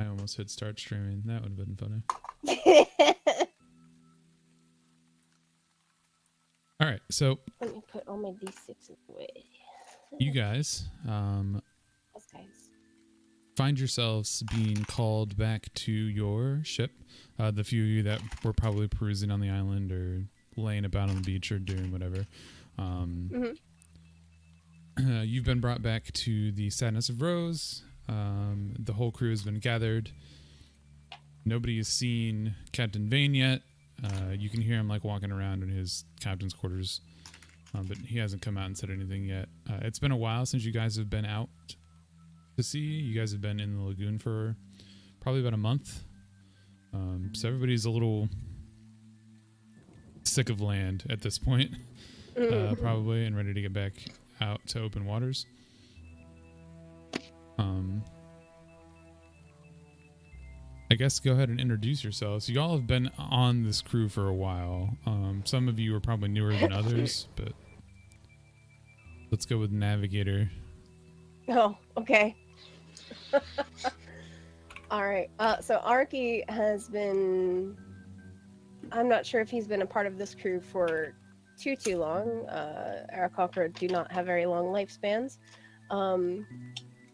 I almost hit start streaming. That would have been funny. All right, so let me put all my D6s away. You guys, Us guys. find yourselves being called back to your ship. The few of you that were probably perusing on the island or laying about on the beach or doing whatever. You've been brought back to the Sadness of Rose. The whole crew has been gathered. Nobody has seen Captain Vane yet. You can hear him like walking around in his captain's quarters, but he hasn't come out and said anything yet. It's been a while since you guys have been out to sea. You guys have been in the lagoon for probably about a month. So everybody's a little sick of land at this point, probably, and ready to get back out to open waters. I guess go ahead and introduce yourselves. You all have been on this crew for a while. Some of you are probably newer than others, but let's go with Navigator. Oh, okay. All right. So Arky has been... I'm not sure if he's been a part of this crew for too long. Arakocra do not have very long lifespans.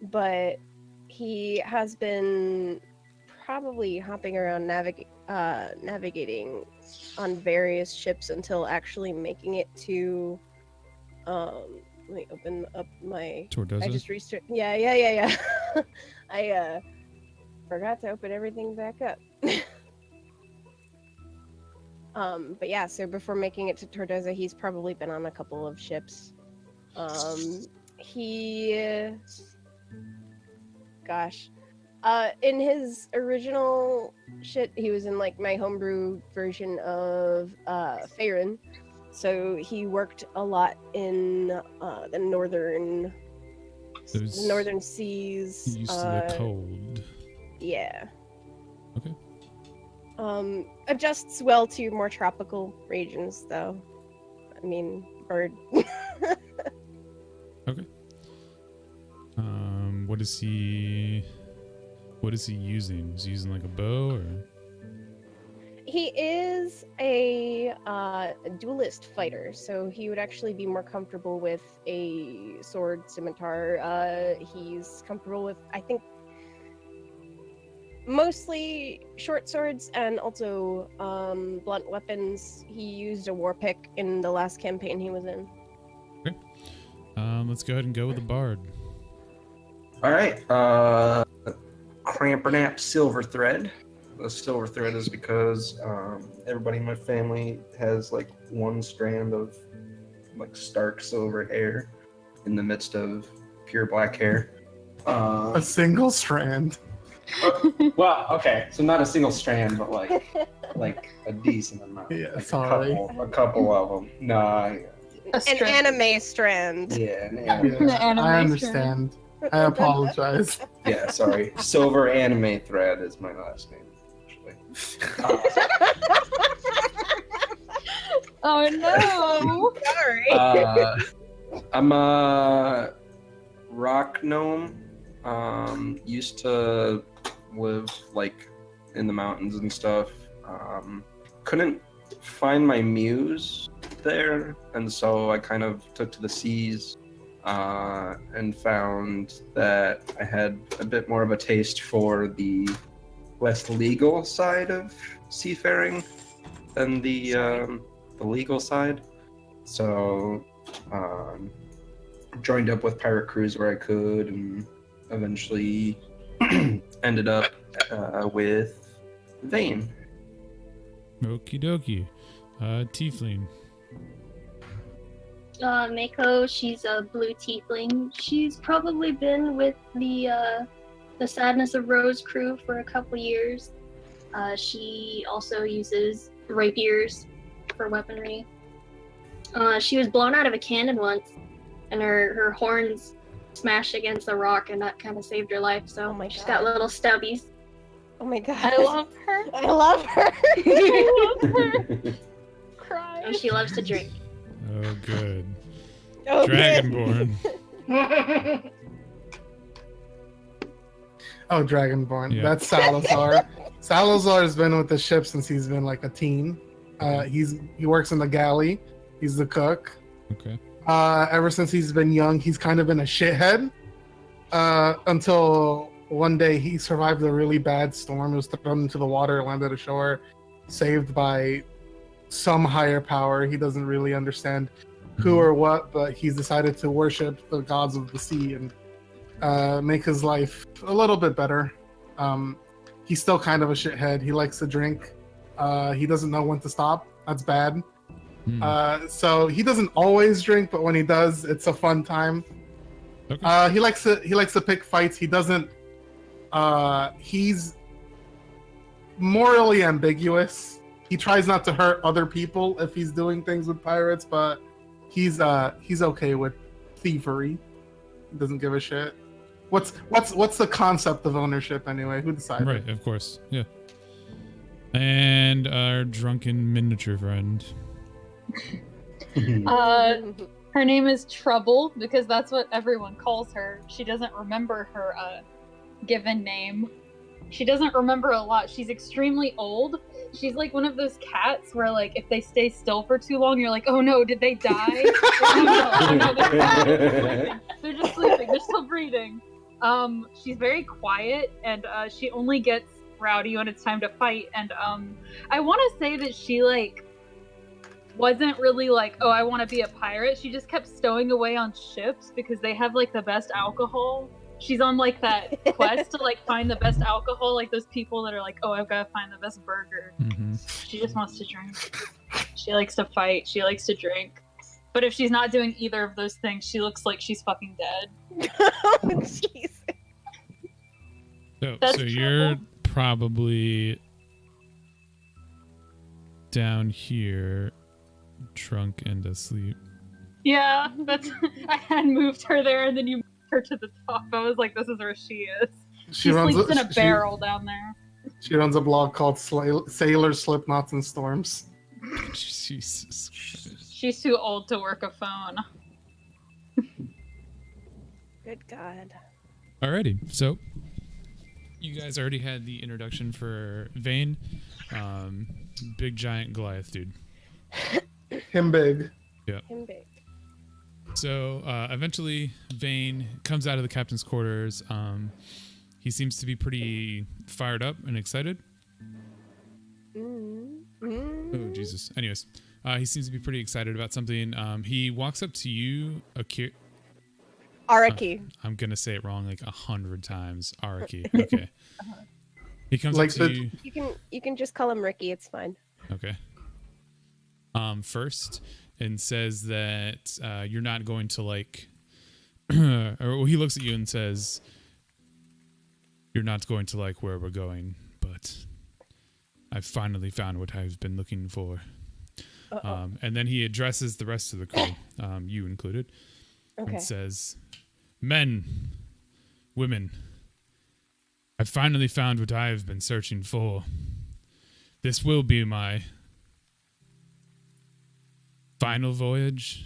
But he has been probably hopping around navigating on various ships until actually making it to... let me open up my... Tortosa? I just restarted... Yeah. I forgot to open everything back up. But yeah, so before making it to Tortosa, he's probably been on a couple of ships. In his original shit, he was in like my homebrew version of Faerun. So he worked a lot in the northern seas. Used to the cold. Yeah. Okay. Adjusts well to more tropical regions, though. I mean, bird. Okay. What is he using? Is he using like a bow or? He is a duelist fighter, so he would actually be more comfortable with a sword, scimitar. He's comfortable with, I think, mostly short swords and also blunt weapons. He used a war pick in the last campaign he was in. Okay. Let's go ahead and go with the bard. All right. Crampernap Silver Thread. The silver thread is because everybody in my family has like one strand of like stark silver hair in the midst of pure black hair. A single strand. Well, okay, so not a single strand, but like a decent amount. Yeah, like sorry. A couple of them. No, An anime strand. yeah, Yeah, I understand. I apologize. yeah. Sorry, Silver Anime Thread is my last name. Oh no! Sorry. I'm a rock gnome. Used to live like in the mountains and stuff. Couldn't find my muse there, and so I kind of took to the seas and found that I had a bit more of a taste for the less legal side of seafaring than the legal side. So joined up with pirate crews where I could, and eventually ended up with Vane. Okie dokie. Tiefling. Mako, she's a blue tiefling. She's probably been with the Sadness of Rose crew for a couple years. She also uses rapiers for weaponry. She was blown out of a cannon once, and her horns smashed against the rock, and that kind of saved her life. So she's got little stubbies. Oh my god. I love her. I love her. I love her. Cry. Oh, she loves to drink. Oh, good. Oh, Dragonborn. Oh, Dragonborn. Yeah. That's Salazar. Salazar's been with the ship since he's been like a teen. He works in the galley. He's the cook. Okay. Ever since he's been young, he's kind of been a shithead. Until one day he survived a really bad storm. He was thrown into the water, landed ashore, saved by some higher power. He doesn't really understand who or what, but he's decided to worship the gods of the sea and make his life a little bit better. He's still kind of a shithead. He likes to drink. He doesn't know when to stop. That's bad. So he doesn't always drink, but when he does, it's a fun time. Okay. He likes to pick fights. He doesn't. He's morally ambiguous. He tries not to hurt other people if he's doing things with pirates, but he's okay with thievery. He doesn't give a shit. What's the concept of ownership anyway? Who decided? Right, of course. Yeah. And our drunken miniature friend. Her name is Trouble because that's what everyone calls her. She doesn't remember her given name. She doesn't remember a lot. She's extremely old. She's like one of those cats where, like, if they stay still for too long, you're like, oh no, did they die? Oh no, they're just sleeping. They're still breathing. She's very quiet, and she only gets rowdy when it's time to fight. And I want to say that she like wasn't really like, oh, I want to be a pirate. She just kept stowing away on ships because they have like the best alcohol. She's on like that quest to like find the best alcohol, like those people that are like, oh, I've got to find the best burger. Mm-hmm. She just wants to drink. She likes to fight. She likes to drink. But if she's not doing either of those things, she looks like she's fucking dead. Oh, jeez. So you're probably down here, drunk and asleep. Yeah, that's. I had moved her there, and then you moved her to the top. I was like, this is where she is. She sleeps in a barrel down there. She runs a blog called Sailors, Slipknots, and Storms. Jesus Christ. She's too old to work a phone. Good God. Alrighty, so you guys already had the introduction for Vane. Big giant Goliath dude. Him big. Yeah. Him big. So eventually Vane comes out of the captain's quarters. He seems to be pretty fired up and excited. Oh, Jesus. Anyways, he seems to be pretty excited about something. He walks up to you, Araki. I'm going to say it wrong like 100 times. Araki. Okay. He comes Like up to you. You can just call him Ricky. It's fine. Okay. First, and says that you're not going to like, or he looks at you and says, you're not going to like where we're going, but I've finally found what I've been looking for. And then he addresses the rest of the crew, you included, and says, men, women, I've finally found what I've been searching for. This will be my final voyage,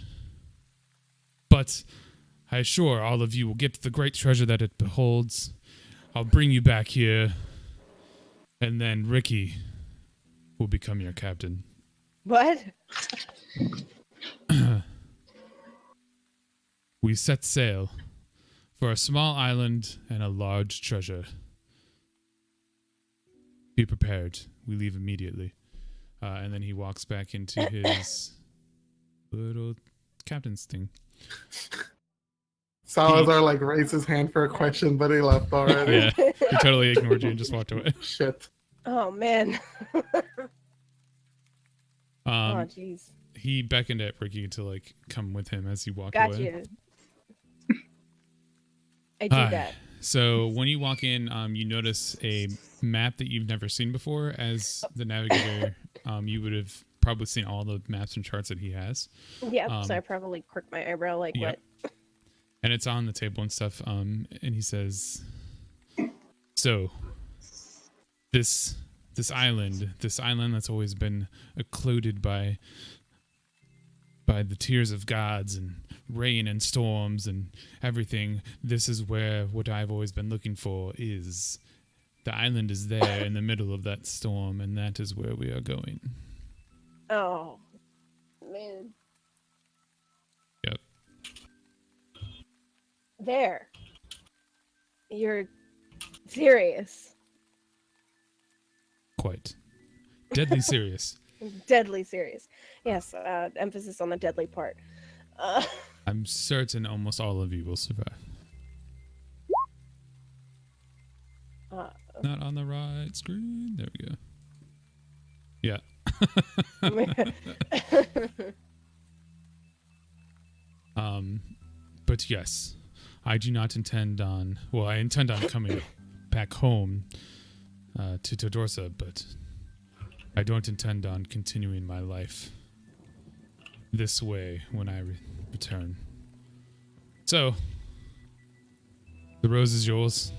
but I assure all of you will get the great treasure that it beholds. I'll bring you back here, and then Ricky will become your captain. What? We set sail for a small island and a large treasure. Be prepared. We leave immediately. And then he walks back into his little captain's thing. Salazar like raised his hand for a question, but he left already. Yeah, he totally ignored you and just walked away. Shit. Oh man. Oh jeez. He beckoned at Ricky to like come with him as he walked away. Gotcha. I do that. So when you walk in, you notice a map that you've never seen before. As the navigator, you would have probably seen all the maps and charts that he has. Yeah, so I probably quirked my eyebrow like what? And it's on the table and stuff. And he says, so this island that's always been occluded by by the tears of gods and rain and storms and everything. This is where what I've always been looking for is. The island is there in the middle of that storm, and that is where we are going. Oh, man. Yep. There. You're serious. Quite. Deadly serious. Deadly serious. Yes, emphasis on the deadly part. I'm certain almost all of you will survive. Not on the right screen. There we go. Yeah. But yes, I do not intend on. Well, I intend on coming back home to Todorsa, but I don't intend on continuing my life this way when I return. So, the rose is yours.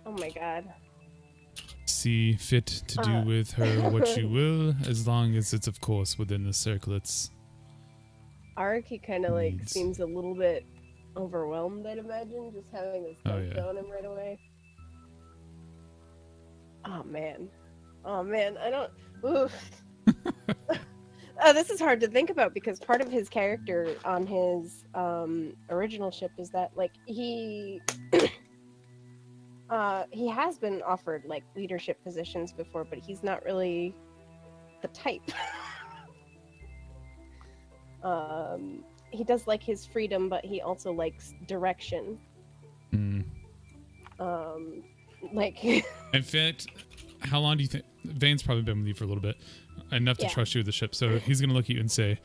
Oh my god. See fit to do with her what you will, as long as it's, of course, within the circlets. Araki kind of like Needs. seems a little bit overwhelmed, I'd imagine, just having this dumped on him right away. Oh man. I don't. Oof. This is hard to think about because part of his character on his original ship is that like he has been offered like leadership positions before, but he's not really the type. He does like his freedom, but he also likes direction. Like In fact, how long do you think Vane's probably been with you for a little bit, enough to trust you with the ship? So he's gonna look at you and say,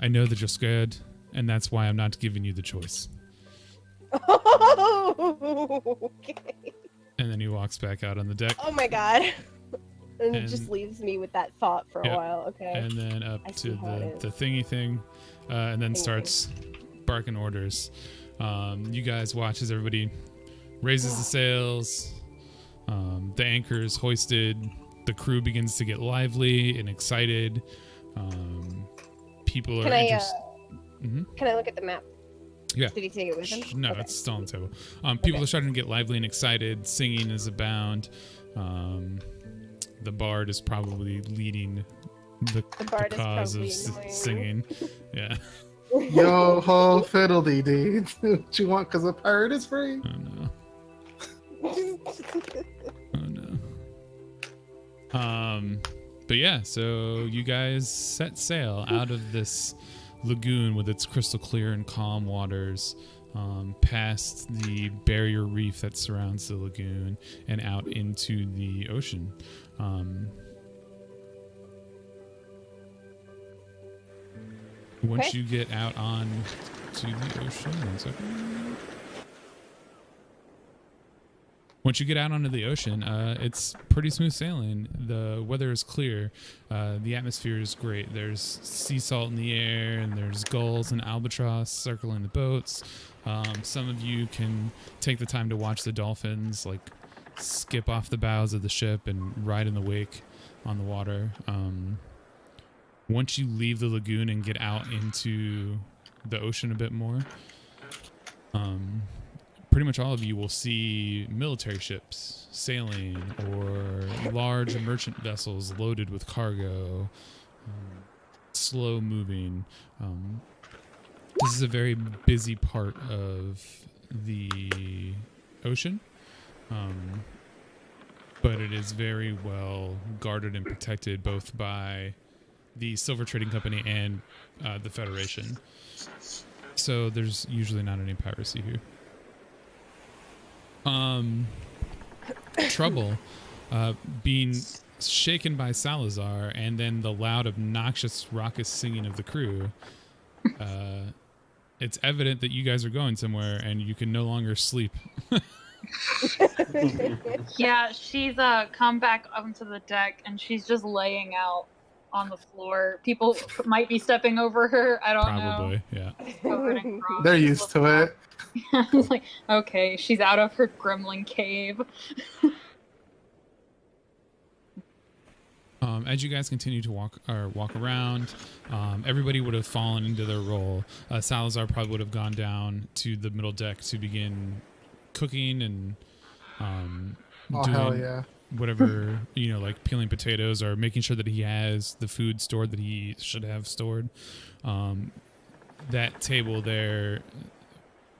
"I know that you're scared, and that's why I'm not giving you the choice." okay. And then he walks back out on the deck. Oh my god. And it And- just leaves me with that thought for a Yep. while. Okay. And then up I to see how it the is. thingy thing, and then Thingy starts barking orders. You guys watch as everybody raises the sails, the anchor is hoisted, the crew begins to get lively and excited. People are Can I interested. can I look at the map? Yeah. Did he take it with him? No, Okay. it's still on the table. People Okay. are starting to get lively and excited. Singing is abound. The bard is probably leading the bard is cause of probably annoying. singing. Yeah. Yo ho fiddledy dee. What you want? Cause a pirate is free. Oh no. Oh no. But yeah, so you guys set sail out of this lagoon with its crystal clear and calm waters, past the barrier reef that surrounds the lagoon and out into the ocean. Once Okay. you get out on to the ocean, one second. Once you get out onto the ocean, it's pretty smooth sailing. The weather is clear. The atmosphere is great. There's sea salt in the air, and there's gulls and albatross circling the boats. Some of you can take the time to watch the dolphins, like, skip off the bows of the ship and ride in the wake on the water. Once you leave the lagoon and get out into the ocean a bit more, pretty much all of you will see military ships sailing or large merchant vessels loaded with cargo, slow moving. This is a very busy part of the ocean, but it is very well guarded and protected both by the Silver Trading Company and the Federation. So there's usually not any piracy here. Trouble being shaken by Salazar and then the loud, obnoxious, raucous singing of the crew. It's evident that you guys are going somewhere and you can no longer sleep. Yeah, she's come back onto the deck and she's just laying out on the floor. People might be stepping over her. I don't Probably, yeah. know. Covered in grog. They're She's used to looking it. I was like, okay, she's out of her gremlin cave. As you guys continue to walk around, everybody would have fallen into their role. Salazar probably would have gone down to the middle deck to begin cooking and Oh, doing hell yeah. whatever, like peeling potatoes or making sure that he has the food stored that he should have stored. That table there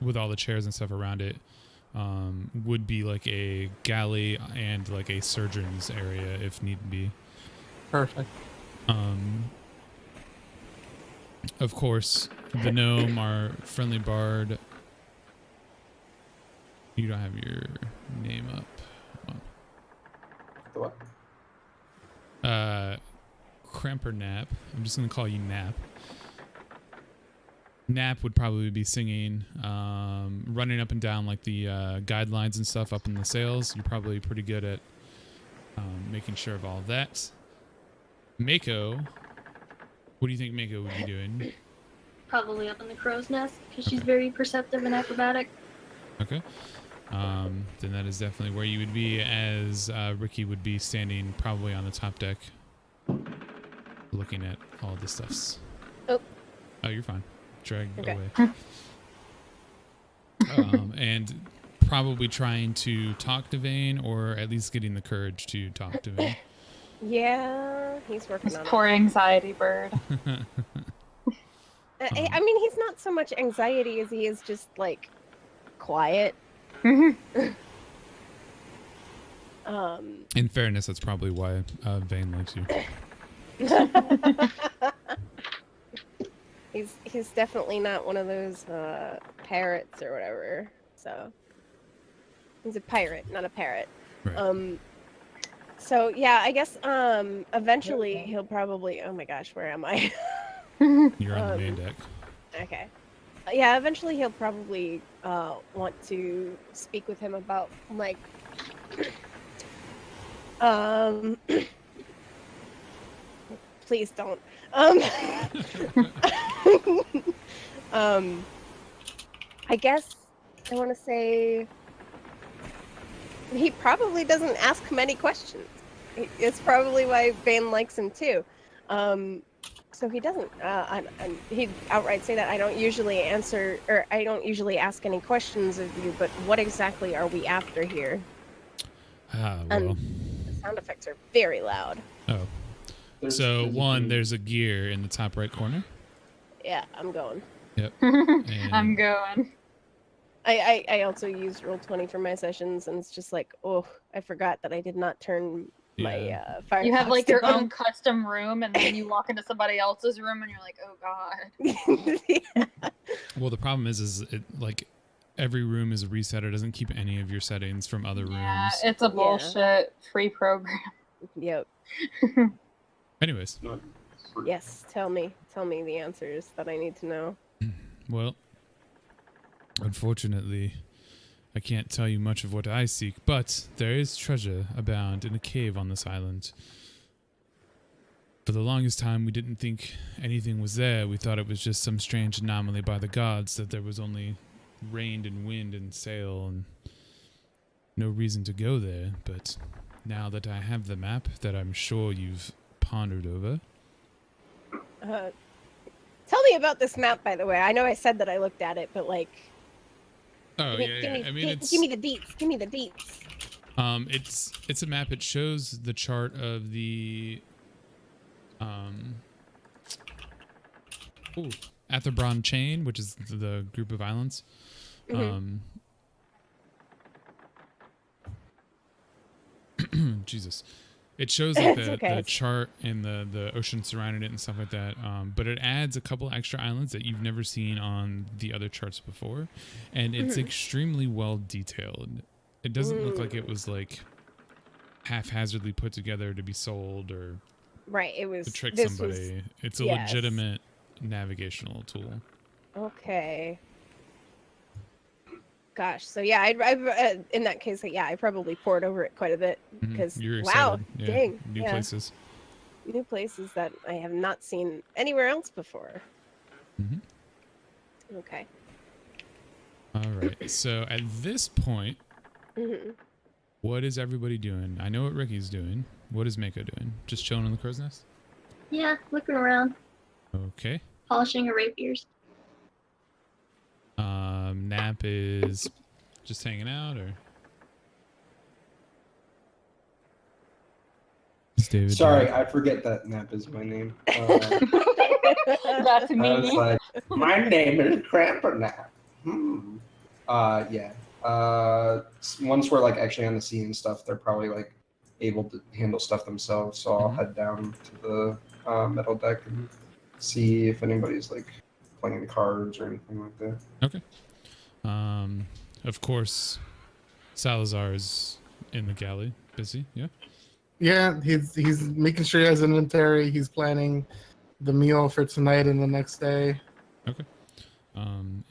with all the chairs and stuff around it would be like a galley and like a surgeon's area if need be. Perfect. Of course, the gnome, our friendly bard. You don't have your name up. The what? Cramper Nap. I'm just gonna call you Nap. Nap would probably be singing, running up and down like the guidelines and stuff up in the sails. You're probably pretty good at making sure of all of that. Mako, what do you think Mako would be doing? Probably up in the crow's nest because she's very perceptive and acrobatic. Okay. Then that is definitely where you would be, as Ricky would be standing probably on the top deck looking at all the stuffs. Oh, you're fine. Drag Okay. away. And probably trying to talk to Vane, or at least getting the courage to talk to Vane. yeah, he's working This on poor anxiety bird. it. I mean, he's not so much anxiety as he is just like quiet. In fairness, that's probably why Vane likes you. He's definitely not one of those parrots or whatever. So he's a pirate, not a parrot. Right. So yeah, I guess eventually he'll probably. Oh my gosh, where am I? You're on the main deck. Okay. Yeah, eventually he'll probably want to speak with him about like please don't. I guess I want to say he probably doesn't ask many questions. It's probably why Vane likes him too. So he doesn't. He'd outright say that I don't usually answer, or I don't usually ask any questions of you. But what exactly are we after here? Well. The sound effects are very loud. Oh. So there's a gear in the top right corner. Yeah, I'm going. Yep. I'm going. I also use Roll20 for my sessions, and it's just like, oh, I forgot that I did not turn my Firefox. You have like your on. own custom room, and then you walk into somebody else's room, and you're like, oh god. Yeah. Well, the problem is it like every room is a reset. It doesn't keep any of your settings from other Yeah, rooms. it's a bullshit free program. Yep. Anyways. Yes. Tell me the answers that I need to know. Well, unfortunately, I can't tell you much of what I seek, but there is treasure abound in a cave on this island. For the longest time, we didn't think anything was there. We thought it was just some strange anomaly by the gods, that there was only rain and wind and sail and no reason to go there. But now that I have the map that I'm sure you've pondered over... Tell me about this map, by the way. I know I said that I looked at it, but like... Oh, give me the deets. Give me the deets. It's a map. It shows the chart of the Atherbron chain, which is the group of islands. Jesus. It shows like the chart and the ocean surrounding it and stuff like that. But it adds a couple extra islands that you've never seen on the other charts before. And it's extremely well detailed. It doesn't look like it was like haphazardly put together to be sold or it was to trick somebody. It's a legitimate navigational tool. Okay. Gosh, so yeah, I've in that case, I probably poured over it quite a bit because wow, dang, new places that I have not seen anywhere else before. Okay. All right. So at this point, What is everybody doing? I know what Ricky's doing. What is Mako doing? Just chilling in the crow's nest? Yeah, looking around, Okay. polishing her rapiers. Nap is just hanging out, or? Is David Sorry, doing- I forget that Nap is my name. That's I was me. like, my name is Cramper Nap. Yeah. Once we're like actually on the sea and stuff, they're probably like able to handle stuff themselves. So I'll Mhm. head down to the metal deck and see if anybody's like playing cards or anything like that. Okay. Of course, Salazar is in the galley, busy. Yeah. Yeah, he's making sure he has inventory. He's planning the meal for tonight and the next day.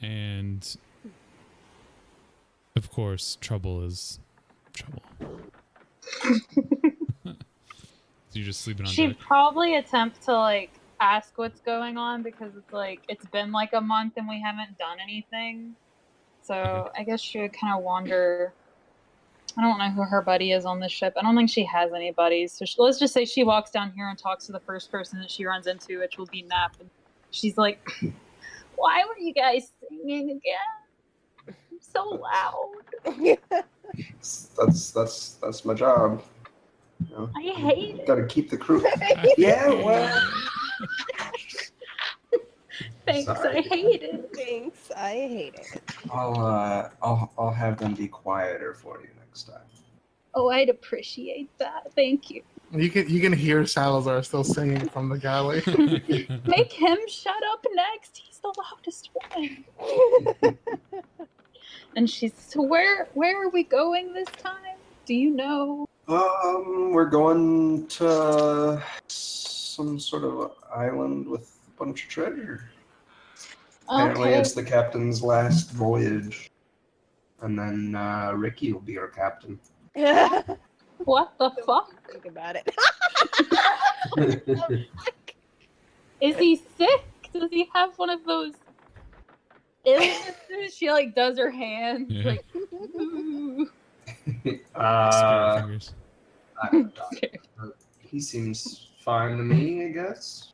And of course, trouble is trouble. So you're just sleeping on She'd deck. probably attempt to like ask what's going on because it's like it's been like a month and we haven't done anything. So Okay. I guess she would kind of wander. I don't know who her buddy is on this ship. I don't think she has any buddies. So let's just say she walks down here and talks to the first person that she runs into, which will be Nap. And she's like, "Why were you guys singing again? So loud. That's my job. You know, I hate it. gotta keep the crew. Yeah, well. Thanks, Sorry. I hate it." Thanks, I hate it. I'll have them be quieter for you next time. Oh, I'd appreciate that. Thank you. You can hear Salazar still singing from the galley. Make him shut up next. He's the loudest one. And she's, so where are we going this time? Do you know? We're going to some sort of island with a bunch of treasure. Apparently, Okay. it's the captain's last voyage, and then Ricky will be our captain. What the fuck? Think about it. Is he sick? Does he have one of those illnesses? She like does her hands Yeah. like ooh. Spirit uh, fingers. I don't know, but he seems fine to me, I guess.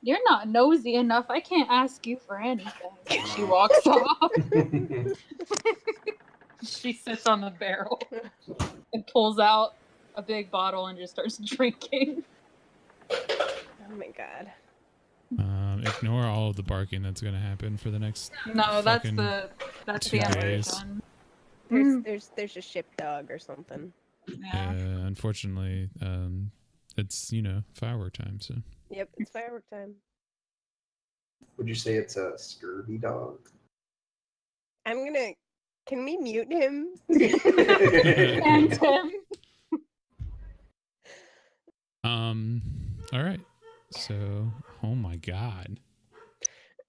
You're not nosy enough. I can't ask you for anything. She walks off. She sits on the barrel and pulls out a big bottle and just starts drinking. Oh my god. Ignore all of the barking that's gonna happen for the next. No, that's Fucking the 2 days. animation. There's a ship dog or something. Yeah. Unfortunately, it's firework time. So Yep, it's firework time. Would you say it's a scurvy dog? Can we mute him? And Tim. all right. So, oh my God,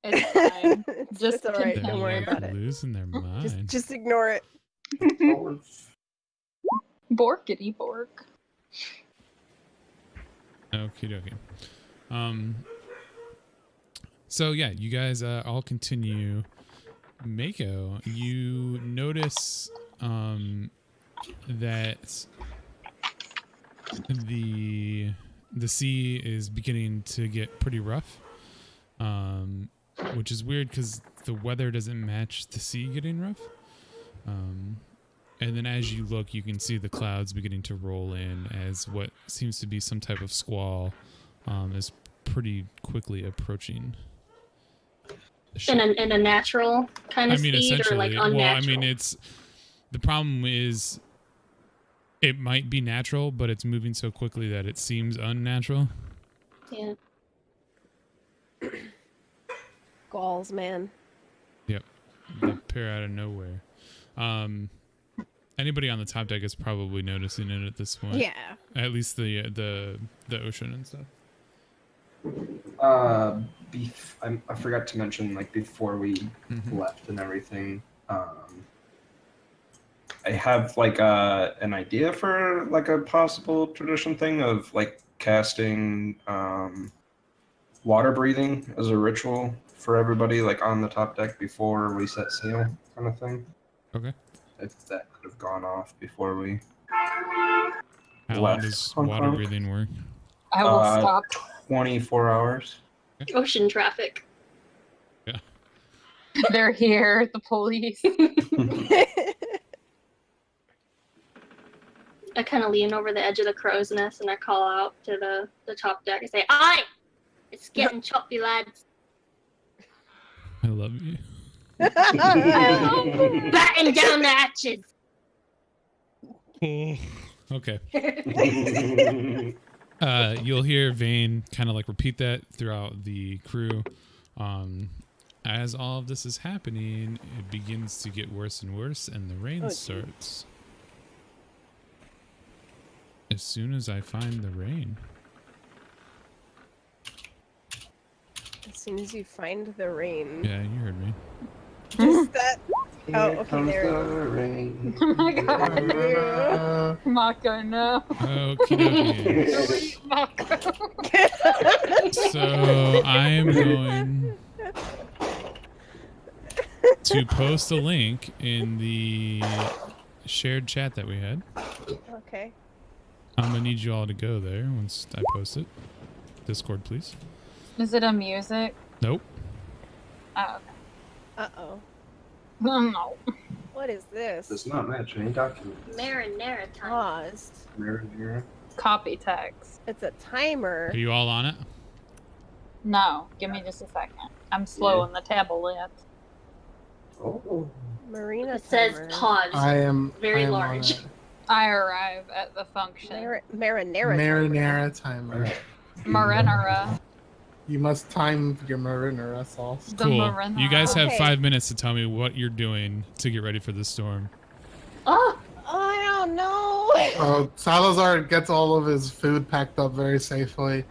It's fine. It's Just all right. they're Don't worry like about it. losing their mind. Just ignore it. Borkity bork. Okie dokie. So yeah, you guys all continue. Mako, you notice that the sea is beginning to get pretty rough, which is weird because the weather doesn't match the sea getting rough. And then as you look, you can see the clouds beginning to roll in as what seems to be some type of squall is pretty quickly approaching the ship. In a natural kind of speed or like essentially, unnatural? it's the problem is it might be natural, but it's moving so quickly that it seems unnatural. Yeah. Galls, man. Yep, they appear out of nowhere. Anybody on the top deck is probably noticing it at this point. Yeah. At least the ocean and stuff. I forgot to mention, like, before we Mhm. left and everything, I have like an idea for like a possible tradition thing of like casting water breathing as a ritual for everybody, like on the top deck before we set sail, kind of thing. Okay. if that could have gone off before we How long left does Hong water Kong. breathing work? I will Uh, stop. 24 hours. Ocean traffic. They're here, the police. I kind of lean over the edge of the crow's nest and I call out to the top deck and say, "Aye, it's getting choppy, lads. I love you. Batten down the hatches." Okay. You'll hear Vane kind of like repeat that throughout the crew. As all of this is happening, it begins to get worse and worse, and the rain starts. As soon as I find the rain. As soon as you find the rain. Yeah, you heard me. Just that. Oh, Here okay, comes there it the is. rain. Oh my god. Mako, no. Okie Delete Mako. So I am going to post a link in the shared chat that we had. Okay. I'm gonna need you all to go there once I post it. Discord, please. Is it a music? Nope. Oh, Uh-oh. okay. No. What is this? Does not match any document. Marinara time. Paused. Marinara. Copy text. It's a timer. Are you all on it? No, give me just a second. I'm slow on the tablet. Oh. Marina It says timer. pause. I am Very I am large. on I arrive at the function. Marinara a timer. marinara timer. Marinara. You must time your marinara sauce. The Cool. marinara. You guys have Okay. 5 minutes to tell me what you're doing to get ready for the storm. Oh, I don't know. Salazar gets all of his food packed up very safely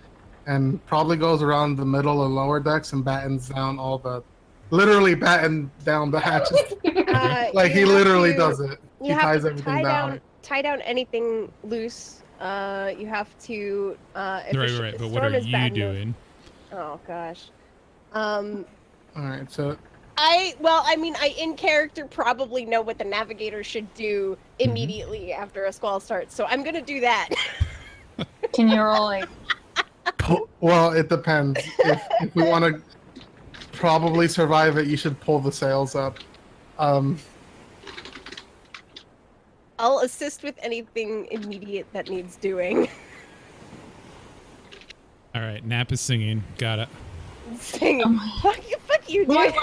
and probably goes around the middle and lower decks and battens down literally batten down the hatches. Like You he have literally to- does it. He You have ties to everything down. tie down anything loose. You have to. If Right. But what are you doing? Oh gosh. Alright, so I mean, I in character probably know what the navigator should do immediately after a squall starts, so I'm gonna do that. Can you roll like well, it depends. If we want to probably survive it, you should pull the sails up. I'll assist with anything immediate that needs doing. All right, Nap is singing. Got it. Sing. Oh Fuck you, more dude.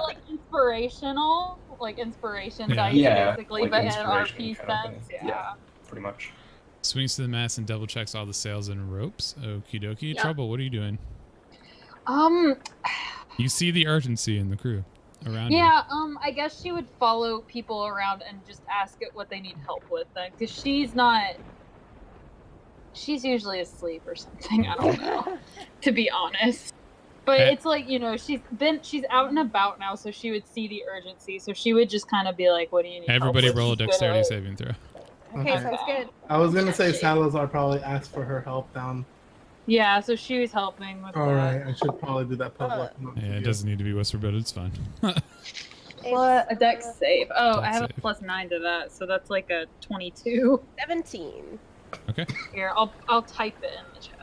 like inspirational? Like inspiration Yeah. dice Yeah, basically, like but in inspiration RP kind of sense. thing. Yeah. Yeah. Pretty much. Swings to the mast and double checks all the sails and ropes. Okie dokie. Yeah. Trouble, what are you doing? Um You see the urgency in the crew around you. yeah, I guess she would follow people around and just ask it what they need help with then, because she's usually asleep or something. I don't know, to be honest. But it's like, you know, she's out and about now, so she would see the urgency. So she would just kind of be like, "What do you need?" Everybody help with?" roll a She's good dexterity at- saving throw. Okay, Okay. sounds good. I was gonna say Salazar probably asked for her help down. Yeah, so she was helping with All that. right, I should probably do that public. Yeah, it doesn't need to be whispered, but it's fine. What a dex save. Oh, I Dex have a save. +9 to that, so that's like a 22. 17. Okay. Here, I'll type it in the chat.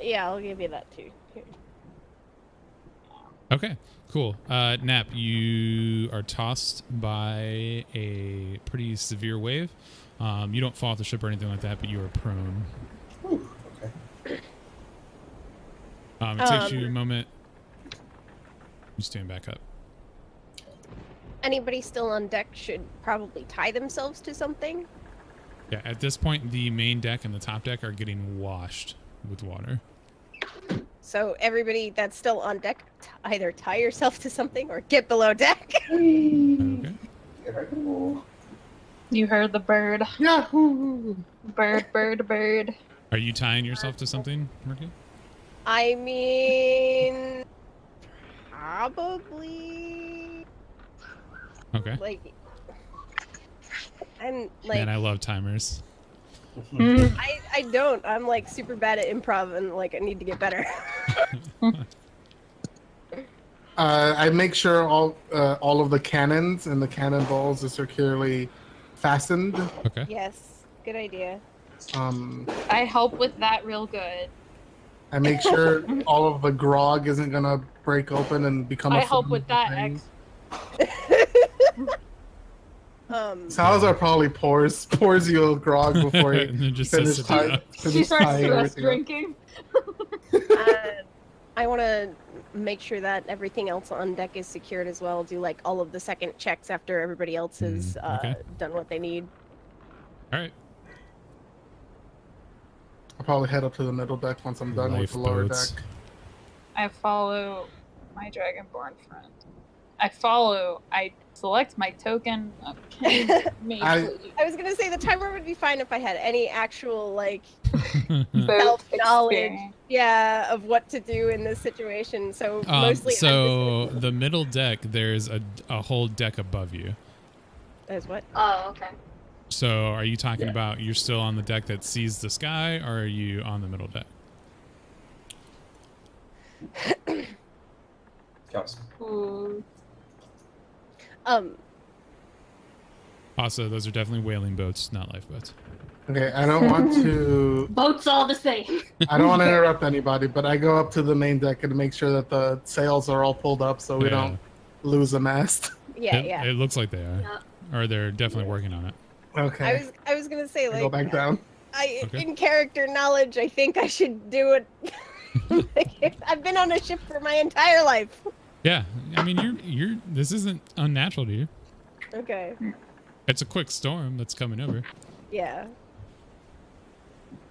Yeah, I'll give you that too. Here. Okay, cool. Nap, you are tossed by a pretty severe wave. You don't fall off the ship or anything like that, but you are prone. Whew, okay. It takes you a moment. You stand back up. Anybody still on deck should probably tie themselves to something. Yeah, at this point, the main deck and the top deck are getting washed with water. So everybody that's still on deck, either tie yourself to something or get below deck. Okay. You heard the bird. Yahoo! Bird. Are you tying yourself to something, Murky? I mean, probably Okay. like I'm like Man, I love timers. I don't. I'm like super bad at improv and like I need to get better. I make sure all of the cannons and the cannonballs are securely fastened. Okay. Yes, good idea. I help with that real good. I make sure all of the grog isn't gonna break open and become. I help with that. Thing. Salazar Salazar probably pours you a grog before he And then just sits it down. She starts stress drinking. I want to make sure that everything else on deck is secured as well. Do like all of the second checks after everybody else has okay. done what they need. All right. I'll probably head up to the middle deck once I'm done with the lower Lifeboats. deck. I follow my dragonborn friend. I select my token. I I was gonna say the timer would be fine if I had any actual like Boat self-knowledge, experience. yeah, of what to do in this situation. So mostly. So the middle deck, there's a whole deck above you. As what? Oh, okay. So are you talking about you're still on the deck that sees the sky, or are you on the middle deck? Yes. Also, those are definitely whaling boats, not lifeboats. Okay, I don't want to. Boats all the same. I don't want to interrupt anybody, but I go up to the main deck and make sure that the sails are all pulled up so we Yeah. don't lose a mast. Yeah, it, yeah. It looks like they are, Yeah. or they're definitely working on it. Okay. I was gonna say I go like back down. Okay. in character knowledge, I think I should do it. I've been on a ship for my entire life. Yeah, I mean, you're. This isn't unnatural to you. Okay. It's a quick storm that's coming over. Yeah.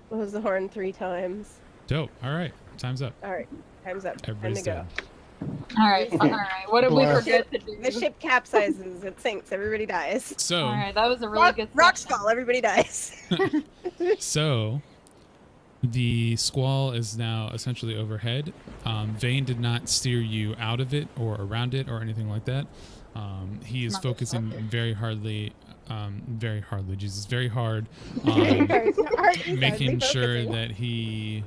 Blows the horn 3 times. Dope. All right, time's up. All right, time's up. Time Everybody's to go. dead. All right. What did we Bless. forget to do? The ship capsizes. It sinks. Everybody dies. So, All right, that was a really good. Rocks section. fall. Everybody dies. so the squall is now essentially overhead. Vane did not steer you out of it or around it or anything like that. He is Not focusing disruptive. very hard Hardly making sure focusing. that he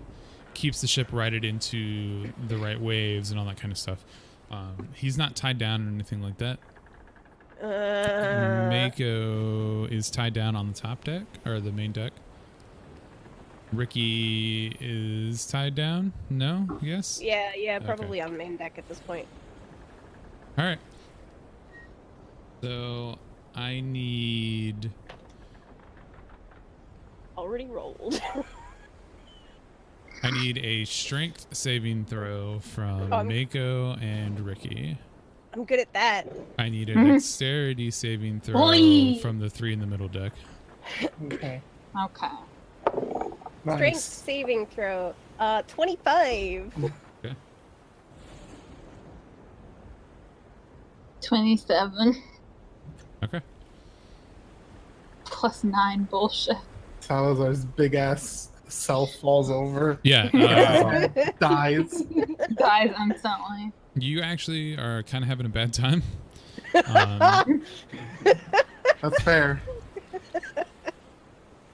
keeps the ship righted into the right waves and all that kind of stuff. He's not tied down or anything like that. Mako is tied down on the top deck or the main deck. Ricky is tied down. No, yes. Yeah, probably on main deck at this point. All right. So I need. Already rolled. I need a strength saving throw from Oh, Mako and Ricky. I'm good at that. I need a dexterity saving throw Oi! from the 3 in the middle deck. Okay. Okay. Strength Nice. saving throw. 25. Okay. 27 Okay. plus 9 bullshit. Salazar's big ass self falls over, Yeah. dies. Dies instantly. You actually are kind of having a bad time. That's fair.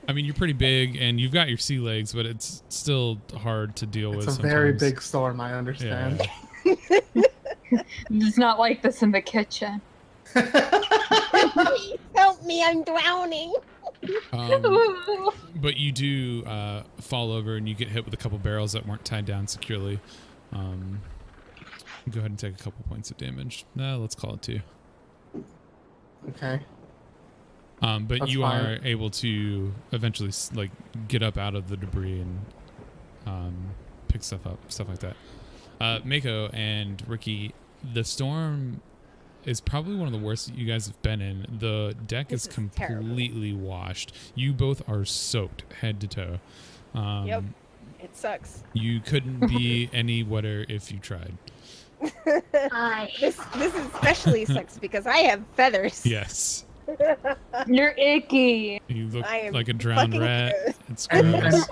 I mean, you're pretty big and you've got your sea legs, but it's still hard to deal with. It's a very sometimes. big storm, I understand. It's not like this in the kitchen. Please help me, I'm drowning. But you do fall over and you get hit with a couple barrels that weren't tied down securely. Go ahead and take a couple points of damage. Let's call it 2. Okay. But That's you fine. are able to eventually like get up out of the debris and pick stuff up, stuff like that. Mako and Ricky, the storm is probably one of the worst that you guys have been in. The deck This is is terrible. completely washed. You both are soaked head to toe. Yep. It sucks. You couldn't be any wetter if you tried. Hi. This especially sucks because I have feathers. Yes. You're icky. You look I am like a drowned fucking rat. gross. It's And, gross.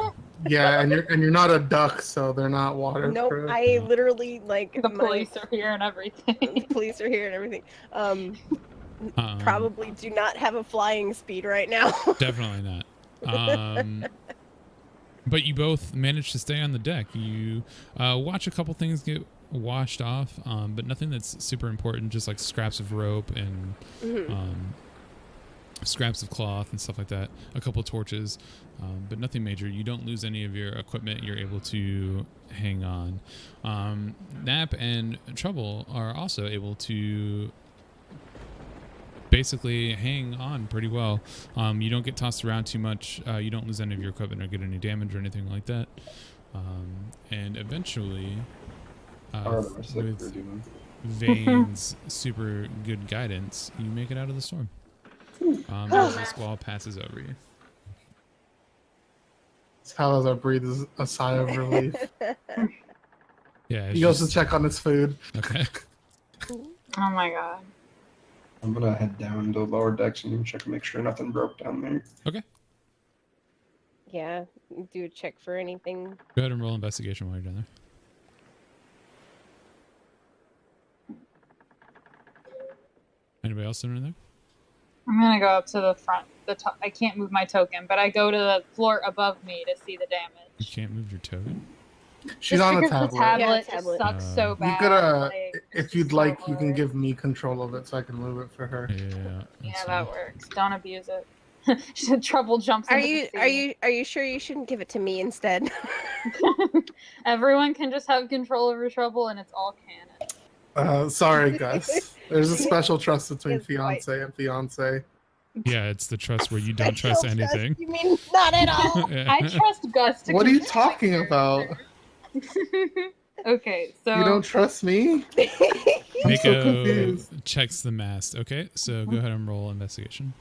yeah, and you're not a duck, so they're not waterproof. Nope, I literally like The my- police are here and everything. the police are here and everything. Probably do not have a flying speed right now. Definitely not. But you both managed to stay on the deck. You watch a couple things get washed off, but nothing that's super important. Just like scraps of rope and scraps of cloth and stuff like that. A couple torches, but nothing major. You don't lose any of your equipment. You're able to hang on. Nap and Trouble are also able to basically hang on pretty well. You don't get tossed around too much. You don't lose any of your equipment or get any damage or anything like that. And eventually, with Vane's super good guidance, you make it out of the storm. As the squall passes over you. Salazar breathes a sigh of relief. Yeah, He goes to check on his food. Okay. Oh my god. I'm gonna head down to lower decks and check and make sure nothing broke down there. Okay. Yeah, do a check for anything. Go ahead and roll investigation while you're down there. Anybody else doing there? I'm gonna go up to the front. I can't move my token, but I go to the floor above me to see the damage. You can't move your token. She's Just on a because tablet. the tablet Yeah, just tablet. sucks so You bad. You could, like, if it's you'd just so like, you can hard. give me control of it so I can move it for her. Yeah. Yeah, that's that fine. works. Don't abuse it. Trouble jumps. Are into you the are sea. you sure you shouldn't give it to me instead? Everyone can just have control over Trouble, and it's all canon. Sorry, Gus. There's a special trust between It's quite- fiance and fiance. Yeah, it's the trust where you don't trust Special anything. You mean not at all? Yeah. I trust Gus to. What are you control my talking about? character. Okay, so You don't trust me? I'm so Mako confused. checks the mast. Okay, so go ahead and roll investigation.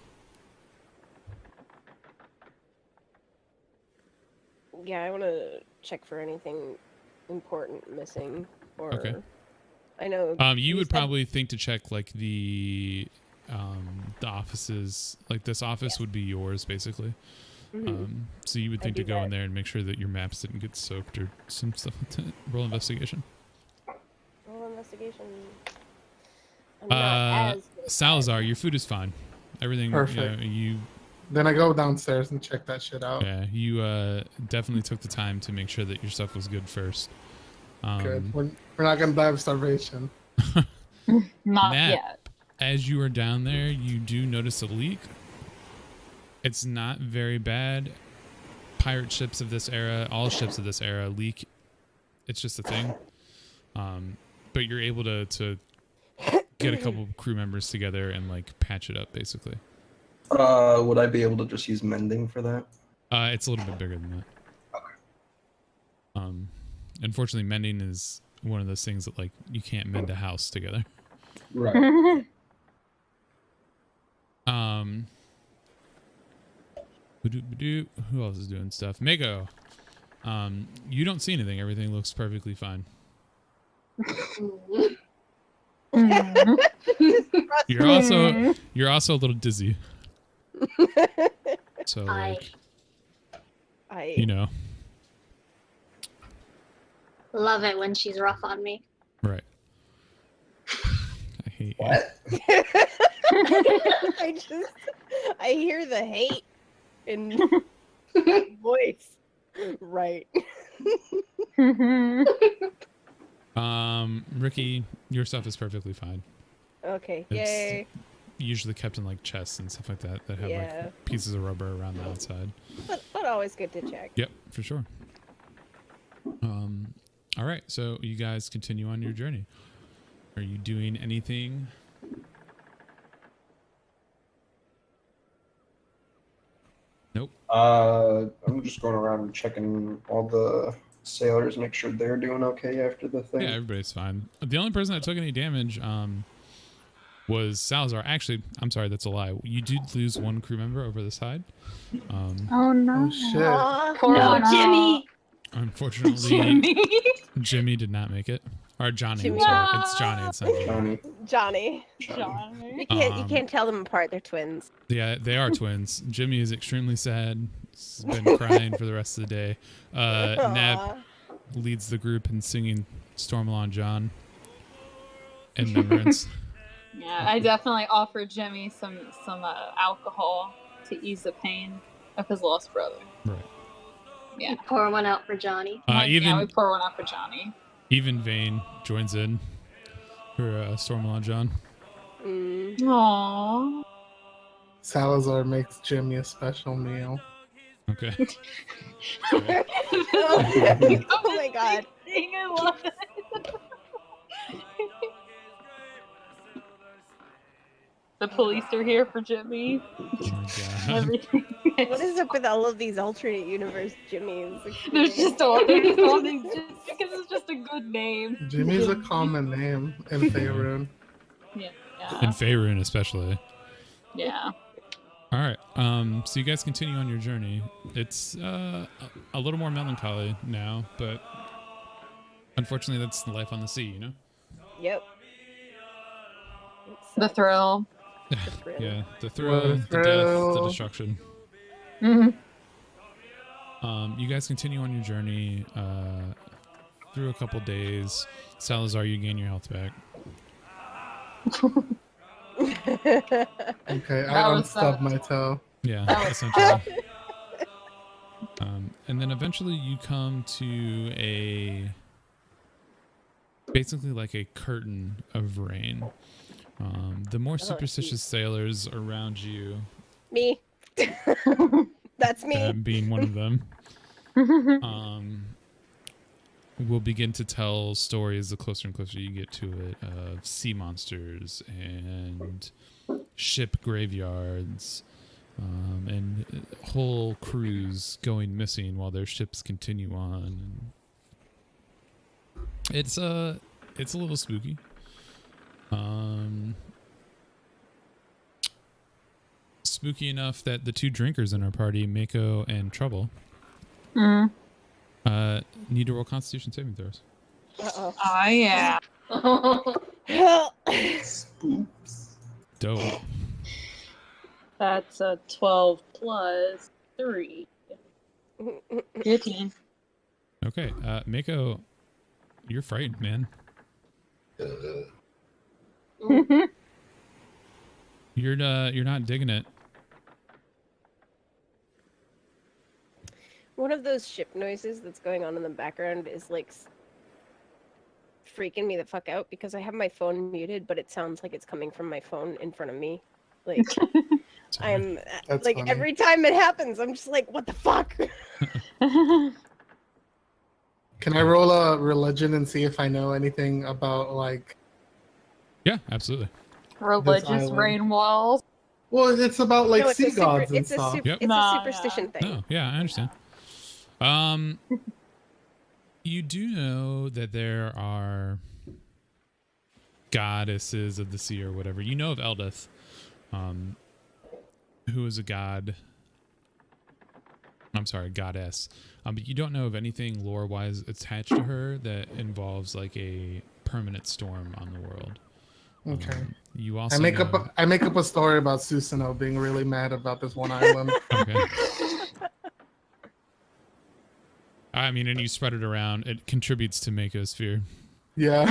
Yeah, I want to check for anything important missing. Or Okay. I know. You would said- probably think to check like the offices. Like this office would be yours basically. Mhm. So you would I think to do go in that. there and make sure that your maps didn't get soaked or some stuff like that. Roll investigation. Roll investigation. I'm not as good at Salazar, your food is fine. Everything. Perfect. You Then I go downstairs and check that shit out. yeah. You definitely took the time to make sure that your stuff was good first. Good. We're not gonna die of starvation. not Nat, yet. as you are down there, you do notice a leak. It's not very bad. Pirate ships of this era, all ships of this era, leak. It's just a thing. But you're able to get a couple of crew members together and like patch it up, basically. Would I be able to just use mending for that? It's a little bit bigger than that. Unfortunately, mending is one of those things that like you can't mend a house together. Right. Who else is doing stuff? Mako. You don't see anything. Everything looks perfectly fine. You're also a little dizzy. So like, you know, Love it when she's rough on me. right. I hate you. What? I hear the hate in my voice. Right. Ricky, your stuff is perfectly fine. Okay. It's Yay. usually kept in like chests and stuff like that that have Yeah. like pieces of rubber around the outside. But always good to check. Yep, for sure. All right, so you guys continue on your journey. Are you doing anything? Nope. I'm just going around and checking all the sailors, make sure they're doing okay after the thing. Yeah, everybody's fine. The only person that took any damage was Salazar. Actually, I'm sorry, that's a lie. You did lose one crew member over the side. Oh no. Oh shit. Aw. Poor No, one. Jimmy! Unfortunately, Jimmy. Jimmy did not make it. Or Johnny. Jimmy. I'm sorry. It's Johnny. It's not Jimmy. Johnny. Johnny. Johnny. You can't tell them apart. They're twins. Yeah, they are twins. Jimmy is extremely sad. He's been crying for the rest of the day. Neb Aw. leads the group in singing Stormalon John in remembrance. Yeah, I definitely offered Jimmy some alcohol to ease the pain of his lost brother. Right. Yeah. Pour one out for Johnny. Yeah, we Even pour one out for Johnny. Even Vane joins in for Stormalon John. Mm. Aww. Salazar makes Jimmy a special meal. Okay. Oh my god. I love it. The police are here for Jimmy. Oh my god. Everything. What is up with all of these alternate universe Jimmys? There's just all these just because it's just a good name. Jimmy's a common name in Faerun. Yeah. In Faerun especially. Yeah. All right. So you guys continue on your journey. It's a little more melancholy now, but unfortunately that's life on the sea, you know? Yep. The thrill. thrill. Yeah, the thrill, the death, the thrill. destruction. Mm-hmm. You guys continue on your journey through a couple days. Salazar, you gain your health back. Okay, I That was unstubbed sad. my toe. Yeah, That was- essentially. And then eventually you come to basically like a curtain of rain. The more superstitious sailors around you, Me. That's me. being one of them, will begin to tell stories the closer and closer you get to it of sea monsters and ship graveyards, and whole crews going missing while their ships continue on. It's a little spooky. Spooky enough that the two drinkers in our party, Mako and Trouble, Mm. need to roll Constitution saving throws. Uh-oh. Oh yeah. Spoops. Dope. That's a 12 plus 3. 15. Okay, Mako, you're frightened, man. You're not digging it. One of those ship noises that's going on in the background is like freaking me the fuck out because I have my phone muted, but it sounds like it's coming from my phone in front of me. Like Sorry. I'm That's like funny. every time it happens, I'm just like, what the fuck? Can I roll a religion and see if I know anything about like? Yeah, absolutely. Religious island. rain walls. Well, it's about like No, it's sea a super, gods and it's a stuff. super, Yep. it's Nah, a superstition thing. No, yeah, I understand. You do know that there are goddesses of the sea or whatever. You know of Eldith, who is a god. I'm sorry, goddess. But you don't know of anything lore-wise attached to her that involves like a permanent storm on the world. Okay. You also I make know, up a story about Susanoo being really mad about this one island. Okay. I mean, and you spread it around. It contributes to Mako's fear. Yeah.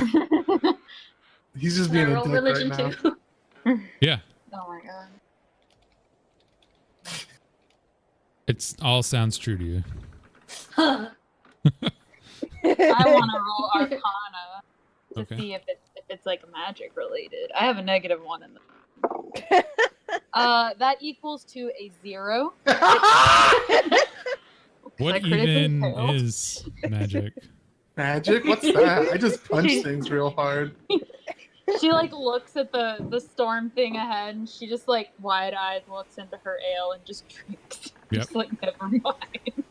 He's just Can I being a roll dick religion right now. too? Yeah, Oh my god. it's all sounds true to you. Huh. I want to roll Arcana to Okay. see if it's like magic related. I have a -1 in the. That equals to a 0. What I critically even failed. is magic? Magic? What's that? I just punch things real hard. She like looks at the storm thing ahead, and she just like wide-eyed looks into her ale and just drinks. Yep. Just like never mind.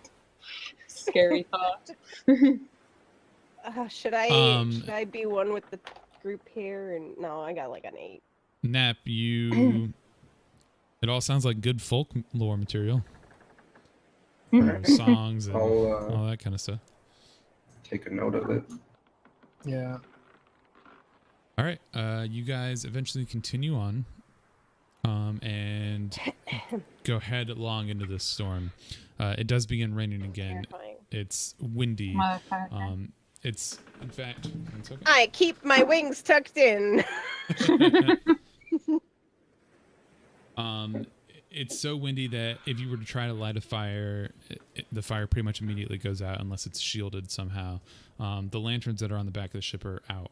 Scary thought. Should Um, I be one with the group here? And no, I got like an 8. Nap, you. It all sounds like good folk lore material. Or songs and I'll all that kind of stuff. take a note of it. Yeah. All right, you guys eventually continue on, and go headlong into this storm. It does begin raining again. Terrifying. It's windy. Motherfucker. It's in fact. It's okay. I keep my wings tucked in. it's so windy that if you were to try to light a fire, the fire pretty much immediately goes out unless it's shielded somehow. The lanterns that are on the back of the ship are out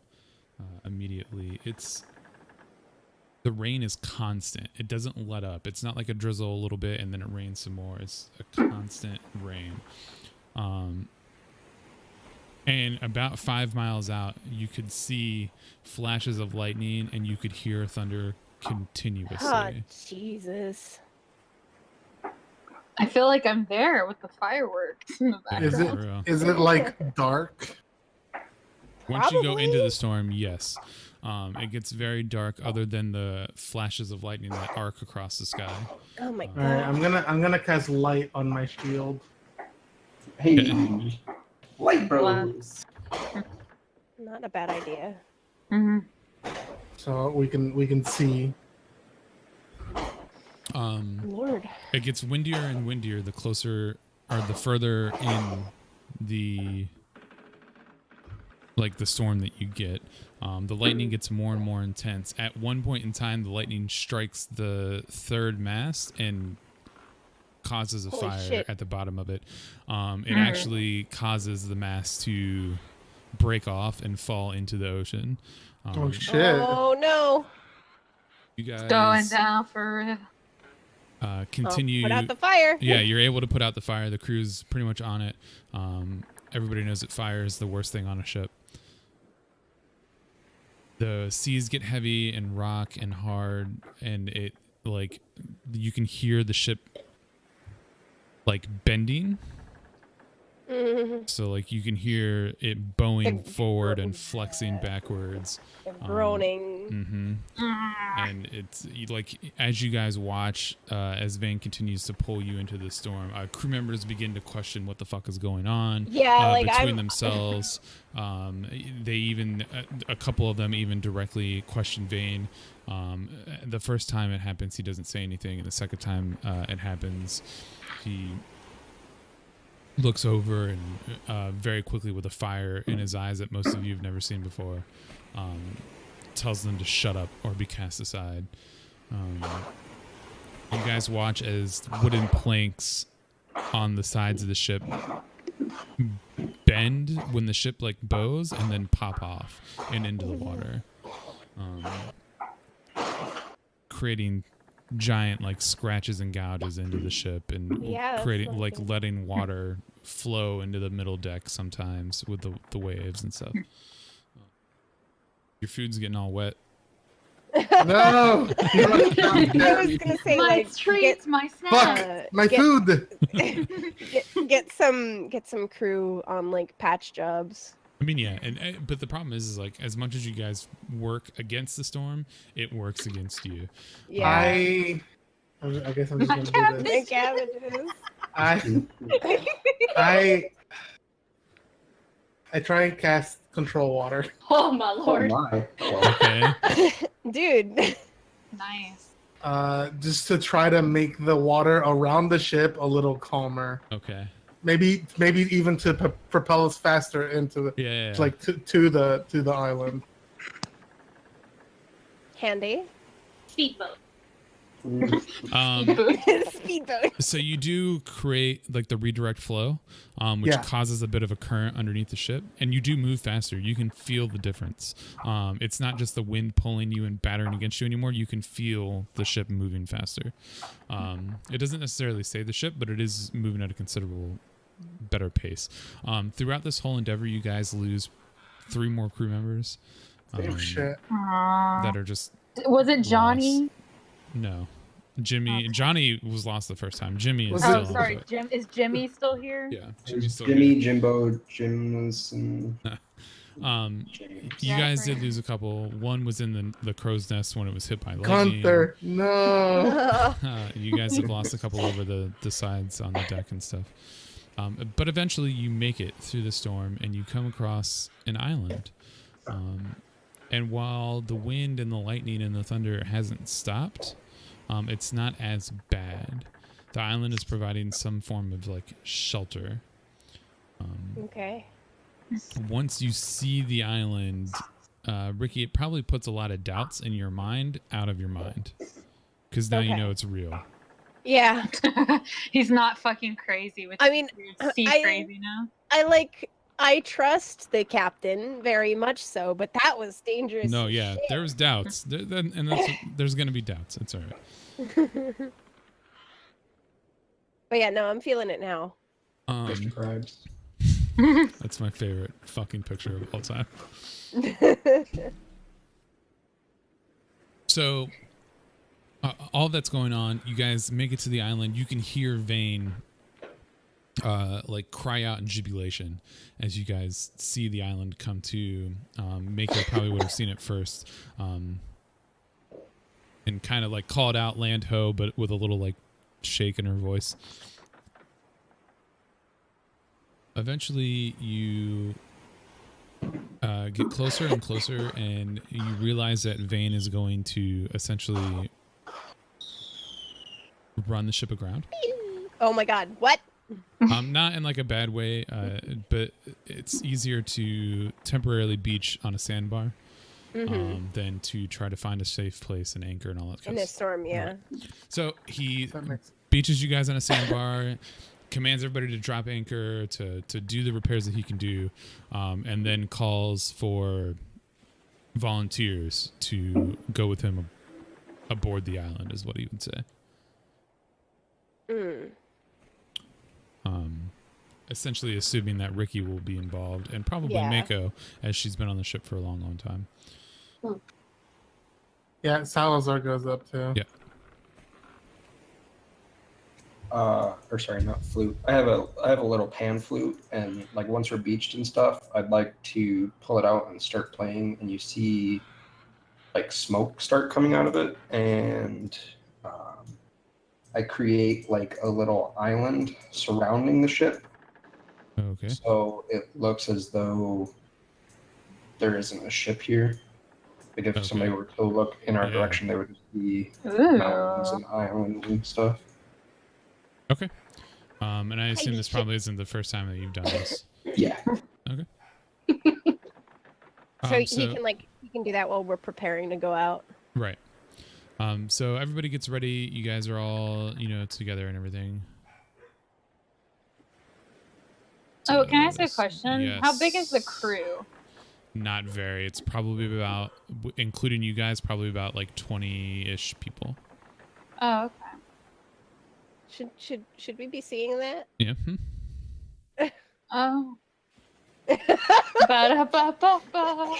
immediately. The rain is constant. It doesn't let up. It's not like a drizzle a little bit and then it rains some more. It's a constant rain. And about 5 miles out, you could see flashes of lightning and you could hear thunder continuously. Oh, Jesus. I feel like I'm there with the fireworks in the background. Is it like dark? Once you go Probably. into the storm, yes. It gets very dark other than the flashes of lightning that arc across the sky. Oh my All right, god. I'm gonna cast light on my shield. Hey, light bros. Not a bad idea. Mm-hmm. So we can see. Lord. It gets windier and windier the closer or the further in the storm that you get. The lightning gets more and more intense. At one point in time, the lightning strikes the third mast and causes a Holy fire shit. at the bottom of it. It actually causes the mast to break off and fall into the ocean. Oh shit! Oh no. You guys Going down for continue. Put out the fire. Yeah, you're able to put out the fire. The crew's pretty much on it. Everybody knows that fire is the worst thing on a ship. The seas get heavy and rock and hard, and it you can hear the ship bending. Mhm. So you can hear it bowing forward and flexing backwards. They're groaning. And it's as you guys watch, as Vane continues to pull you into the storm, crew members begin to question what the fuck is going on. Yeah, between themselves. They even a couple of them even directly question Vane. The first time it happens, he doesn't say anything, and the second time it happens, he looks over and very quickly, with a fire in his eyes that most of you have never seen before, tells them to shut up or be cast aside. You guys watch as wooden planks on the sides of the ship bend when the ship bows and then pop off and into the water, creating giant scratches and gouges into the ship, and Yeah, that's creating lovely. letting water flow into the middle deck sometimes with the waves and stuff. Your food's getting all wet. No! I was gonna say my treats, my snacks. Fuck my get- food. get some crew on patch jobs. I mean, yeah, but the problem is as much as you guys work against the storm, it works against you. Yeah. I guess I'm just My gonna do cabbage. this. Cabbages. I try and cast control water. Oh my Oh lord. my. Well, Okay. Dude. Nice. Just to try to make the water around the ship a little calmer. Okay. Maybe even to propel us faster into the Yeah. to the island. Handy. Speedboat. Speedboat. So you do create the redirect flow, which Yeah. causes a bit of a current underneath the ship, and you do move faster. You can feel the difference. It's not just the wind pulling you and battering against you anymore. You can feel the ship moving faster. It doesn't necessarily save the ship, but it is moving at a considerable better pace. Throughout this whole endeavor, you guys lose 3 more crew members. Oh shit! That are just Was it Johnny? no. Johnny was lost the first time. Jimmy is Was still Oh, it- on sorry. foot. Jim is Jimmy still here? Yeah, Jimmy's still Jimmy, here. Jimbo, Jims, and You Yeah, guys right. did lose a couple. One was in the crow's nest when it was hit by lightning. Gunther, no. You guys have lost a couple over the sides on the deck and stuff. But eventually you make it through the storm and you come across an island. And while the wind and the lightning and the thunder hasn't stopped, it's not as bad. The island is providing some form of shelter. Okay. Once you see the island, Ricky, it probably puts a lot of doubts in your mind out of your mind, because now you Okay. know it's real. Yeah. He's not fucking crazy with I mean, sea I- crazy now. I trust the captain very much so, but that was dangerous. No, as yeah, shit. there was doubts, there's gonna be doubts. It's all right. But yeah, no, I'm feeling it now. Fish and crabs. That's my favorite fucking picture of all time. So, all that's going on, you guys make it to the island. You can hear Vane, like cry out in jubilation as you guys see the island come to. Mako probably would have seen it first, and kind of like called out "land ho," but with a little like shake in her voice. Eventually, you get closer and closer, and you realize that Vane is going to essentially run the ship aground. Oh my god, what? Not in like a bad way, but it's easier to temporarily beach on a sandbar than to try to find a safe place and anchor and all that In kind a of stuff. storm, yeah. Right. So he That makes beaches you guys on a sandbar, commands everybody to drop anchor, to do the repairs that he can do, and then calls for volunteers to go with him aboard the island, is what he would say. Essentially assuming that Ricky will be involved, and probably Yeah. Mako, as she's been on the ship for a long, long time. Yeah, Salazar goes up too. Yeah. Or sorry, not flute. I have a little pan flute, and like once we're beached and stuff, I'd like to pull it out and start playing, and you see like smoke start coming out of it, and I create like a little island surrounding the ship, Okay. so it looks as though there isn't a ship here. Like if Okay. somebody were to look in our Yeah. direction, they would just see Ooh. mountains and islands and stuff. Okay. And I assume this probably isn't the first time that you've done this. Yeah. Okay. So he can do that while we're preparing to go out. Right. So everybody gets ready. You guys are all, together and everything. Oh, can I ask a Yes. question? How big is the Yes. crew? Not very. It's probably about, including you guys, probably about like 20-ish people. Oh, okay. Should we be seeing that? Yeah. Oh. Ba-da-ba-ba-ba.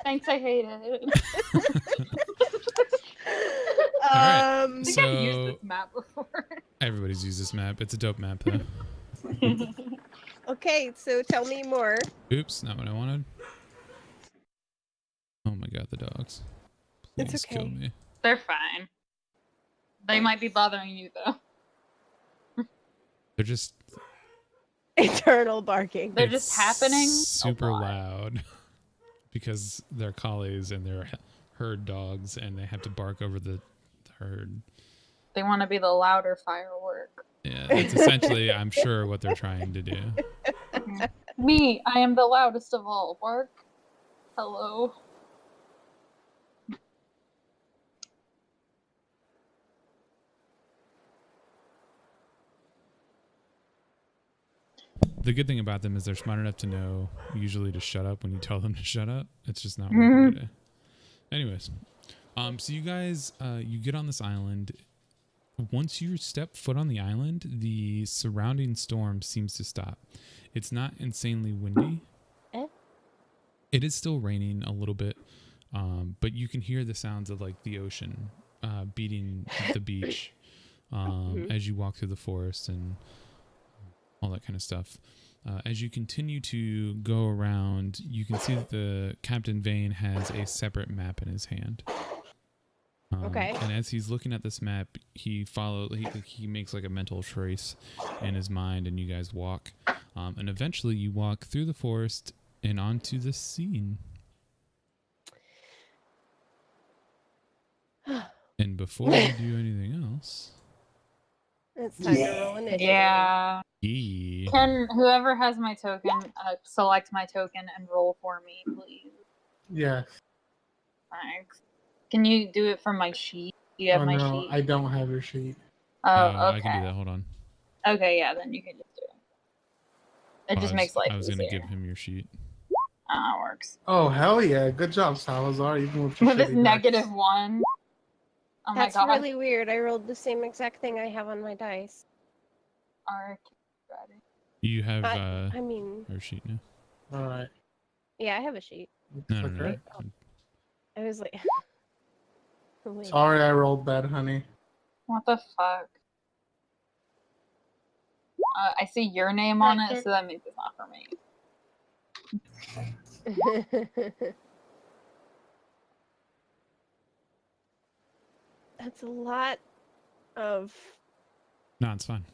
Thanks, I hate it. right. I think So- I've used this map before. Everybody's used this map. It's a dope map, though. Okay, so tell me more. Oops, not what I wanted. Oh my god, the dogs. Please It's kill okay. me. They're fine. They might be bothering you, though. They're just Eternal barking. They're just happening a super lot. loud because they're collies and they're herd dogs and they have to bark over the herd. They want to be the louder firework. Yeah, that's essentially, I'm sure, what they're trying to do. Me, I am the loudest of all. Bark. Hello. The good thing about them is they're smart enough to know usually to shut up when you tell them to shut up. It's just not working today. Anyways, so you guys, you get on this island. Once you step foot on the island, the surrounding storm seems to stop. It's not insanely windy. It is still raining a little bit, but you can hear the sounds of like the ocean beating the beach as you walk through the forest and all that kind of stuff. As you continue to go around, you can see that the Captain Vane has a separate map in his hand. Okay. And as he's looking at this map, he makes like a mental trace in his mind, and you guys walk. And eventually you walk through the forest and onto the scene. And before we do anything else, It's time to roll initiative. Yeah. yeah. Can whoever has my token select my token and roll for me, please? Yeah. Thanks. Can you do it from my sheet? You have Oh my no, sheet. I don't have your sheet. Oh, I can do okay. that. Hold on. Okay, yeah, then you can just do it. It just makes life I was gonna easier. give him your sheet. It works. Oh hell yeah! Good job, Salazar. Even with your With this shitty dice. -1. Oh That's my god. really weird. I rolled the same exact thing I have on my dice. Alright. You have I mean, her sheet now. All right. yeah, I have a sheet. No, no, Okay. no. I was like, wait. Sorry, I rolled bad, honey. What the fuck? I see your name on it, so that means it's not for me. That's a lot of. No, it's fine.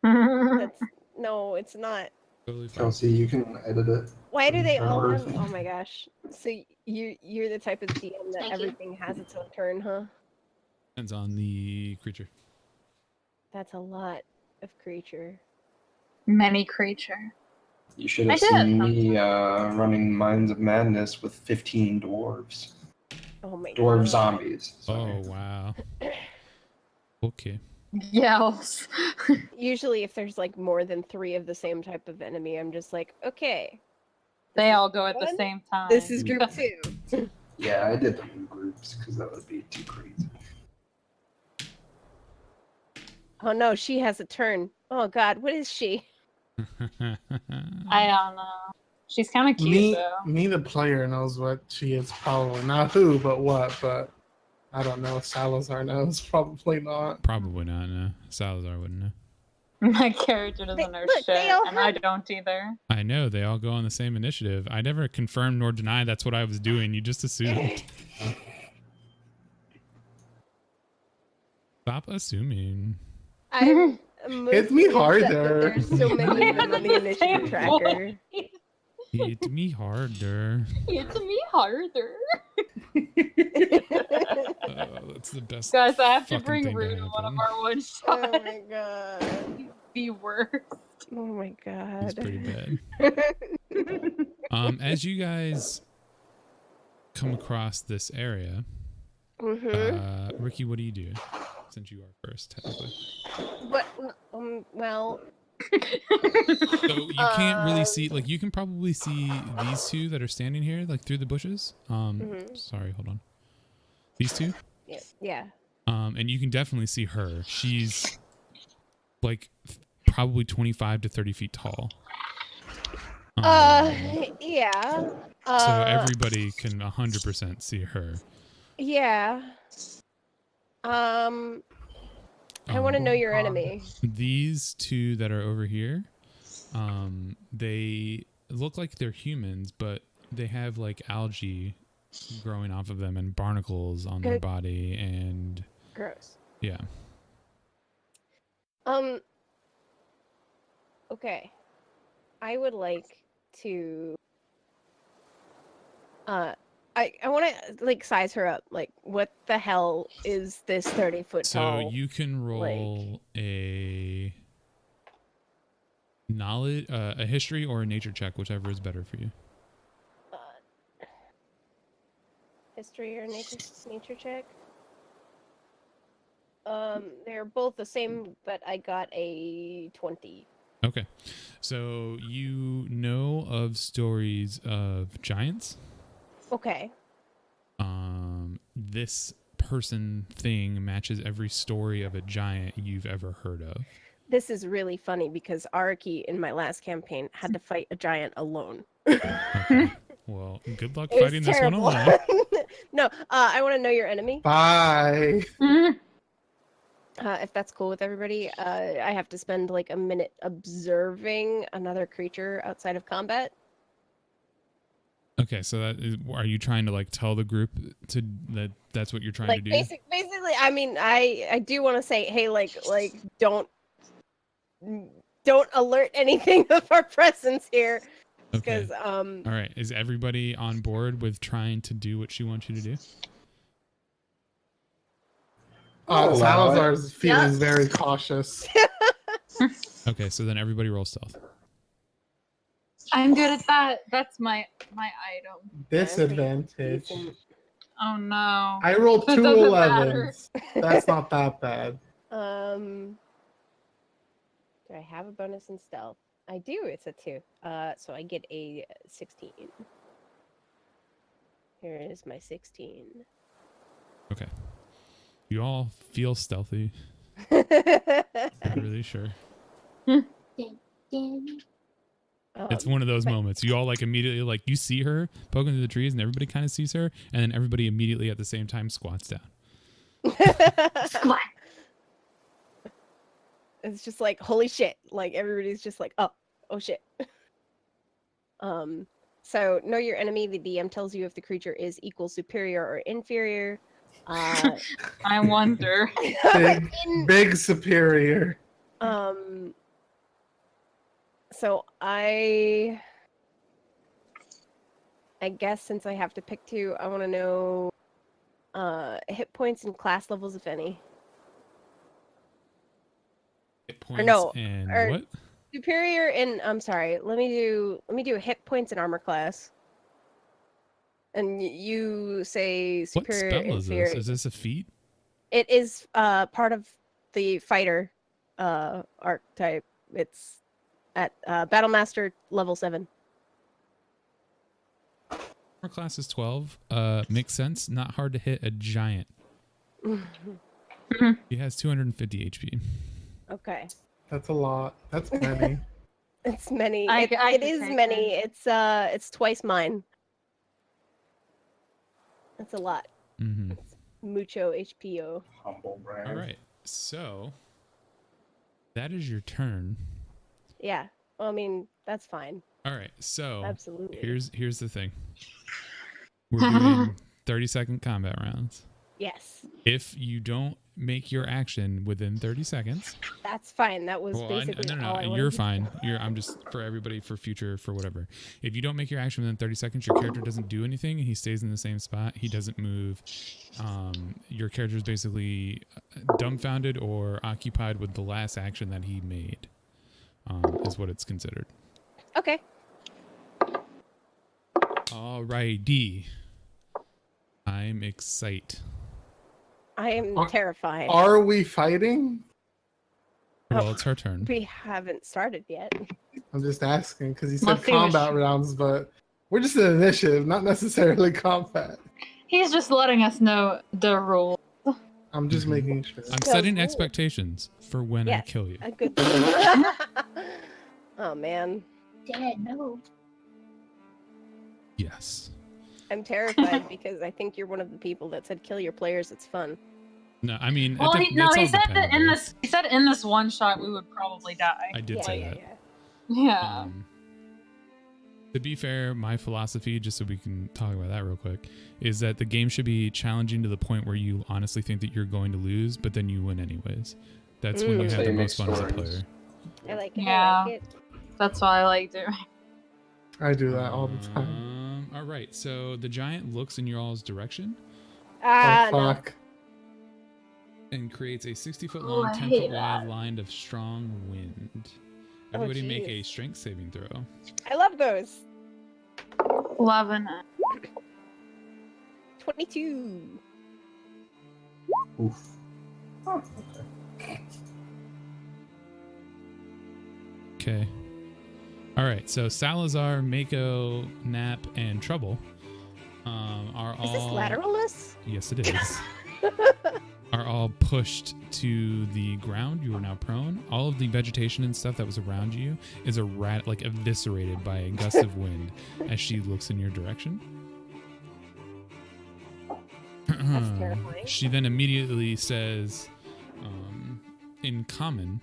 That's no, it's not. Totally fine. Kelsey, you can edit it. Why do they Turn all order have? thing. Oh my gosh! So you're the type of DM that Thank you. everything has its own turn, huh? Depends on the creature. That's a lot of creature. Many creature. You should I have did. seen me running Minds of Madness with 15 dwarves. Oh my Dwarf god. zombies. Sorry. Oh wow. Okay. Yells. Usually, if there's like more than 3 of the same type of enemy, I'm just like, okay, They all go at the One? same time. this is group 2. Yeah, I did them in groups because that would be too crazy. Oh no, she has a turn. Oh god, what is she? I don't know. She's kind of cute Me, though. me, the player knows what she is. Probably not who, but what. But I don't know if Salazar knows. Probably not. Probably not. No, Salazar wouldn't know. My character doesn't know look, they shit, all and I have- don't either. I know they all go on the same initiative. I never confirmed nor denied that's what I was doing. You just assumed. Stop assuming. I'm Hit me mostly upset that harder. There's so many of them on the initiative tracker. Hit me harder. It's me harder. That's the best. Guys, I have to fucking bring thing Rue to one of happen. our one Oh shots. my god. The worst. Oh my god. It's pretty bad. As you guys come across this area, Ricky, what do you do? Since you are first, technically. But well, So you can't really see, like, you can probably see these two that are standing here, like, through the bushes. Sorry, hold on. These two? yeah. And you can definitely see her. She's, like, probably 25 to 30 feet tall. Yeah. So everybody can 100% see her. Yeah. I want to know your enemy. These two that are over here, they look like they're humans, but they have like algae growing off of them and barnacles on their body, and Gross. yeah. Okay. I would like to I want to like size her up. Like, what the hell is this 30-foot tall? So you can roll a knowledge, a history or a nature check, whichever is better for you. History or nature check. They're both the same, but I got a 20. Okay, so you know of stories of giants. Okay. This person thing matches every story of a giant you've ever heard of. This is really funny because Araki in my last campaign had to fight a giant alone. Okay. Well, good luck It was fighting this one terrible. alone. No, I want to know your enemy. Bye. If that's cool with everybody, I have to spend like a minute observing another creature outside of combat. Okay, so that is, are you trying to like tell the group to that's what you're trying to do? Basically, I mean, I do want to say, hey, like don't alert anything of our presence here, Okay. because All right. Is everybody on board with trying to do what she wants you to do? Salazar's feeling Yes. very cautious. Okay, so then everybody roll stealth. I'm good at that. That's my item. Disadvantage. Oh no. I rolled It two doesn't matter. 11s. That's not that bad. Do I have a bonus in stealth? I do. It's a 2. So I get a 16. Here is my 16. Okay. You all feel stealthy. Um, Not really sure. Ding. It's one of those but- moments. You all like immediately like you see her poking through the trees, and everybody kind of sees her, and then everybody immediately at the same time squats down. Squat. It's just like holy shit. Like everybody's just like, oh shit. So know your enemy. The DM tells you if the creature is equal, superior, or inferior. I wonder. Big superior. So I guess since I have to pick 2, I want to know hit points and class levels, if any. Hit points no, and or- what? Superior and I'm sorry. Let me do hit points and armor class. And you say What superior, spell is inferior. this? Is this a feat? It is part of the fighter archetype. It's at Battlemaster level 7. Armor class is 12. Makes sense. Not hard to hit a giant. He has 250 HP. Okay. That's a lot. That's many. It's many. I It could is take many. It's twice mine. That's a lot. Mm-hmm. Mucho HPO. Humble brag. All right. So that is your turn. Yeah. Well, I mean, that's fine. All right. So Absolutely. here's the thing. We're doing 30-second combat rounds. Yes. If you don't make your action within 30 seconds, That's fine. That was well, basically all I no, wanted you're to fine. I'm just for everybody for future for whatever. If you don't make your action within 30 seconds, your character doesn't do anything. He stays in the same spot. He doesn't move. Your character is basically dumbfounded or occupied with the last action that he made. Is what it's considered. Okay. Alrighty. I'm excited. I am Are- terrified. Are we fighting? Well, it's her turn. We haven't started yet. I'm just asking because you said Let's see what combat she- rounds, but we're just an initiative, not necessarily combat. He's just letting us know the rule. I'm just Mhm. making sure. I'm So setting cool. expectations for when I Yes. kill you. A good. Oh man, Dad, no. Yes. I'm terrified because I think you're one of the people that said kill your players. It's fun. No, I mean, Well, it's he all said that in dependable. this. He said in this one shot we would probably die. I did yeah, say yeah, that. yeah. Yeah. To be fair, my philosophy, just so we can talk about that real quick, is that the game should be challenging to the point where you honestly think that you're going to lose, but then you win anyways. That's when you That's have how the you make most fun as a stories. player. I like it. Yeah. I like it. That's what I like doing. I do that all the time. All right, so the giant looks in your all's direction Ah, Oh no. fuck! and creates a 60-foot Oh, long, I 10-foot hate wide that. line of strong wind. Oh, Everybody make a jeez. strength saving throw. I love those. Loving it. 22. Oof. Oh, okay. Okay. All right. So Salazar, Mako, Nap, and Trouble are all. Is this lateralness? Yes, it is. Are all pushed to the ground. You are now prone. All of the vegetation and stuff that was around you is eviscerated by a gust of wind as she looks in your direction. That's terrifying. She then immediately says, in common,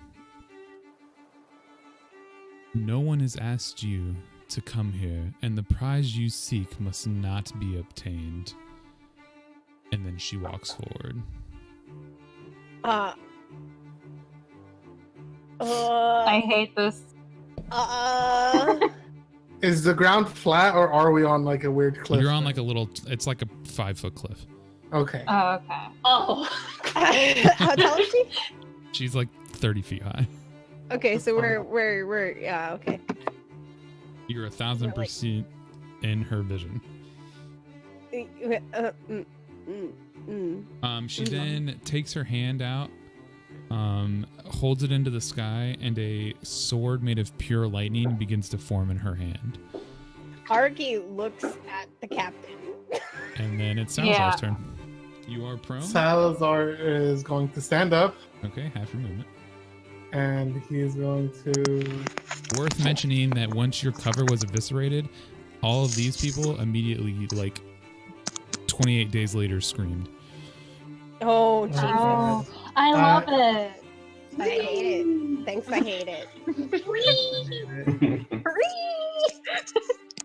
"No one has asked you to come here, and the prize you seek must not be obtained." And then she walks forward. I hate this. Is the ground flat or are we on like a weird cliff? You're on like a little. It's like a 5-foot cliff. Okay. Oh, okay. Oh. How tall is she? She's like 30 feet high. Okay, so we're yeah, okay. You're 1,000% in her vision. She then takes her hand out, holds it into the sky, and a sword made of pure lightning begins to form in her hand. Arky looks at the captain. And then it's Salazar's turn. You are prone. Salazar is going to stand up, Okay, half your movement. and he's going to. Worth mentioning that once your cover was eviscerated, all of these people immediately, like 28 days later, screamed. Oh, Jesus. Oh, I love it. I hate it. Thanks, I hate it.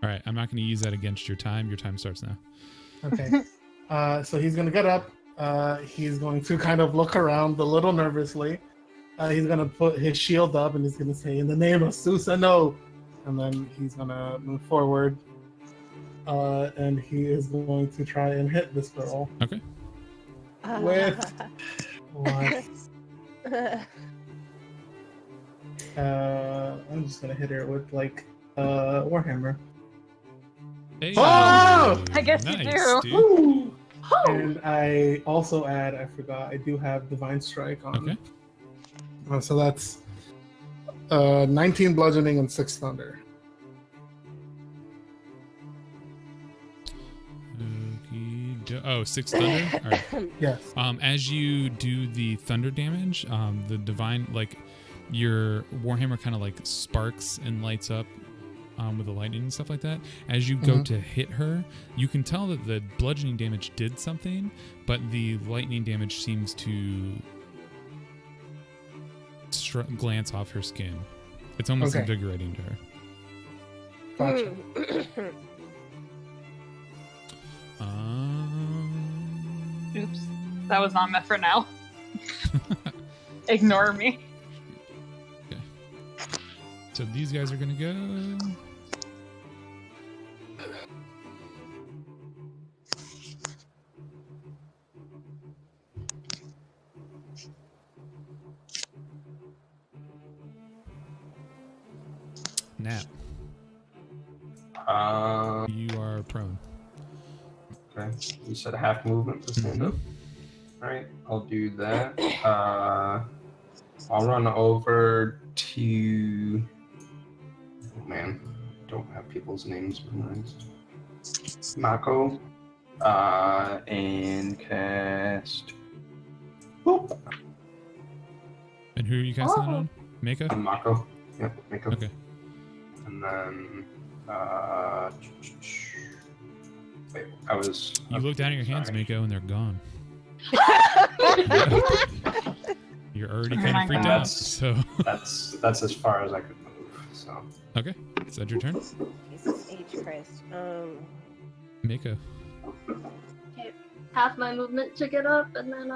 All right, I'm not going to use that against your time. Your time starts now. Okay. So he's gonna get up. He's going to kind of look around a little nervously. He's gonna put his shield up and he's gonna say, "In the name of Susa, no!" And then he's gonna move forward. And he is going to try and hit this girl. Okay. With what? I'm just gonna hit her with like Warhammer. Hey, Oh! I guess you nice, do. dude. Woo! And I also add, I forgot, I do have Divine Strike on. Okay. So that's 19 bludgeoning and 6 thunder. Oh, 6 thunder? All right. Yes. As you do the thunder damage, the divine, like, your Warhammer kind of like sparks and lights up with the lightning and stuff like that. As you go to hit her, you can tell that the bludgeoning damage did something, but the lightning damage seems to glance off her skin. It's almost invigorating to her. Gotcha. Oops. That was not meant for now. Ignore me. Okay. So these guys are gonna go. Nap. You are prone. Okay. You said a half movement to stand up. Alright, I'll do that. I'll run over to. Oh man, don't have people's names memorized. Mako. And cast. Boop. And who are you casting on? Mako? On Mako. Yep, Mako. Okay. And then. Wait, I was. You look down at your hands, sorry. Mako, and they're gone. You're already kind of my freaked God. out. So That's as far as I could move. So. okay, is that your turn? Jesus H. Christ. Mako. Okay, half my movement to get up, and then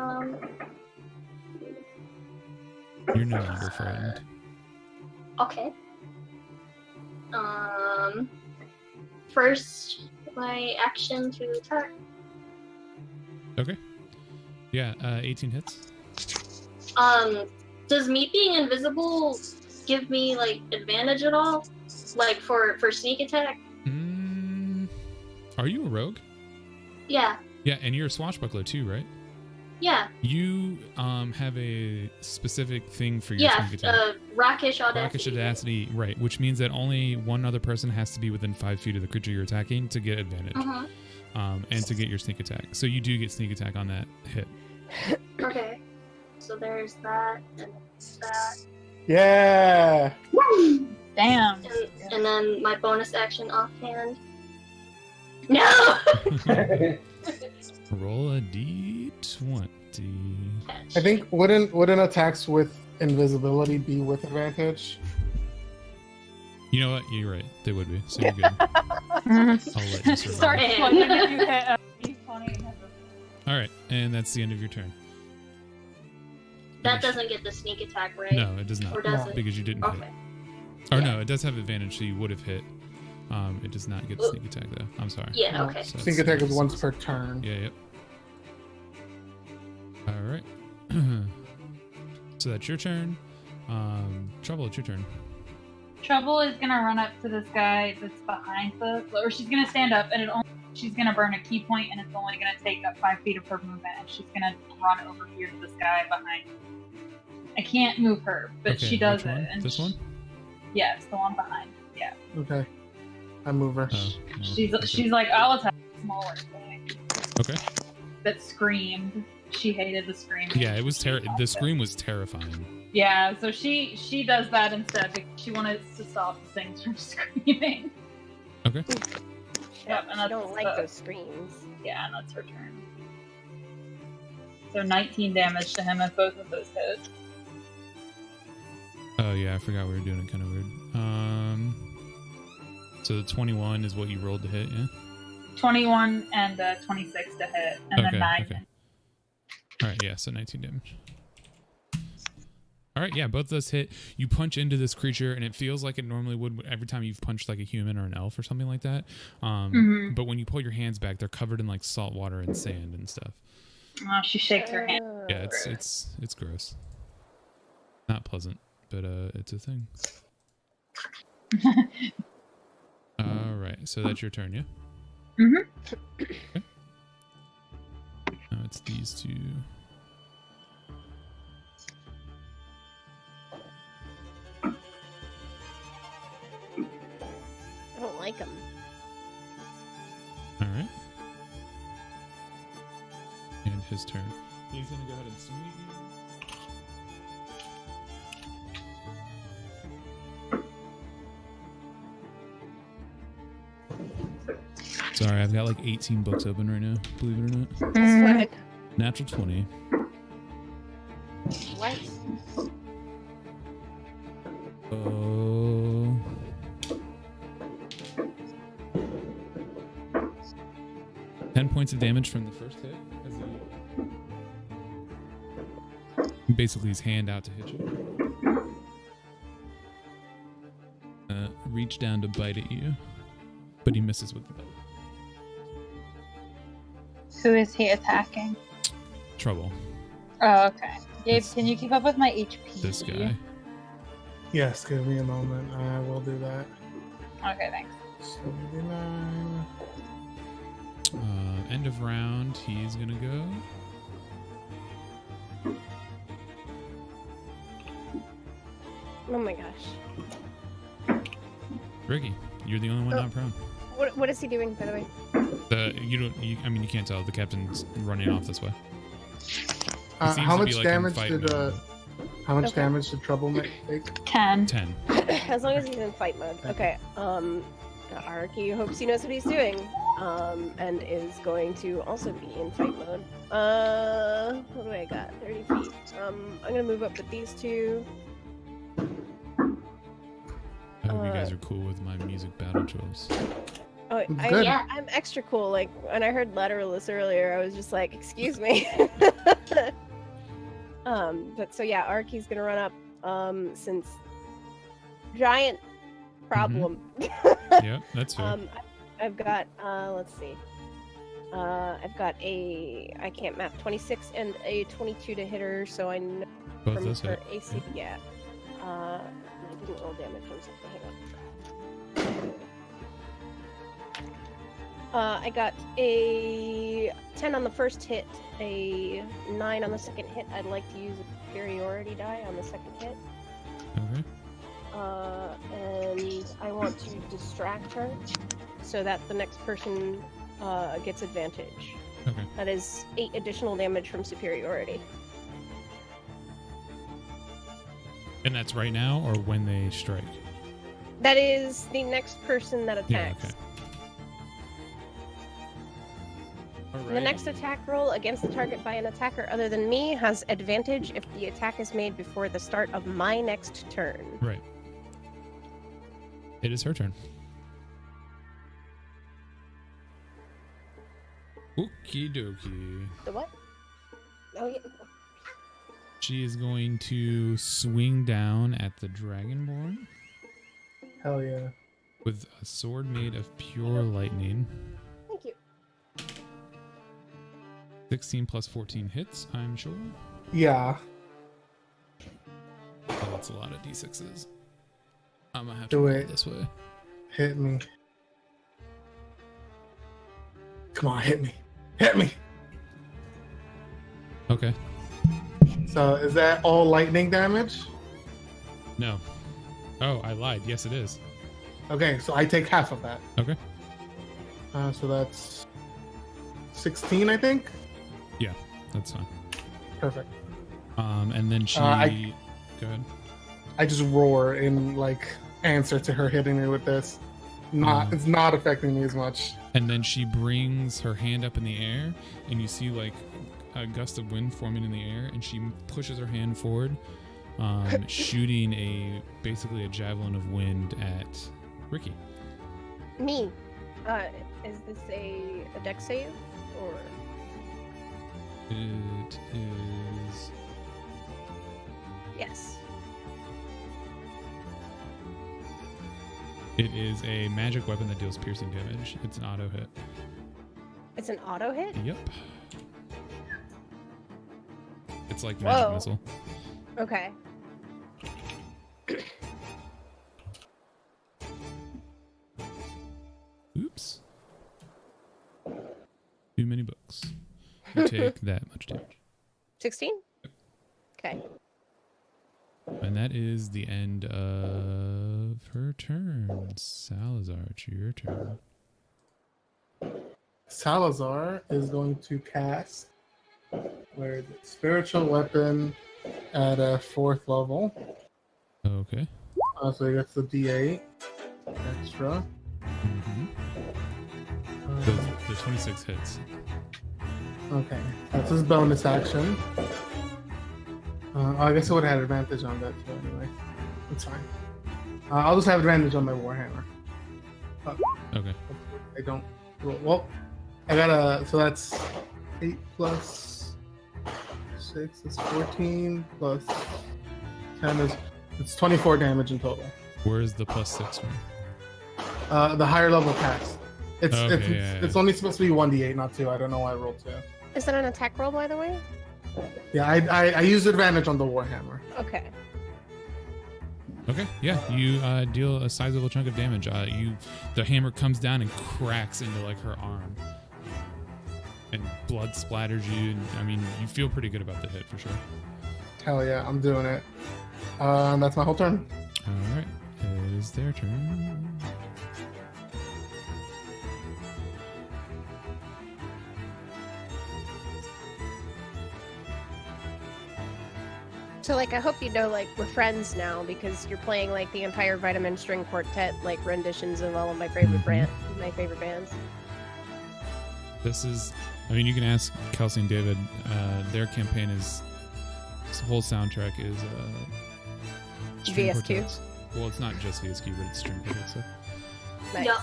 You're no longer frightened. okay. First, my action to attack. Okay. Yeah, 18 hits. Does me being invisible give me like advantage at all? Like for sneak attack? Are you a rogue? Yeah, Yeah, and you're a swashbuckler too, right? yeah, You have a specific thing for your yeah. sneak attack. Rockish audacity. Rockish audacity, right? Which means that only one other person has to be within 5 feet of the creature you're attacking to get advantage, and to get your sneak attack. So you do get sneak attack on that hit. Okay, so there's that and that, Yeah. Damn. and then my bonus action offhand. No. Roll a d20. I think wouldn't attacks with invisibility be with advantage? You know what? You're right. They would be. So you're good. I'll let you survive. Start plugging if you hit a D20. All right, and that's the end of your turn. That doesn't get the sneak attack, right? No, it does not. Or does it? Because you didn't Okay. hit. Or no, it does have advantage, so you would have hit. It does not get the sneak attack though. I'm sorry. Yeah. Okay. So Sneak it's- attack is once per turn. Yeah, yep. All right. So that's your turn. Trouble, it's your turn. Trouble is gonna run up to this guy that's behind the, or she's gonna stand up, and she's gonna burn a key point, and it's only gonna take up 5 feet of her movement, and she's gonna run over here to this guy behind me. I can't move her, but Okay, she does which it. one? And This one? Yes, the one behind. Yeah. Okay. I move her. Oh, no, She's okay. she's like, I'll attack the smaller thing Okay. that screamed. She hated the scream. Yeah, it was the scream was terrifying. Yeah, so she does that instead because she wanted to stop the things from screaming. Okay. Yep, and I that's don't like those screams. Yeah, and that's her turn. So 19 damage to him if both of those hit. Oh yeah, I forgot we were doing it kind of weird. So the 21 is what you rolled to hit, yeah? 21 and 26 to hit, and then 9. Okay. All right, yeah, so 19 damage. All right, yeah, both of those hit. You punch into this creature, and it feels like it normally would every time you've punched like a human or an elf or something like that. But when you pull your hands back, they're covered in like salt water and sand and stuff. Oh, she shakes her hand. Yeah, it's gross. Not pleasant, but it's a thing. All right, so that's your turn, yeah? Okay. Now it's these two. I don't like them. All right. And his turn. He's gonna go ahead and swing at you. Sorry, I've got like 18 books open right now, believe it or not. That's fine. Natural 20. What? Oh. Points of damage from the first hit. As basically his hand out to hit you. Reach down to bite at you, but he misses with the bite. Who is he attacking? Trouble. Oh, okay. Gabe, It's can you keep up with my HP? This guy. Yes, give me a moment. I will do that. Okay, thanks. 79. End of round, he's gonna go. Oh my gosh. Ricky, you're the only one Oh. not prone. What is he doing, by the way? I mean, you can't tell. The captain's running off this way. It How seems to much be, like, in damage fight did mode. how much Okay. damage did Trouble take? 10. 10. As long as he's in fight mode. Okay. Araki hopes he knows what he's doing. And is going to also be in fight mode. What do I got? 30 feet. I'm gonna move up with these two. I hope you guys are cool with my music battle choice. Oh, Good. I'm extra cool. Like when I heard Lateralus earlier, I was just like, "Excuse me." But so yeah, Arky's gonna run up. Since giant problem. Yeah, that's fair. I've got let's see. I've got I can't map 26 and a 22 to hit her, so I know Both from those her hit. AC. Yeah. I didn't roll damage on something. Hang on. I got a 10 on the first hit, a 9 on the second hit. I'd like to use a superiority die on the second hit. Okay. And I want to distract her so that the next person gets advantage. Okay. That is 8 additional damage from superiority. And that's right now or when they strike? That is the next person that Yeah, attacks. okay. The next attack roll against the target by an attacker other than me has advantage if the attack is made before the start of my next turn. Right. It is her turn. Okie dokie. The what? Oh yeah. She is going to swing down at the Dragonborn Hell yeah. with a sword made of pure lightning. Thank you. 16 plus 14 hits, I'm sure. Yeah. Oh, that's a lot of d6s. I'm gonna have Do to roll it. this way. Hit me. Come on, hit me. Hit me. Okay. So is that all lightning damage? No. Oh, I lied. Yes, it is. Okay, so I take half of that. Okay. So that's 16, I think. Yeah, that's fine. Perfect. And then she. I- Go ahead. I just roar in like answer to her hitting me with this. It's not affecting me as much. And then she brings her hand up in the air, and you see like a gust of wind forming in the air, and she pushes her hand forward, shooting basically a javelin of wind at Ricky. Me. Is this a dex save or? It is. Yes. It is a magic weapon that deals piercing damage. It's an auto hit. It's an auto hit? Yep. It's like magic Whoa. missile. Okay. Oops. Too many books. You take that much damage. 16? Okay. And that is the end of her turn. Salazar, it's your turn. Salazar is going to cast where is it? Spiritual weapon at a 4th level. Okay. So he gets the D8 extra. Mm-hmm. The 26 hits. Okay, that's his bonus action. I guess I would have had advantage on that too anyway. It's fine. I'll just have advantage on my Warhammer. Okay. I don't. Well, I got so that's 8 plus 6 is 14 plus 10 is it's 24 damage in total. Where's the +6 from? The higher level cast. Okay, It's only supposed to be 1d8, not 2. I don't know why I rolled 2. Is that an attack roll, by the way? Yeah, I used advantage on the Warhammer. Okay. Okay, yeah, you deal a sizable chunk of damage. The hammer comes down and cracks into like her arm, and blood splatters you. And, I mean, you feel pretty good about the hit for sure. Hell yeah, I'm doing it. That's my whole turn. All right, it is their turn. So, like, I hope you know, like, we're friends now because you're playing, like, the entire Vitamin String Quartet, like, renditions of all of my favorite bands. This is, I mean, you can ask Kelsey and David. Their campaign is, this whole soundtrack is string VSQ? quartets. Well, it's not just VSQ, but it's string quartet stuff. Nice. Yup.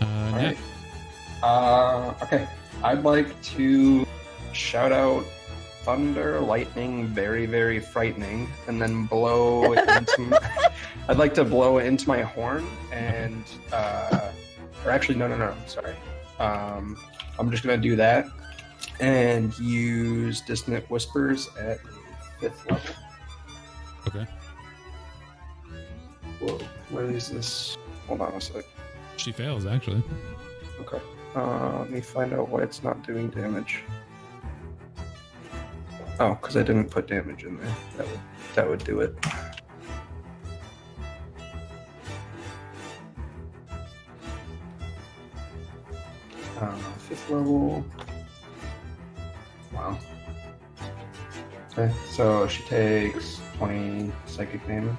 Nat, Okay. I'd like to shout out thunder, lightning, very, very frightening, and then blow into. I'd like to blow into my horn and, or actually, no. Sorry. I'm just gonna do that and use dissonant whispers at 5th level. okay. Whoa, where is this? Hold on a sec. She fails, actually. Okay. Let me find out why it's not doing damage. Oh, because I didn't put damage in there. That would do it. Fifth level. Wow. Okay, so she takes 20 psychic damage.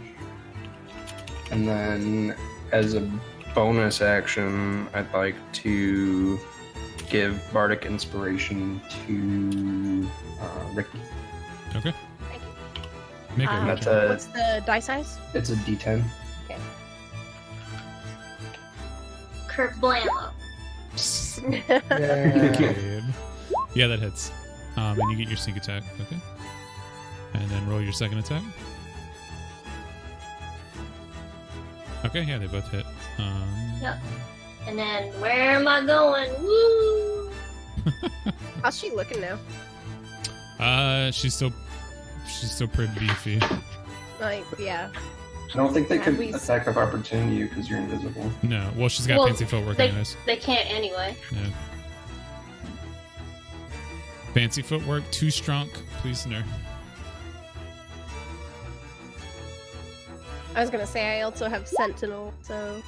And then as a bonus action, I'd like to give Bardic Inspiration to Ricky. Okay. Thank you. Make it. That's Rachel. What's the die size? It's a D10. Kurt Blammo. Yeah. Yeah, that hits. And you get your sneak attack. Okay. And then roll your second attack. Okay, yeah, they both hit. Yep. And then where am I going? Woo! How's she looking now? She's still pretty beefy. Like, yeah. I don't think they At could least- attack of opportunity you because you're invisible. No, well, she's got Well, fancy footwork they- anyways. They can't anyway. Yeah. Fancy footwork, 2 strong. Please nerf. I was gonna say I also have Sentinel, so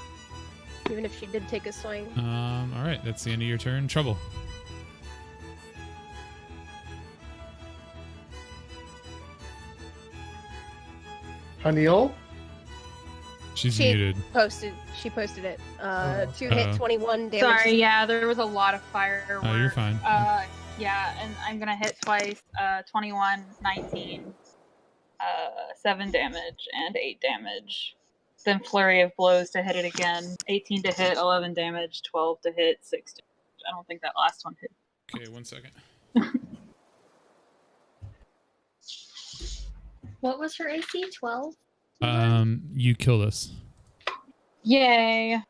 even if she did take a swing. All right, that's the end of your turn. Trouble. Hanil? She's She muted. She posted it. Oh. 2 hit, Uh-oh. 21 damage. Sorry, yeah, there was a lot of fireworks. Oh, you're fine. Yeah, and I'm gonna hit twice. 21, 19, 7 damage and 8 damage. Then flurry of blows to hit it again. 18 to hit, 11 damage, 12 to hit, 6 damage. I don't think that last one hit. Okay, 1 second. What was her AC? 12? You killed us. Yay!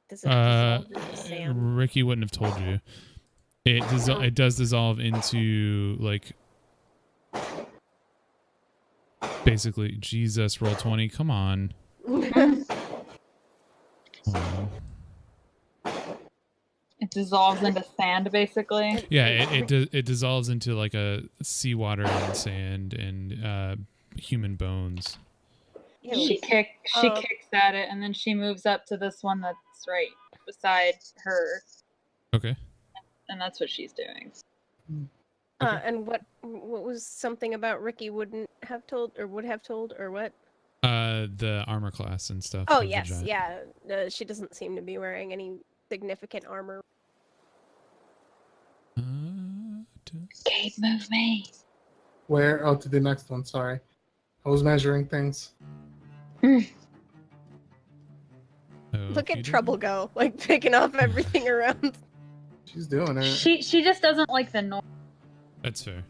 Does it dissolve into sand? Ricky wouldn't have told you. It does dissolve into like basically Jesus. Roll 20. Come on. Oh. It dissolves into sand, basically. Yeah, it dissolves into like a seawater and sand and human bones. She kicks at it, and then she moves up to this one that's right beside her, Okay. and that's what she's doing. And what was something about Ricky wouldn't have told or would have told or what? The armor class and stuff. Oh of the yes, giant. yeah. She doesn't seem to be wearing any significant armor. Gabe, move me. Where? Oh, to the next one. Sorry. I was measuring things. Look at Trouble go, like picking off everything around. She's doing it. She just doesn't like the noise. That's fair.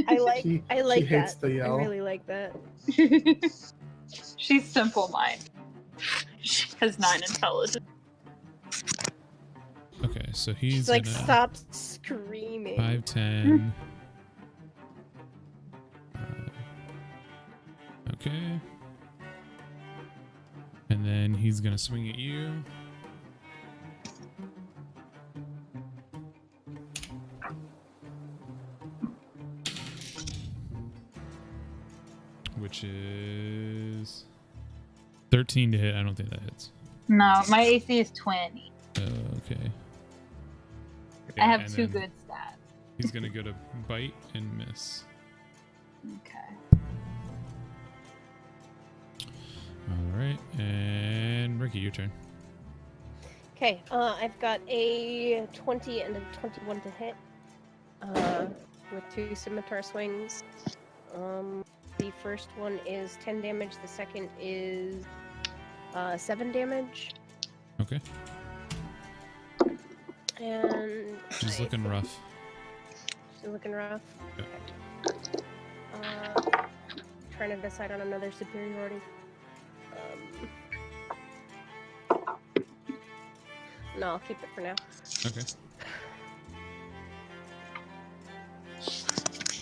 I like She hates that. the yell. I really like that. She's simple mind. She has 9 intelligence. Okay, so he's She's like, gonna stop screaming. 5, 10. Okay. And then he's gonna swing at you. Which is 13 to hit. I don't think that hits. No, my AC is 20. Okay. I have and 2 then good stats. He's gonna go to bite and miss. Okay. All right, and Ricky, your turn. Okay, I've got a 20 and a 21 to hit. With 2 scimitar swings. The first one is 10 damage. The second is 7 damage. Okay. And She's looking rough. She's looking rough. Yep. Okay. Trying to decide on another superiority. No, I'll keep it for now. Okay.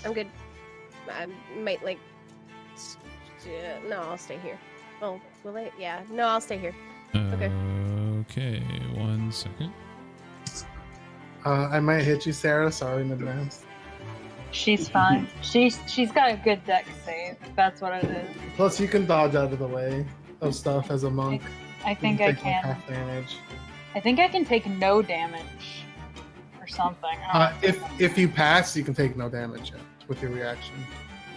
I'm good. I might like. No, I'll stay here. Oh, will I? Yeah. No, I'll stay here. Okay. Okay, 1 second. I might hit you, Sarah. Sorry in advance. She's fine. She's got a good dex save. That's what it is. Plus, you can dodge out of the way of stuff as a monk. I think You I take, like, can. half damage. I think I can take no damage or something. If you pass, you can take no damage with your reaction.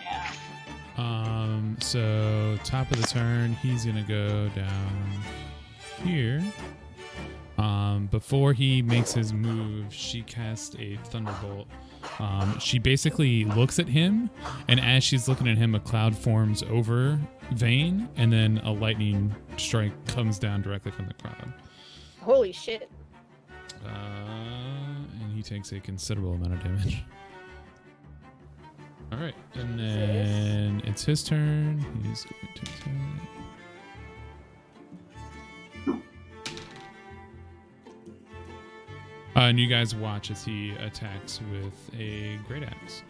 Yeah. So top of the turn, he's gonna go down here. Before he makes his move, she casts a thunderbolt. She basically looks at him, and as she's looking at him, a cloud forms over Vane, and then a lightning strike comes down directly from the cloud. Holy shit. And he takes a considerable amount of damage. All right, and then it's his turn. He's going to attack. And you guys watch as he attacks with a great axe.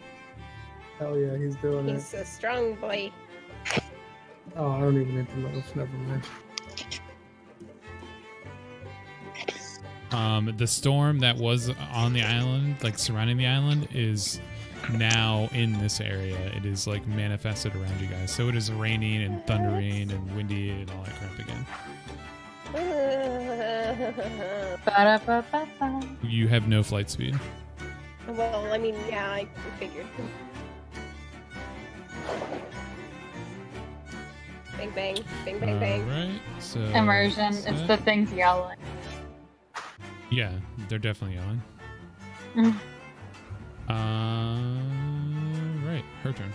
Hell yeah, he's doing it. He's a strong boy. Oh, I don't even need to move. Never mind. The storm that was on the island, like surrounding the island, is now in this area. It is like manifested around you guys. So it is raining and thundering and windy and all that crap again. Ba-da-ba-ba-ba. You have no flight speed. Well, I mean, yeah, I figured. Bang, bang, bang, bang, bang. Right. So Immersion. set. It's the things yelling. Yeah, they're definitely yelling. Mm. Right, her turn.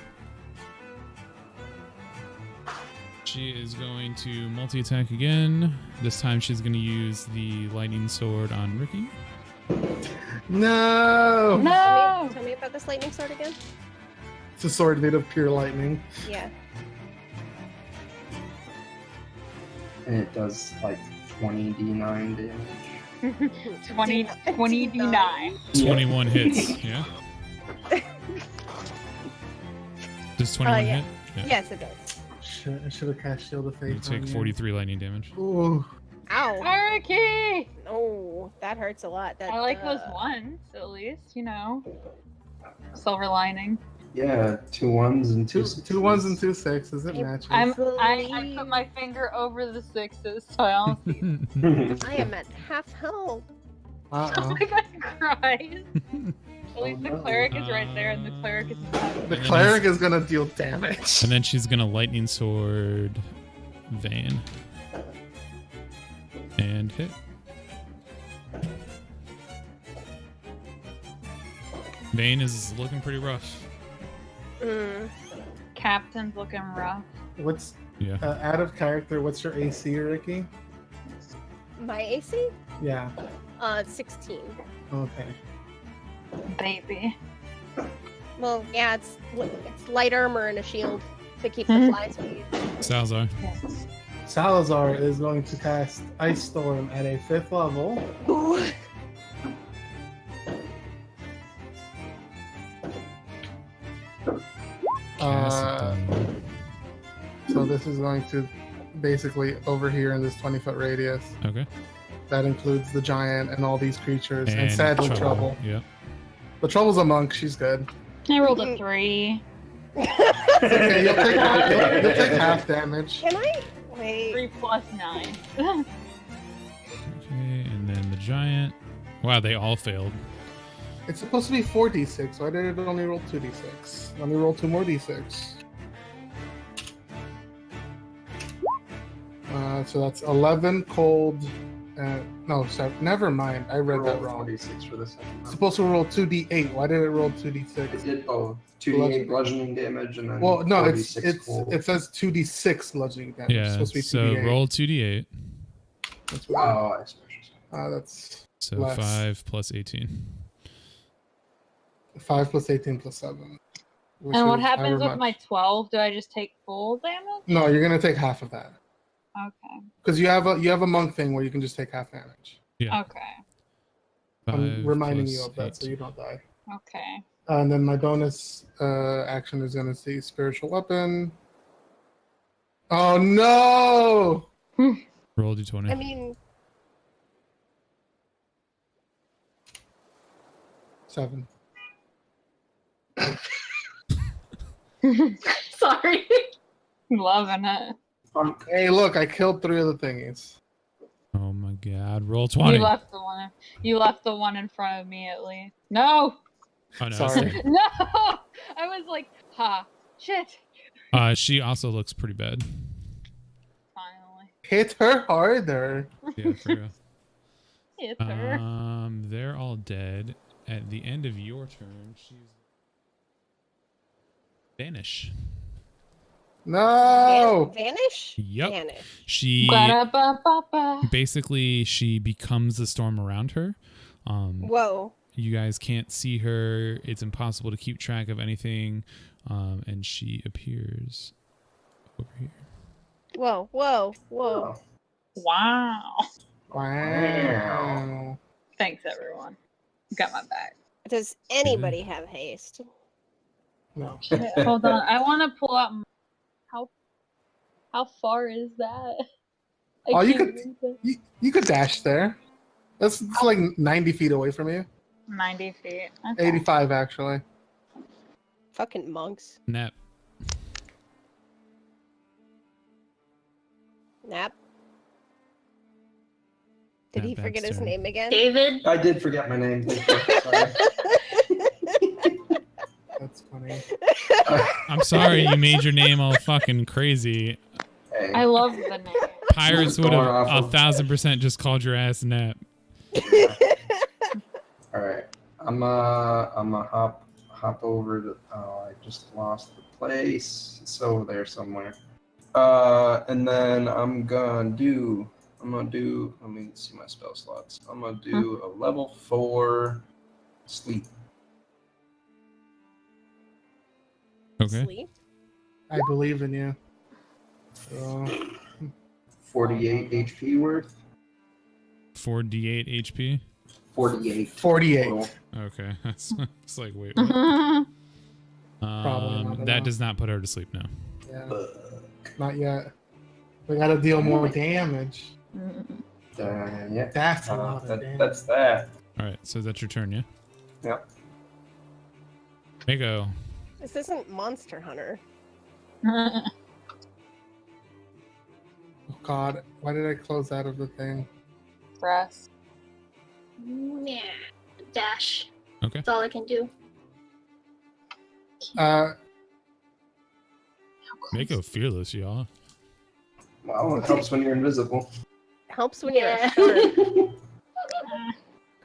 She is going to multi-attack again. This time she's going to use the lightning sword on Ricky. No! No! Tell me about this lightning sword again. It's a sword made of pure lightning. Yeah. And it does like 20 d9 damage. 20 D9. 21 hits, yeah? Does 21 yeah. hit? Yeah. Yes, it does. Shit, I should have cast Shield of You Faith. take on 43 lightning damage. Ooh. Ow. Ricky! Oh, that hurts a lot. That, I like those ones, at least, you know. Silver lining. Yeah, 2 1s and 2 Two ones and 2 6s. It matches. I put my finger over the 6s, so I don't see. I am at half health. Oh Uh-oh. my god, Christ. At least the no. cleric is right there, and the cleric is The cleric is gonna deal damage. And then she's going to lightning sword Vane. And hit. Vane is looking pretty rough. Mm. Captain's looking rough. What's Yeah. out of character? What's your AC, Ricky? My AC? Yeah. 16. Okay. Baby. Well, yeah, it's light armor and a shield to keep the fly speed. Salazar. Salazar is going to cast Ice Storm at a 5th level. Ooh. So this is going to basically over here in this 20-foot radius. Okay. That includes the giant and all these creatures, and sadly Trouble. Yep. The Trouble's a monk. She's good. I rolled a 3. Okay, you'll take half damage. Can I? Wait. 3 plus 9. Okay, and then the giant. Wow, they all failed. It's supposed to be 4d6. Why did it only roll 2d6? Let me roll 2 more d6. So that's 11 cold. No, sorry. Never mind. I read that wrong. 46 for the second It's one. supposed to roll 2d8. Why did it roll 2d6? It did both. 2d8 bludgeoning damage and then Well, no, 46 cold. it says 2d6 bludgeoning damage. It's Yeah, supposed to be so 2d8. roll 2d8. That's what Oh, I suppose. that's So Less. 5 plus 18. 5 plus 18 plus 7. which And what is happens however with much. my 12? Do I just take full damage? No, you're gonna take half of that Okay. because you have a monk thing where you can just take half damage. Yeah. Okay. I'm 5 reminding plus you of that so 18. you don't die. Okay. And then my bonus action is gonna see spiritual weapon. Oh no! Roll d20. I mean, 7. Sorry. Loving it. Hey, look, I killed 3 of the thingies. Oh my god. Roll 20. You left the one. You left the one in front of me at least. No. Oh, no, Sorry. it's No. I was like, ha. Shit. she also looks pretty bad. Finally. Hit her harder. Yeah, for real. Hit her. They're all dead. At the end of your turn, she's vanish. No. vanish? Yep. Vanish. She Ba-da-ba-ba-ba. basically she becomes the storm around her. Whoa. You guys can't see her. It's impossible to keep track of anything. And she appears over here. Whoa, whoa, whoa. Wow. Wow. Thanks, everyone. You got my back. Does anybody have haste? No. Hold on. I want to pull out. How far is that? I Oh, you can't could- read it. You could dash there. That's it's like 90 feet away from you. 90 feet. Okay. 85 actually. Fucking monks. Nap. Nap. Did he Nap forget his Babster. name again? David. I did forget my name. Thank you. Sorry. That's funny. I'm sorry you made your name all fucking crazy. Hey. I love the name. Pirates would Going have off of- 1,000% just called your ass Nap. All right. I'm a hop over to. Oh, I just lost the place. It's over there somewhere. And then I'm gonna do. Let me see my spell slots. I'm gonna do a level 4 sleep. Okay. Sleep. I believe in you. So, 48 HP worth. 4d8 HP. 48. 48. total. Okay. It's like, wait, what? Probably not That enough. does not put her to sleep now. Yeah. Not yet. We gotta deal more damage. Yeah. That's a lot of damage. That's that. All right, so that's your turn, yeah? Yep. Mako. This isn't Monster Hunter. Oh God, why did I close out of the thing? Press. Yeah. Dash. Okay. That's all I can do. Mako fearless, y'all. Well, it helps when you're invisible. Helps when you're a Yeah. shark.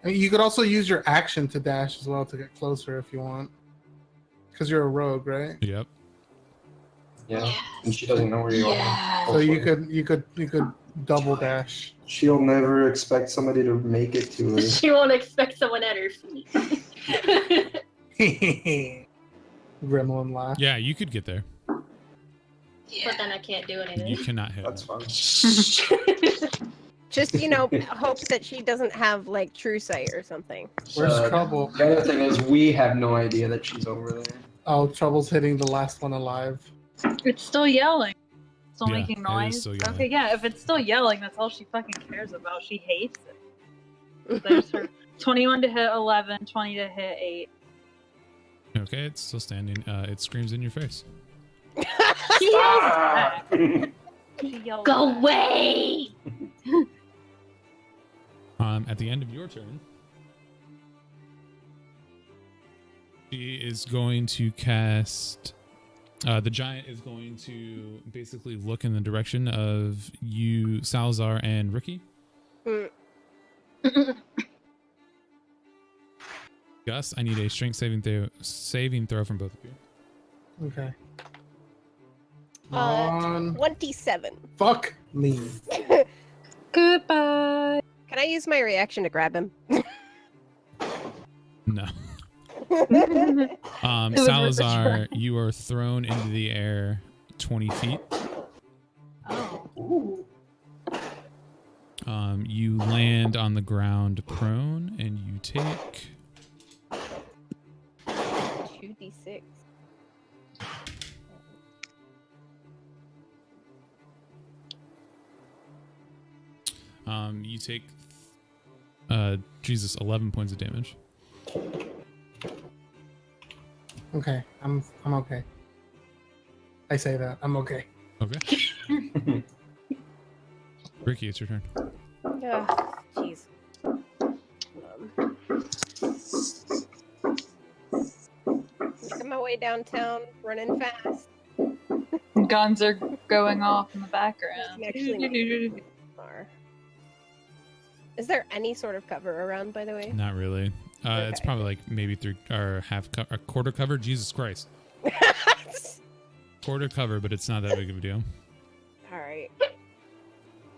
I mean, you could also use your action to dash as well to get closer if you want. Because you're a rogue, right? Yep. Yeah. And she doesn't know where you Yeah. are. So you could double dash. She'll never expect somebody to make it to her. She won't expect someone at her feet. Gremlin laugh. Yeah, you could get there. But then I can't do You anything. cannot hit. That's her. fine. Just, hope that she doesn't have, like, true sight or something. Where's Trouble? The other thing is, we have no idea that she's over there. Oh, Trouble's hitting the last one alive. It's still yelling. Still Yeah, making it is noise. still yelling. Okay, yeah, if it's still yelling, that's all she fucking cares about. She hates it. There's her 21 to hit 11, 20 to hit 8. Okay, it's still standing. It screams in your face. She yells back. She yells Go back. away! At the end of your turn, she is going to cast. The giant is going to basically look in the direction of you, Salazar, and Ricky. Mm. Gus, I need a strength saving throw from both of you. Okay. Uh, On. 27. Fuck me. Goodbye. Can I use my reaction to grab him? No. It was Salazar, you are thrown into the air 20 feet. Oh. Ooh. You land on the ground prone, and you take 2d6. you take 11 points of damage. Okay, I'm okay. I say that I'm okay. Okay. Ricky, it's your turn. Jeez. Making my way downtown, running fast. Guns are going off in the background. Actually, Are. Is there any sort of cover around, by the way? Not really. It's Okay. probably like maybe a quarter cover. Jesus Christ. Quarter cover, but it's not that big of a deal. Alright.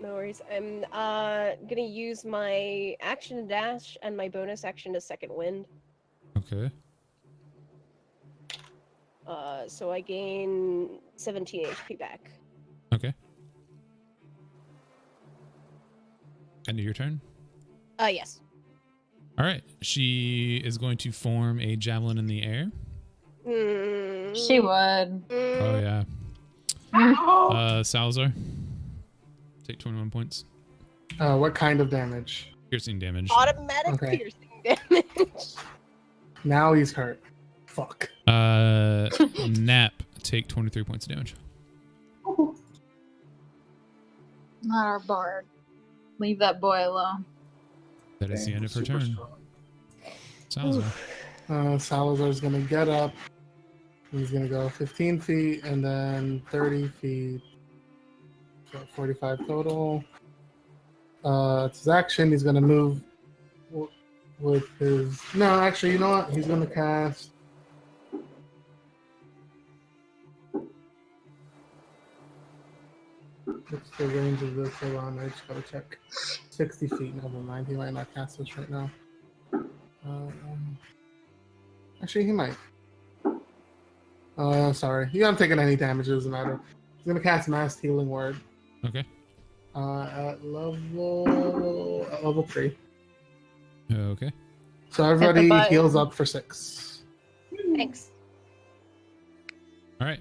No worries. I'm gonna use my action to dash and my bonus action to second wind. Okay. So I gain 17 HP back. Okay. End of your turn. Yes. All right. She is going to form a javelin in the air. She would. Oh yeah. Salazar, take 21 points. What kind of damage? Piercing damage. Automatic Okay. piercing damage. Now he's hurt. Fuck. Nap, take 23 points of damage. Not our bard. Leave that boy alone. That is the end of her Super turn. strong. Salazar. Salazar's gonna get up. He's gonna go 15 feet and then 30 feet. So 45 total. It's his action. He's gonna move with his. No, actually, you know what? He's gonna cast. What's the range of this? Hold on, I just gotta check. 60 feet. Never mind. He might not cast this right now. Actually, he might. Sorry. You haven't taken any damage. It doesn't matter. He's gonna cast Mass Healing Word. Okay. At level 3. Okay. So everybody button. heals up for 6. Thanks. All right.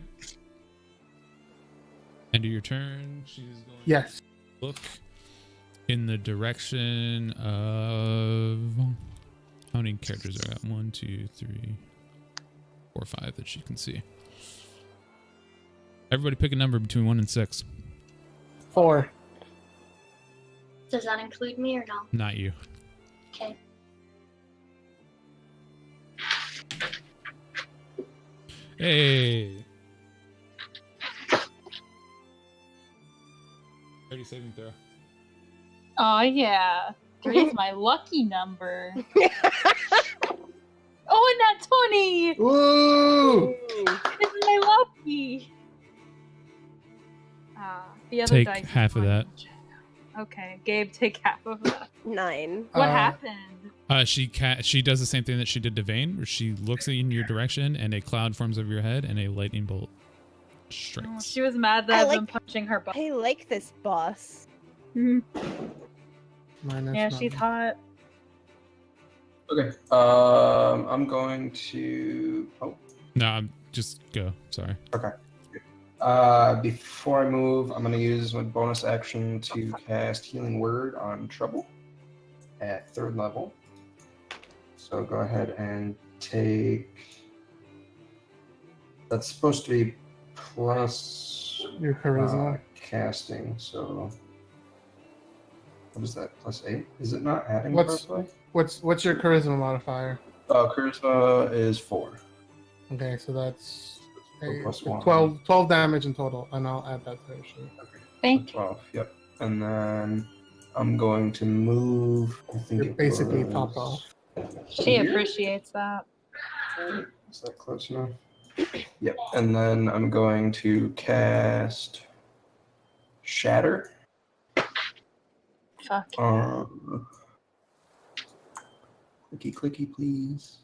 End of your turn. She's going Yes. to look in the direction of. How many characters are at? 1, 2, 3, 4, 5 that she can see. Everybody pick a number between 1 and 6. 4. Does that include me or no? Not you. Okay. Hey. 30 saving throw. Oh yeah. 3 is my lucky number. Oh, and that 20! Woo! It's my lucky. The other Take dice half of is that. Okay, Gabe, take half of that. 9. What happened? She does the same thing that she did to Vayne, where she looks in your direction and a cloud forms over your head and a lightning bolt Oh, strikes. she was mad that I've been punching her butt. I like this boss. Mhm. Minus Yeah, she's 9. hot. Okay. I'm going to. Oh. No, just go. Sorry. Okay. Before I move, I'm going to use my bonus action to cast Healing Word on Trouble at 3rd level. So go ahead and take. That's supposed to be plus Your charisma. casting. So what is that? Plus 8? Is it not adding? What's- correctly? What's your charisma modifier? Charisma is 4. Okay, so that's So plus 1. 12 damage in total, and I'll add that to her sheet. Okay. Thank you. 12. Yep. And then I'm going to move. I think You're it basically was- top off. She Here? appreciates that. Is that close enough? Yep. And then I'm going to cast Shatter. Fuck. Clicky, clicky, please.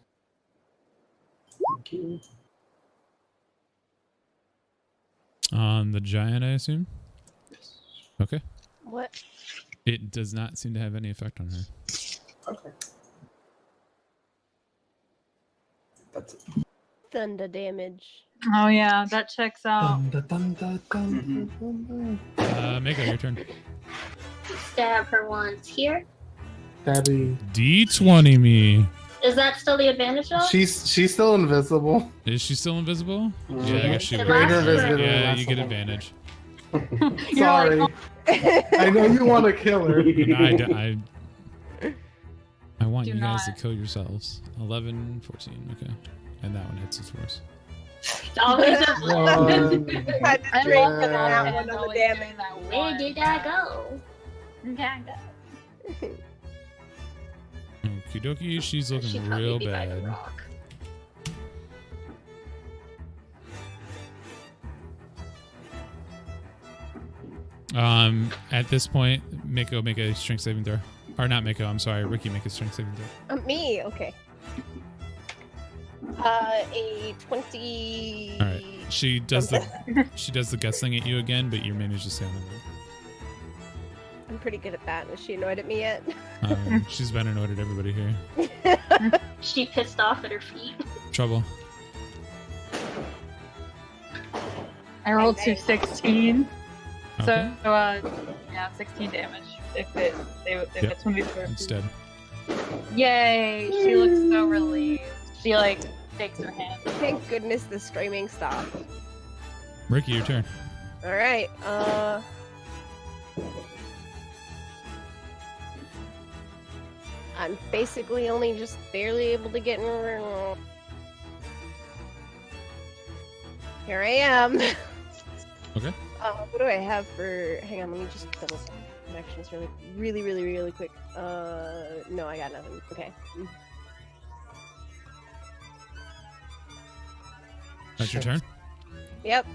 Thank you. On the giant, I assume? Yes. Okay. What? It does not seem to have any effect on her. Okay. That's it. Thunder damage. Oh yeah, that checks out. Mako, your turn. Stab her once here. Debbie. D20 me. Is that still the advantage though? She's still invisible. Is she still invisible? Mhm. Yeah, I guess she It would. lasts Greater visibility Yeah, lasts you a get whole- advantage. You're Sorry. like, I know you want to kill her. I want Do you guys to not. kill yourselves. 11, 14. Okay. And that one hits its worst. Always a One. I I just love drank that that one one on the always damage. doing that Where one. did I go? Okie dokie. She's She'd looking probably real be by the bad. rock. At this point, Mako make a strength saving throw. Or not Mako, I'm sorry. Ricky make a strength saving throw. Me? Okay. A 20. All right. She does the guess thing at you again, but you manage to stay on the roll. I'm pretty good at that. Is she annoyed at me yet? She's been annoyed at everybody here. She pissed off at her feet. Trouble. I rolled 216. Okay. So, yeah, 16 damage. if it's moved to her feet. Instead. Yay! She looks so relieved. She like shakes her hand. Thank goodness the streaming stopped. Ricky, your turn. All right. I'm basically only just barely able to get in. Here I am. Okay. What do I have for? Hang on, let me just double check connections really quick. No, I got nothing. Okay. That's your turn. Yep.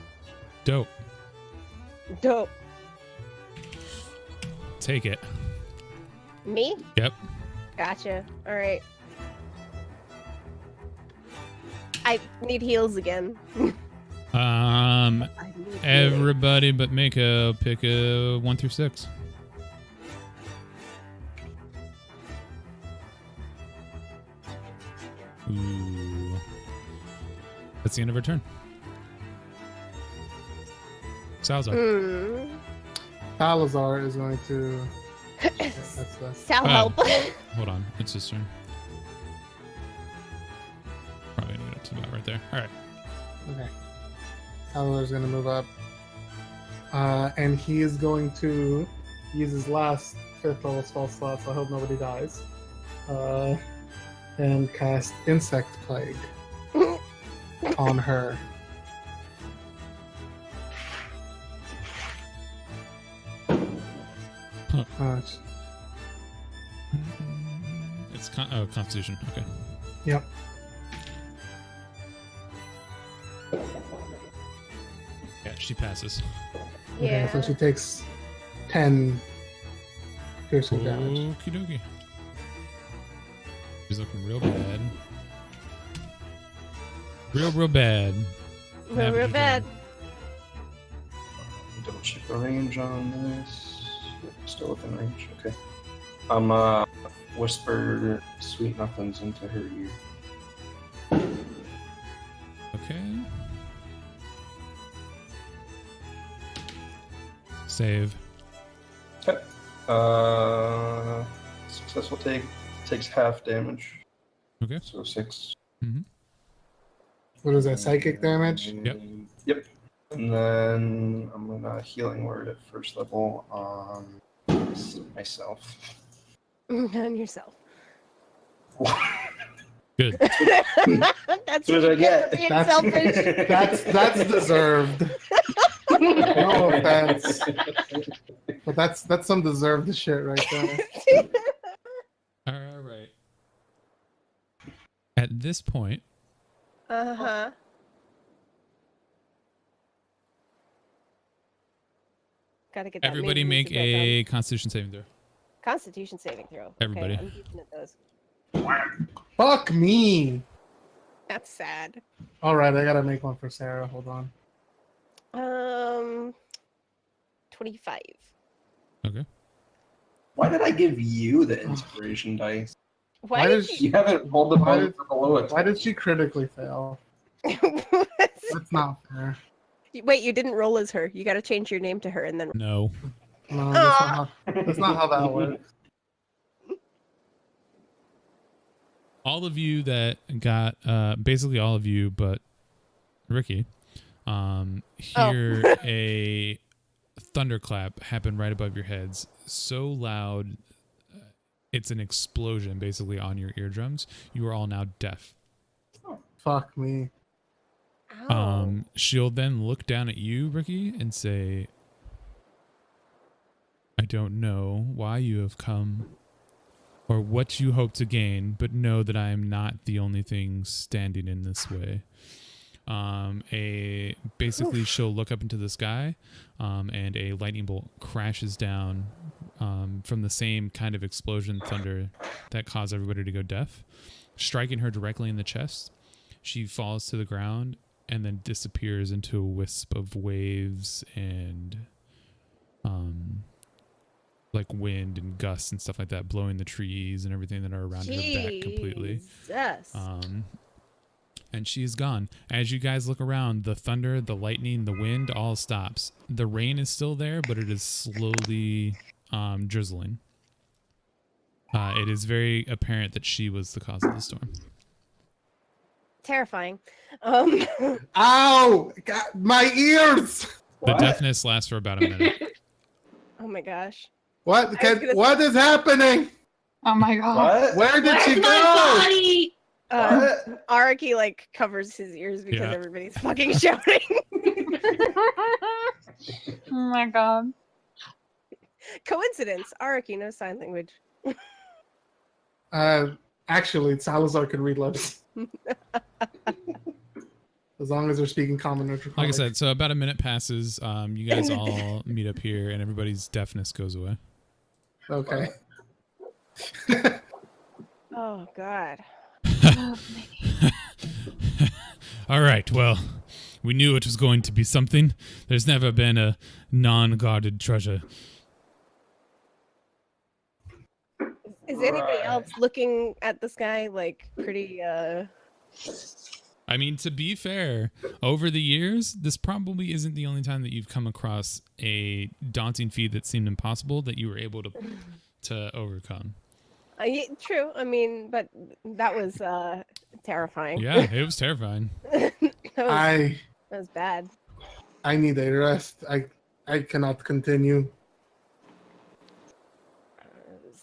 Dope. Dope. Take it. Me? Yep. Gotcha. All right. I need heals again. I need healing. Everybody but Mako pick a 1 through 6. Ooh. That's the end of our turn. Salazar. Salazar is going to. Yeah, that's the. Sal Oh. help. Hold on. It's his turn. Probably need it to about right there. All right. Okay. Salazar's going to move up. And he is going to use his last 5th level spell slot, so I hope nobody dies. And cast Insect Plague on her. Huh. It's Constitution. Okay. Yep. Yeah, she passes. Yeah. Okay, so she takes 10 piercing damage. Okie dokie. She's looking real bad. Real bad. Real bad. Double check the range on this. Still within range. Okay. Whisper sweet nothings into her ear. Okay. Save. Okay. Successful takes half damage. Okay. So 6. What is that, psychic damage? Yep. Yep. And then I'm gonna healing word at first level on myself. On yourself. Good. That's What did I what you get? for being That's- selfish. That's deserved. No offense, but that's some deserved shit right there. All right. At this point, Uh-huh. Gotta get that everybody main make music back a on. Constitution saving throw. Constitution saving throw. Everybody. Okay, I'm using it those. Fuck me. That's sad. All right, I gotta make one for Sarah. Hold on. 25. Okay. Why did I give you the inspiration dice? Why Why did does You haven't rolled the Why bone did- for below it. Why did she critically fail? you? That's not fair. Wait, you didn't roll as her. You got to change your name to her and then. No. No, that's not how that works. All of you that got, basically all of you, but Ricky, hear a thunderclap happen right above your heads. So loud, it's an explosion basically on your eardrums. You are all now deaf. Fuck me. Ow. She'll then look down at you, Ricky, and say, I don't know why you have come or what you hope to gain, but know that I am not the only thing standing in this way. Basically, she'll look up into the sky, and a lightning bolt crashes down from the same kind of explosion thunder that caused everybody to go deaf, striking her directly in the chest. She falls to the ground and then disappears into a wisp of waves and like wind and gusts and stuff like that, blowing the trees and everything that are around her back completely. Jesus. And she's gone. As you guys look around, the thunder, the lightning, the wind all stops. The rain is still there, but it is slowly drizzling. It is very apparent that she was the cause of the storm. Terrifying. Ow! God, my ears! The What? deafness lasts for about a minute. Oh my gosh. What? I was gonna What is happening? Oh my god. What? Where did Where's she my go? body? What? Araki like covers his ears because Yeah. everybody's fucking shouting. Oh my god. Coincidence. Araki knows sign language. Actually, Salazar could read lips. As long as they're speaking common or Like I draconic. said, so about a minute passes. You guys all meet up here, and everybody's deafness goes away. Okay. Oh god. All right. Well, we knew it was going to be something. There's never been a non-guarded treasure. Is anybody Right. else looking at the sky like pretty I mean, to be fair, over the years, this probably isn't the only time that you've come across a daunting feat that seemed impossible that you were able to overcome. yeah, true. I mean, but that was terrifying. Yeah, it was terrifying. that was bad. I need a rest. I cannot continue.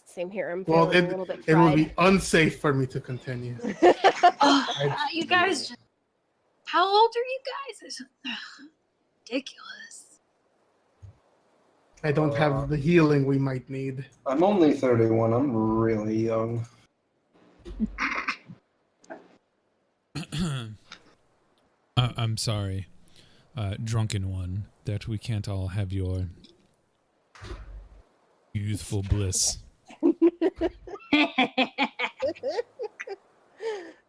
Same here. I'm Well, feeling a little bit it would fried. be unsafe for me to continue. You guys, just... how old are you guys? It's ridiculous. I don't have the healing we might need. I'm only 31. I'm really young. I'm sorry, drunken one, that we can't all have your youthful bliss.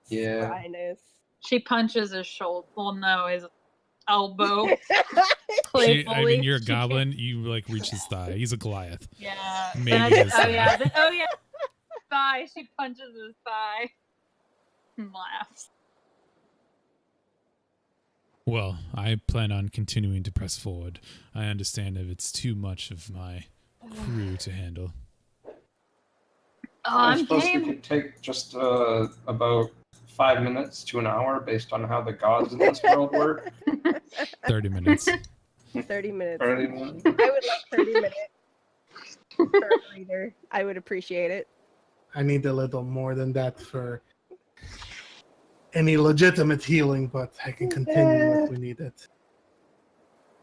Yeah. Dryness. She punches his shoulder. Well, no, his elbow. I mean, you're a goblin. You like reach his thigh. He's a Goliath. Yeah. Maybe Then his oh thigh. yeah. Oh yeah. Thigh. She punches his thigh. And laughs. Well, I plan on continuing to press forward. I understand if it's too much of my crew to handle. Oh, I I'm suppose we game. could take just about 5 minutes to an hour based on how the gods in this world work. 30 minutes. 30 minutes. 30 minutes. I would like 30 minutes per reader. I would appreciate it. I need a little more than that for any legitimate healing, but I can continue if we need it.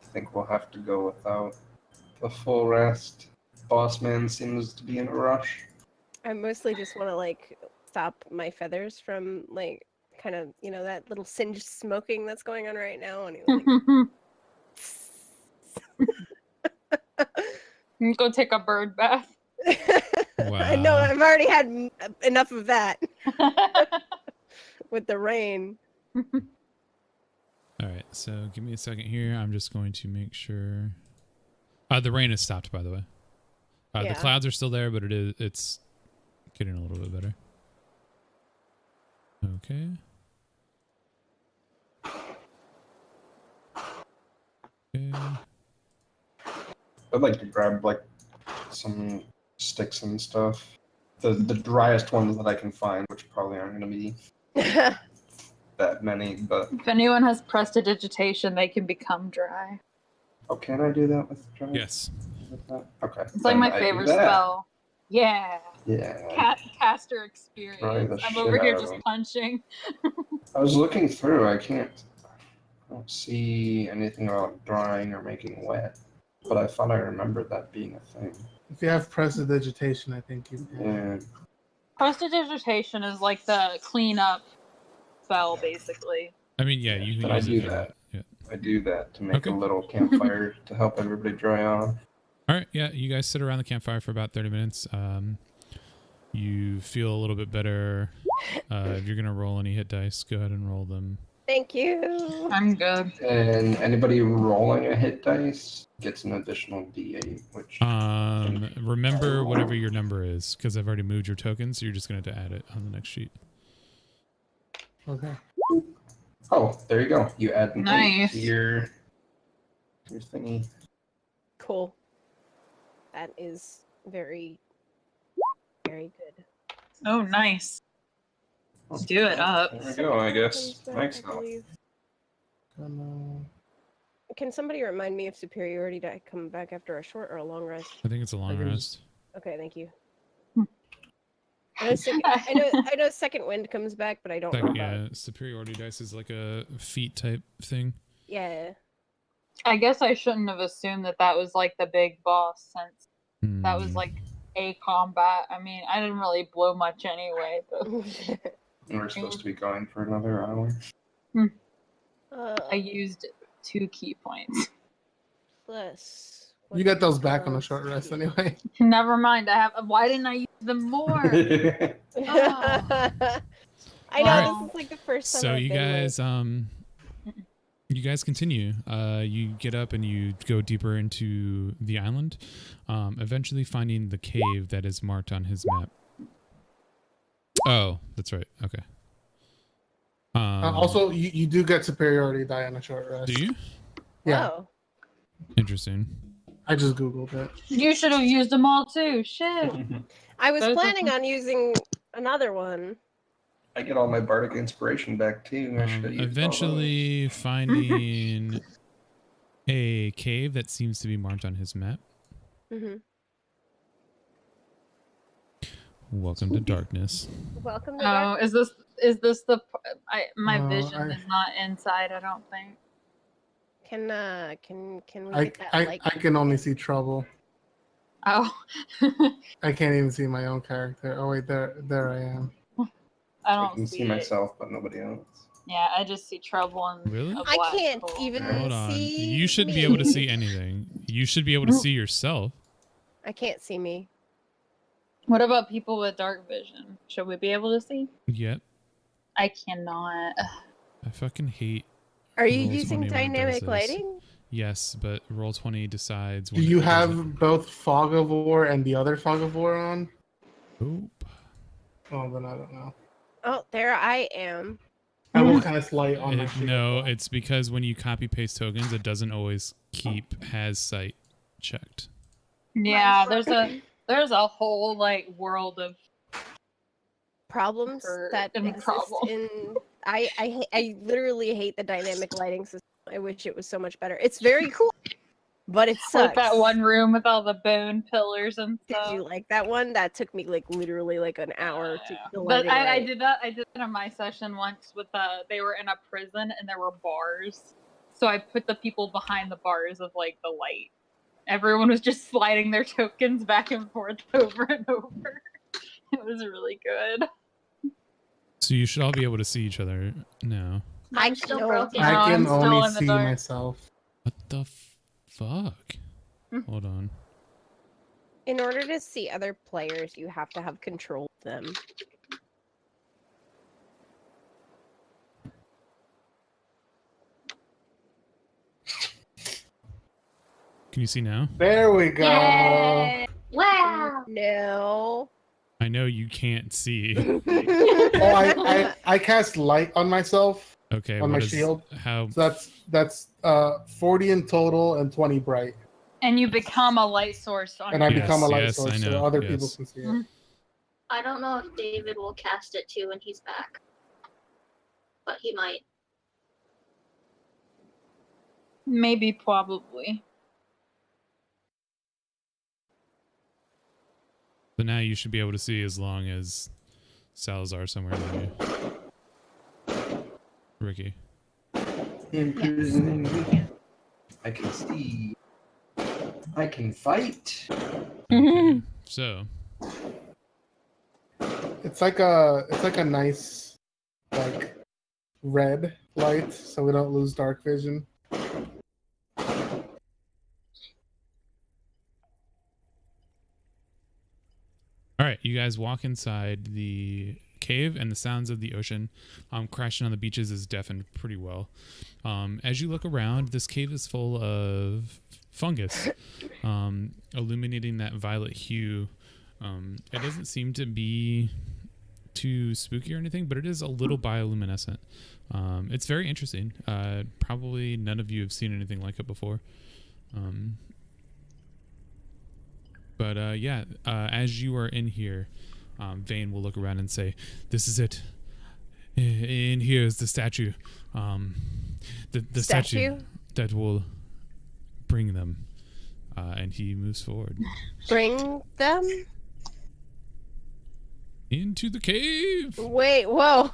I think we'll have to go without the full rest. Boss man seems to be in a rush. I mostly just want to like stop my feathers from like kind of that little singed smoking that's going on right now. And Go take a bird bath. I know Wow. I've already had enough of that with the rain. All right, so give me a second here. I'm just going to make sure. The rain has stopped, by the way. The Yeah. clouds are still there, but it's getting a little bit better. Okay. Okay. I'd like to grab like some sticks and stuff. The driest ones that I can find, which probably aren't going to be that many, but If anyone has prestidigitation, they can become dry. oh, can I do that with dry? Yes. With that? Okay. It's like then my I do favorite that. spell. Yeah. Yeah. Caster experience. Dry the I'm shit over here out of just them. punching. I was looking through. I don't see anything about drying or making wet, but I thought I remembered that being a thing. If you have prestidigitation, I think you can. Yeah. Prestidigitation is like the cleanup spell, basically. I mean, yeah, you can But I use do it for that. Yeah. I do that to make Okay. a little campfire to help everybody dry off. All right, yeah, you guys sit around the campfire for about 30 minutes. You feel a little bit better. If you're gonna roll any hit dice, go ahead and roll them. Thank you. I'm good. And anybody rolling a hit dice gets an additional D8, which Remember whatever your number is, because I've already moved your token, so you're just gonna have to add it on the next sheet. Okay. oh, there you go. You add an 8 Nice. to your thingy. Cool. That is very, very good. Oh, nice. Do it up. There we go, I guess. Comes back, Thanks, I Al. believe. Gonna- Can somebody remind me if superiority die come back after a short or a long rest? I think it's a long can rest. Okay, thank you. Hmm. I know second wind comes back, but I don't know about. Yeah, superiority dice is like a feat type thing. Yeah. I guess I shouldn't have assumed that that was like the big boss, since that was Hmm. like a combat. I mean, I didn't really blow much anyway, but We're supposed to be going for another hour. I used 2 key points. Plus. You get those back on a plus short rest two. anyway. Never mind. I have. Why didn't I use them more? I know Wow. this is like the first time. So I've you been, guys you guys continue. You get up and you go deeper into the island, eventually finding the cave that is marked on his map. Oh, that's right. Okay. Also, you do get superiority die on a short rest. do you? Yeah, Whoa. Interesting. I just googled it. You should have used them all too. Shit. I was Those are planning fun. on using another one. I get all my bardic inspiration back too. I should have used all Eventually finding a cave that seems to be marked on his map. Mm-hmm. Welcome to darkness. Welcome to Oh, dark. is this the? My vision I- is not inside. I don't think. Can we I, get that I, light? I can only see trouble. Oh, I can't even see my own character. Oh wait, there I am. I I don't can see see it. myself, but nobody else. Yeah, I just see trouble and Really? a I black can't hole. even Hold on. see. You should be me. able to see anything. You should be able to see yourself. I can't see me. What about people with dark vision? Should we be able to see? Yep. I cannot. I fucking hate. Are you Roll using 20 when it does dynamic this. lighting? Yes, but Roll20 decides. Do when you it does it. have both Fog of War and the other Fog of War on? Oop. Oh, then I don't know. Oh, there I am. I will cast light on my shield. No, though. it's because when you copy paste tokens, it doesn't always keep has sight checked. Yeah, there's a whole like world of Problems Or that in exist problem. in. I literally hate the dynamic lighting system. I wish it was so much better. It's very cool, but it sucks. like that one room with all the bone pillars and Did stuff. you like that one? That took me like literally like an hour to Yeah. the But lighting I right. did that. I did that in my session once with they were in a prison and there were bars. So I put the people behind the bars of like the light. Everyone was just sliding their tokens back and forth over and over. It was really good. So you should all be able to see each other now. I'm still know. broken. No, I I'm can still only in the see dark. myself. What the fuck? Mm. Hold on. In order to see other players, you have to have control of them. Can you see now? There we go. Yay! Wow. No. I know you can't see. Oh, I cast light on myself. Okay. On what my is- shield? How? So that's 40 in total and 20 bright. And you become a light source on And I your Yes, become a light yes, I source so know, other yes. people can see it. Mhm. I don't know if David will cast it too when he's back, but he might. maybe probably. So now you should be able to see as long as Salazar somewhere near you. Ricky. Imprisoning me. I can see. I can fight. Okay. So It's like a nice like red light so we don't lose dark vision. all right, you guys walk inside the cave, and the sounds of the ocean crashing on the beaches is deafened pretty well. As you look around, this cave is full of fungus, illuminating that violet hue. It doesn't seem to be too spooky or anything, but it is a little bioluminescent. It's very interesting. Probably none of you have seen anything like it before. But as you are in here, Vane will look around and say, "This is it. In here is the statue. The statue that will bring them." And he moves forward Bring them? into the cave. Wait, whoa.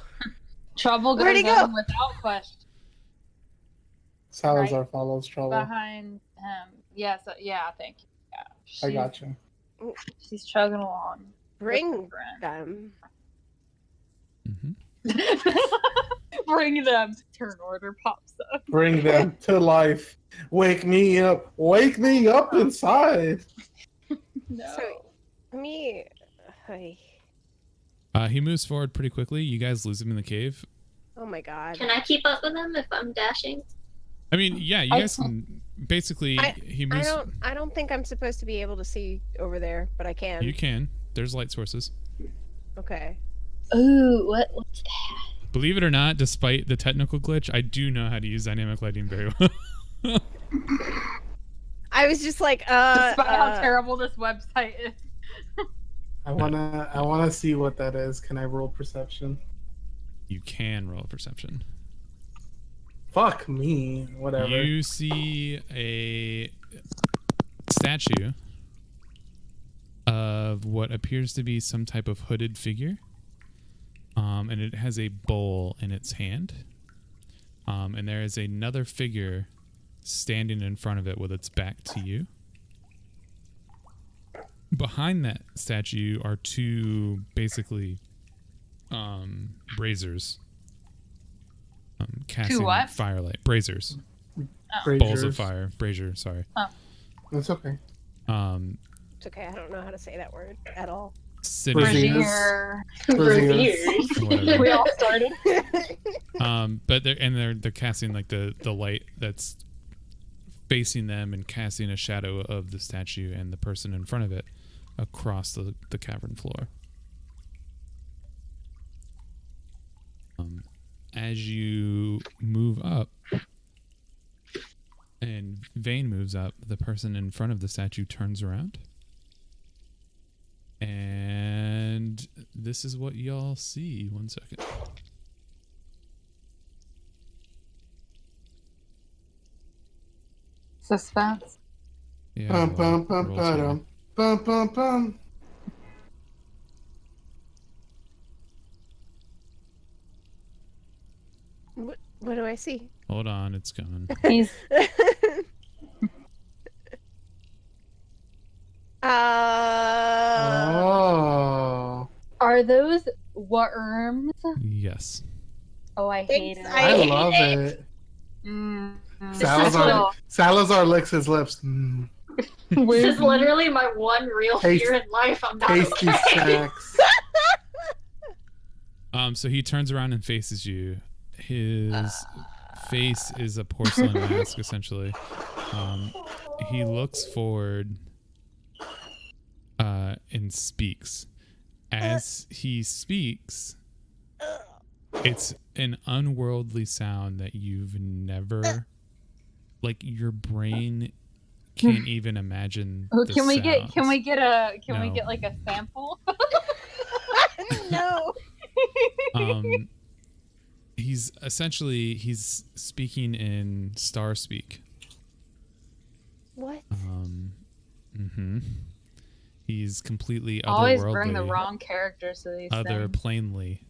Trouble Where'd goes he go? in without question. Salazar follows trouble. Behind him. Yes, yeah, thank you. Yeah, I got you. She's chugging along. Bring them. Bring them. Turn order pops up. Bring them to life. Wake me up. Wake me up inside. No. So, me. Hey. He moves forward pretty quickly. You guys lose him in the cave. Oh my god. Can I keep up with him if I'm dashing? I mean, yeah, you guys can basically. He moves. I don't think I'm supposed to be able to see over there, but I can. You can. There's light sources. Okay. Ooh, what's that? Believe it or not, despite the technical glitch, I do know how to use dynamic lighting very well. I was just like, Despite how terrible this website is. I wanna see what that is. Can I roll perception? You can roll perception. Fuck me. Whatever. You see a statue of what appears to be some type of hooded figure. And it has a bowl in its hand. And there is another figure standing in front of it with its back to you. Behind that statue are two, basically, braziers. Casting what? firelight. Braziers. Braziers. Bowls of fire. Brazier, sorry. That's okay. it's okay. I don't know how to say that word at all. Sitting, Braziers. Braziers. whatever. We all started. But they're casting like the light that's facing them and casting a shadow of the statue and the person in front of it across the cavern floor. As you move up and Vane moves up, the person in front of the statue turns around. And this is what y'all see. 1 second. Suspense. Yeah, Bum bum bum roll bum bum bum bum. What do I see? Hold on, it's gone. He's Oh. Are those worms? Yes. Oh, I hate Thanks, it. I hate love it. it. Salazar. Salazar licks his lips. Mm. This is literally my one real Taste- fear in life. I'm not Tasty okay. snacks. So he turns around and faces you. His face is a porcelain mask, essentially. He looks forward and speaks. As he speaks, it's an unworldly sound that you've never, like, your brain can't even imagine. Oh, the can we get sounds. we get like a sample? No. He's speaking in star speak. What? He's completely Always otherworldly. bring the wrong characters to these things. Plainly.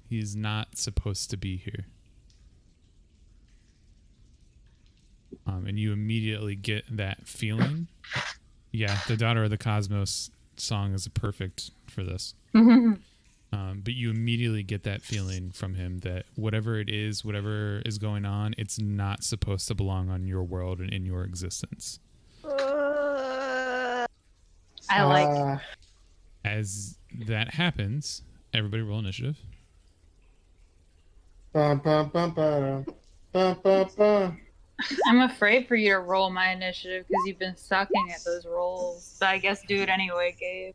He's not supposed to be here. And you immediately get that feeling. Yeah, the Daughter of the Cosmos song is perfect for this. But you immediately get that feeling from him that whatever it is, whatever is going on, it's not supposed to belong on your world and in your existence. I like. As that happens, everybody roll initiative. Bum, bum, bum, ba-dum. Bum, bum, bum. I'm afraid for you to roll my initiative because you've been sucking at those rolls. But I guess do it anyway, Gabe.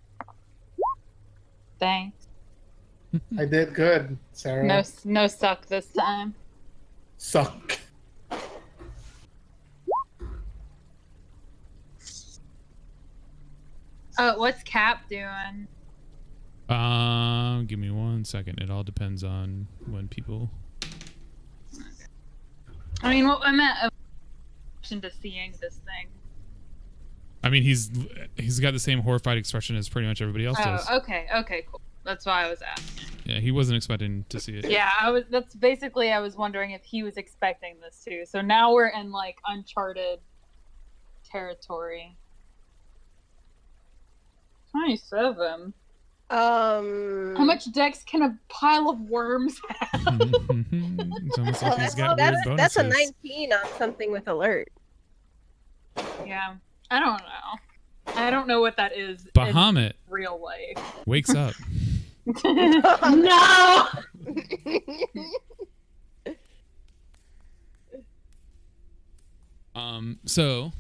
Thanks. I did good, Sarah. No suck this time. Suck. What's Cap doing? Give me 1 second. It all depends on when people. I mean, what I meant to seeing this thing. I mean, he's got the same horrified expression as pretty much everybody else does. Okay, cool. That's why I was asking. Yeah, he wasn't expecting to see it. Yeah, I was wondering if he was expecting this too. So now we're in like uncharted territory. 27. How much dex can a pile of worms have? It's almost like he's got weird bonuses. That's a 19 on something with alert. Yeah, I don't know. I don't know what that is Bahamut in real life. wakes up. No! So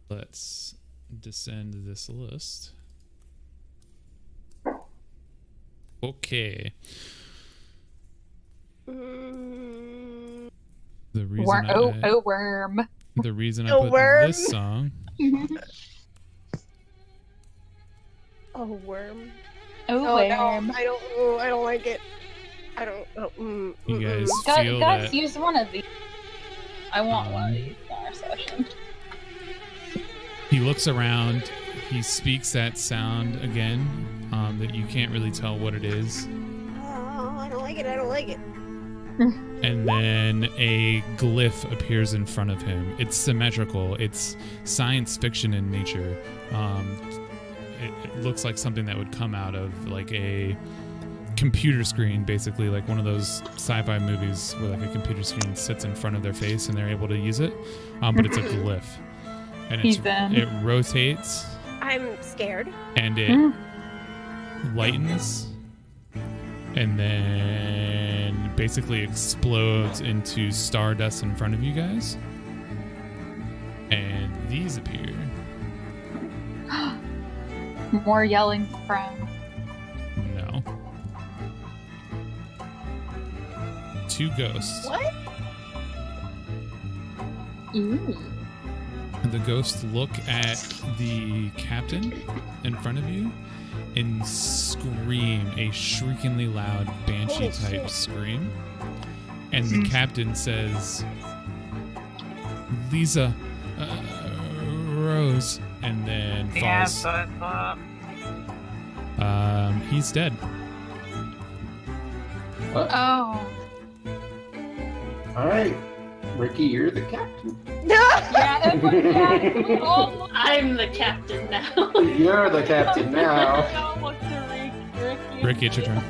let's descend this list. Okay. The reason worm. The reason I A put worm. this song. Oh, worm. Oh, worm. No, I don't like it. I don't. You guys Guys, feel that use one of these. I want one of these in our session. he looks around. He speaks that sound again that you can't really tell what it is. Oh, I don't like it. I don't like it. And then a glyph appears in front of him. It's symmetrical. It's science fiction in nature. It looks like something that would come out of like a computer screen, basically, like one of those sci-fi movies where like a computer screen sits in front of their face and they're able to use it. But it's a glyph, and it rotates. I'm scared. And it lightens, and then basically explodes into stardust in front of you guys. And these appear. More yelling from. No. 2 ghosts. What? Ooh. The ghosts look at the captain in front of you and scream a shriekingly loud banshee-type scream. And the captain says, "Lisa, Rose," and then falls. He's dead. Oh. All right, Ricky, you're the captain. Yeah, I'm the captain now. You're the captain now. Ricky, it's your turn.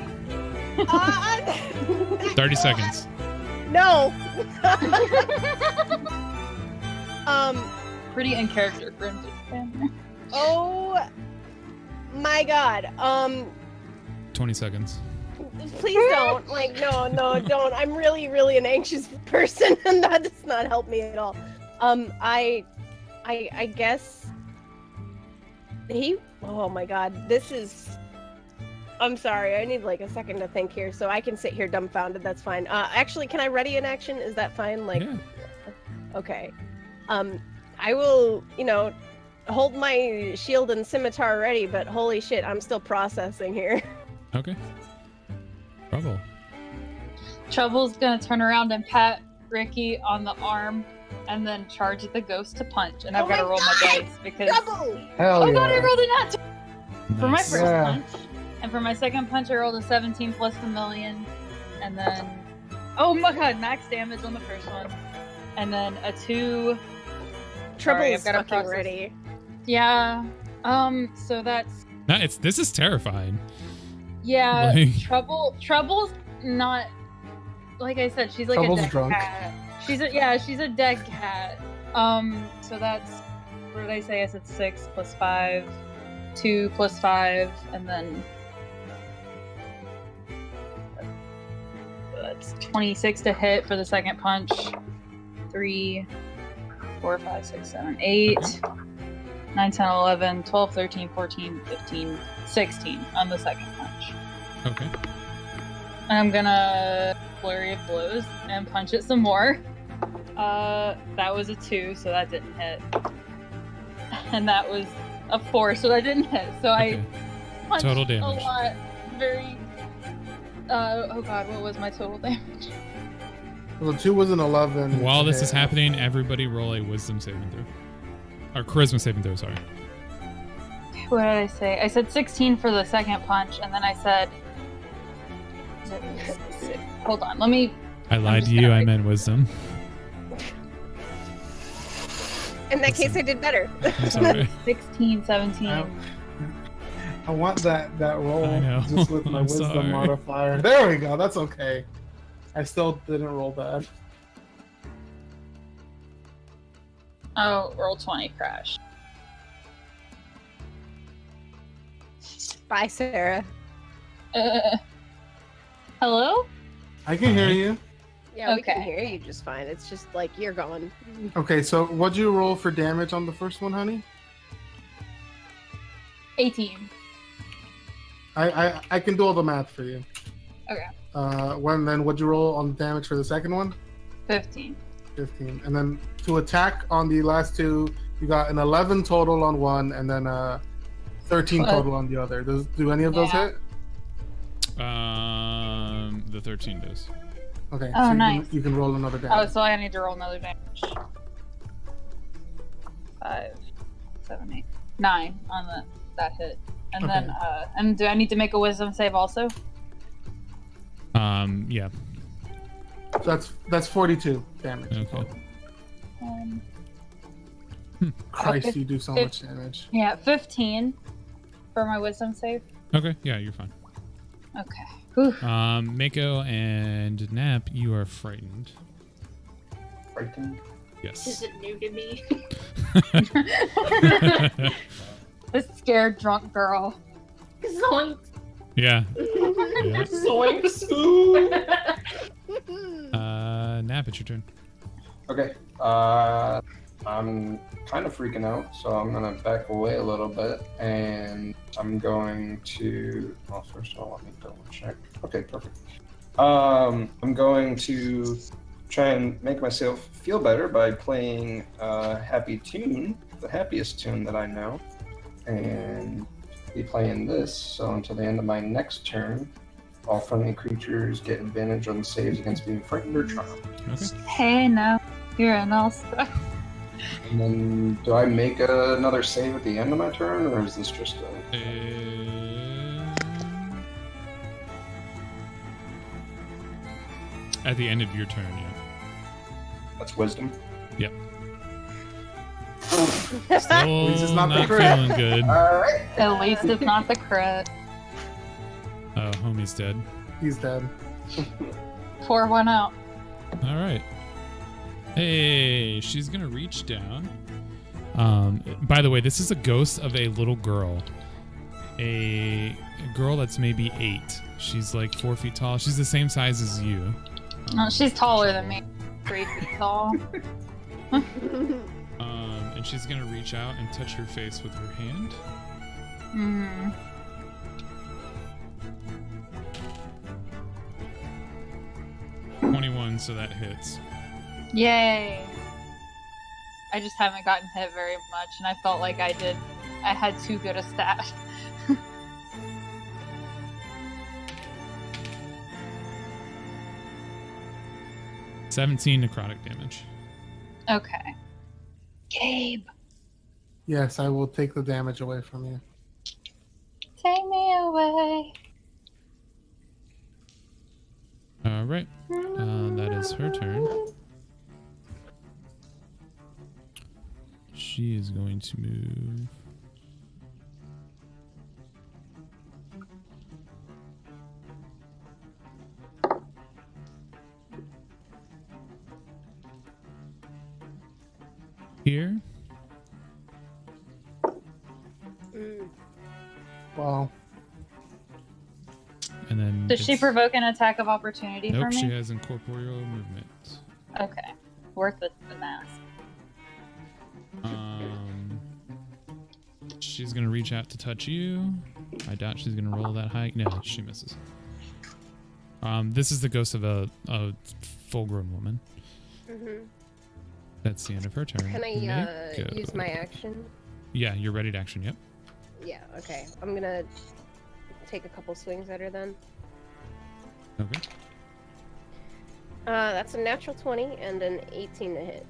30 seconds. No. Pretty in character for him to Oh my God. 20 seconds. Please don't. Like, no, don't. I'm really, really an anxious person, and that does not help me at all. I guess he. Oh my God, this is. I'm sorry. I need like a second to think here, so I can sit here dumbfounded. That's fine. Actually, can I ready an action? Is that fine? Like, Yeah. Okay. I will. Hold my shield and scimitar ready. But holy shit, I'm still processing here. Okay. Trouble. Trouble's gonna turn around and pat Ricky on the arm and then charge at the ghost to punch. And I've got to roll my dice because. Trouble! Hell Oh god, I yeah. rolled a nat for my Nice. first Yeah. punch. And for my second punch, I rolled a 17 plus the million. And then. Oh my god, max damage on the first one. And then a 2. Trouble Sorry, is I've got to fucking process. ready. Yeah. So that's. No, this is terrifying. Yeah, Like- Trouble's not. Like I said, she's like Trouble's a dead drunk. cat. She's a dead cat. So that's what did I say? I said 6 plus 5, 2 plus 5, and then that's 26 to hit for the second punch. 3, 4, 5, 6, 7, 8, 9, 10, 11, 12, 13, 14, 15, 16 on the second punch. Okay. And I'm gonna flurry of blows and punch it some more. That was a 2, so that didn't hit. And that was a 4, so I didn't hit. So Okay. I punched Total a damage. lot. Very. Oh god, what was my total damage? Well, the 2 was an 11. While this to is hit. happening, everybody roll a wisdom saving throw. Or charisma saving throw, sorry. What did I say? I said 16 for the second punch, and then I said. Hold on, let me. I lied just to you, gonna I write- meant wisdom. In that case, I did better. I'm sorry. 16, 17. I want that roll I know. just with my I'm wisdom sorry. modifier. There we go. That's okay. I still didn't roll bad. Oh, roll 20 crash. Bye, Sarah. Hello? I can hear Hi. you. Yeah, we can Okay. hear you just fine. It's just like you're gone. Okay, so what'd you roll for damage on the first one, honey? 18. I can do all the math for you. Okay. What'd you roll on damage for the second one? 15. 15. And then to attack on the last 2, you got an 11 total on one, and then 13 total on the other. Do any of those Yeah. hit? The 13 does. Okay. Oh, so nice. you can roll another Oh, damage. so I need to roll another damage. 5, 7, 8, 9 on that hit. And Okay. then, and do I need to make a wisdom save also? Yeah. So that's 42 damage. Okay. total. Um, Christ, Okay. you do so much damage. yeah, 15 for my wisdom save. Okay, yeah, you're fine. Okay. Whew. Mako and Nap, you are frightened. Frightened. This Yes. isn't new to me. This scared drunk girl. Zoink. Yeah. Zoinks. Nap, it's your turn. Okay. I'm kind of freaking out, so I'm gonna back away a little bit, and I'm going to. Well, first of all, let me double check. Okay, perfect. I'm going to try and make myself feel better by playing a happy tune, the happiest tune that I know, and be playing this. So until the end of my next turn, all friendly creatures get advantage on saves against being frightened or charmed. Okay. Hey, no. You're an all-star. And then, do I make another save at the end of my turn, or is this just a... At the end of your turn, yeah. That's wisdom? Yep. At Still least it's not the not crit. feeling good. Alright. At least it's not the crit. Oh, homie's dead. He's dead. Pour one out. All right. Hey, she's gonna reach down. By the way, this is a ghost of a little girl. A girl that's maybe 8. She's like 4 feet tall. She's the same size as you. No, she's taller than me. 3 feet tall. And she's gonna reach out and touch your face with her hand. Mm. 21, so that hits. Yay. I just haven't gotten hit very much, and I felt like I had too good a stat. 17 necrotic damage. Okay. Gabe, Yes, I will take the damage away from you. take me away. All right. That is her turn. She is going to move. Here. Wow. And then. Does she it's- provoke an attack of opportunity Nope, for she me? has incorporeal movement. Okay. Worth the mask. She's gonna reach out to touch you. I doubt she's gonna roll that high. No, she misses. This is the ghost of a full-grown woman. Mhm. That's the end of her turn. Can I Mako. use my action? Yeah, you're ready to action. Yep. Yeah, okay. I'm gonna take a couple swings at her then. Okay. That's a natural 20 and an 18 to hit.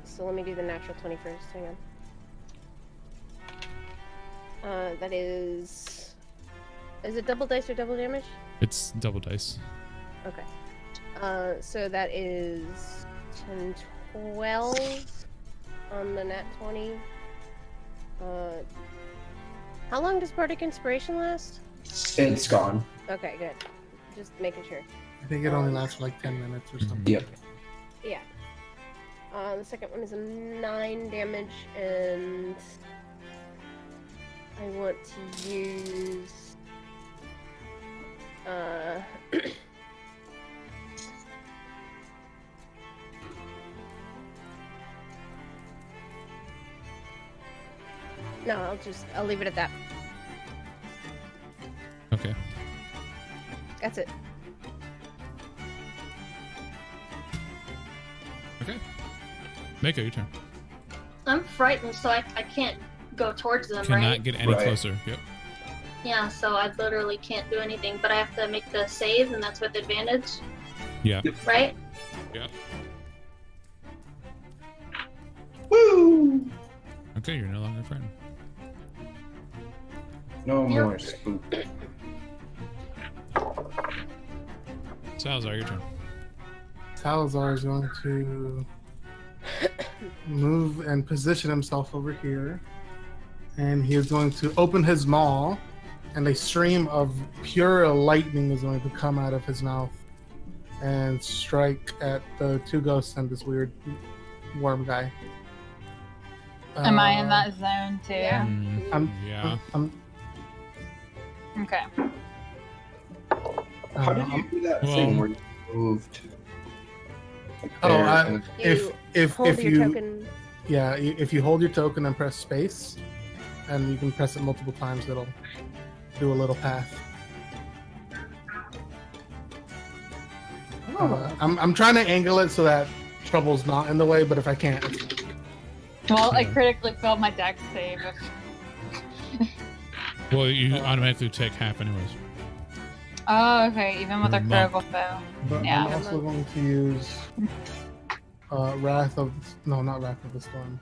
So let me do the natural 20 first. Hang on. That is... Is it double dice or double damage? It's double dice. Okay. So that is 10, 12 on the nat 20. How long does Bardic Inspiration last? It's gone. Okay, good. Just making sure. I think it only lasts for like 10 minutes or something. Yep. Yeah. The second one is a 9 damage, and I want to use no, I'll leave it at that. Okay. That's it. Okay. Mako, your turn. I'm frightened, so I can't go towards them, Cannot right? get any Right. closer. Yep. Yeah, so I literally can't do anything, but I have to make the save, and that's with advantage, Yeah. right? Yep. Woo! Okay, you're no longer frightened. No Yep. more spook. Salazar, your turn. Salazar is going to move and position himself over here. And he is going to open his maw, and a stream of pure lightning is going to come out of his mouth and strike at the two ghosts and this weird worm guy. Am I in that zone too? Yeah. Yeah. Okay. How did you do that Well- thing where you moved? Like Oh, there, I- and- if hold your you token. yeah, if you hold your token and press space, and you can press it multiple times, it'll do a little path. I'm trying to angle it so that trouble's not in the way, but if I can't, it's Well, I Yeah. critically failed my dex save. Well, you automatically take half anyways. Oh, okay. Even with a Your monk. critical fail. But Yeah. I'm also going to use Wrath of... No, not Wrath of the Storm.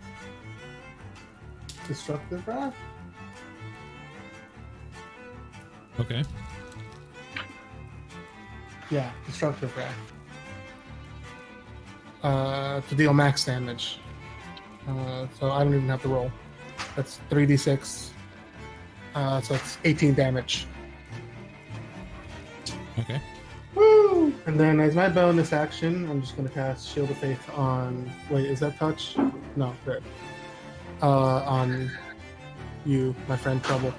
Destructive Wrath? Okay. Yeah, Destructive Wrath. To deal max damage. So I don't even have to roll. That's 3d6. So it's 18 damage. Okay. Woo! And then as my bonus action, I'm just going to cast Shield of Faith on... Wait, is that touch? No, good. On you, my friend Trouble.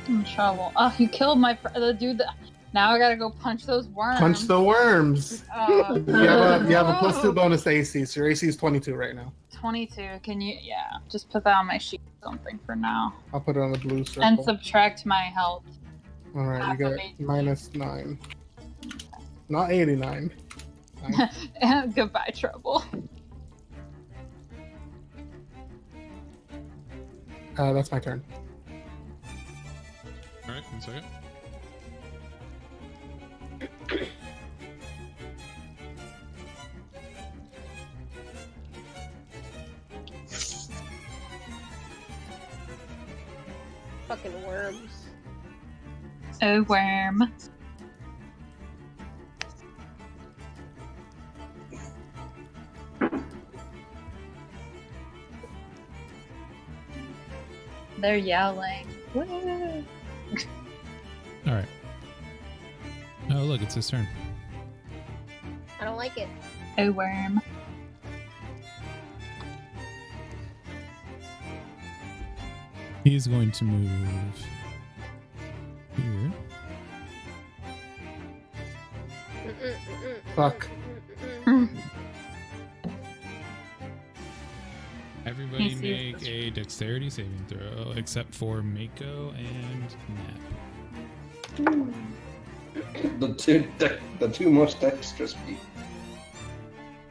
I'm in trouble. Oh, you killed the dude that. Now I gotta go punch those worms. Punch the worms! Oh, You have a +2 bonus to AC, so your AC is 22 right now. 22. Can you? Yeah. Just put that on my sheet. Something for now. I'll put it on the blue circle. And subtract my health. Alright, you got Affirmation. -9. Not 89. Goodbye, trouble. That's my turn. All right. 1 second. Fucking worms. Oh, worm. They're yelling. Woo. All right. Oh, look, it's his turn. I don't like it. Oh, worm. He's going to move here. Fuck. Everybody He sees make this. a dexterity saving throw, except for Mako and Nap. the two most dexterous people.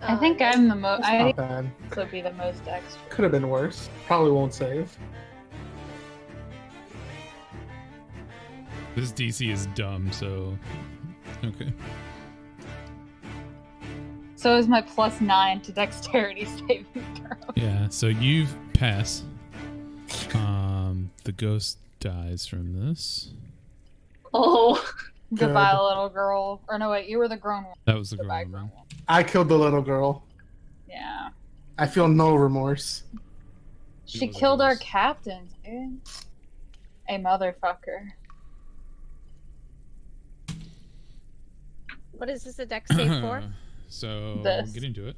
I think I'm the most. That's I not think bad. this would be the most extra. Could have been worse. Probably won't save. This DC is dumb, so okay. So is my +9 to dexterity saving throw. Yeah, so you've passed. The ghost dies from this. Oh, Goodbye, Good. little girl. Or no, wait, you were the grown one. That was the Goodbye, girl. grown Man. one. I killed the little girl. Yeah. I feel no remorse. She She was a killed our ghost. captain, dude. A motherfucker. What is this a dex save for? So This. get into it.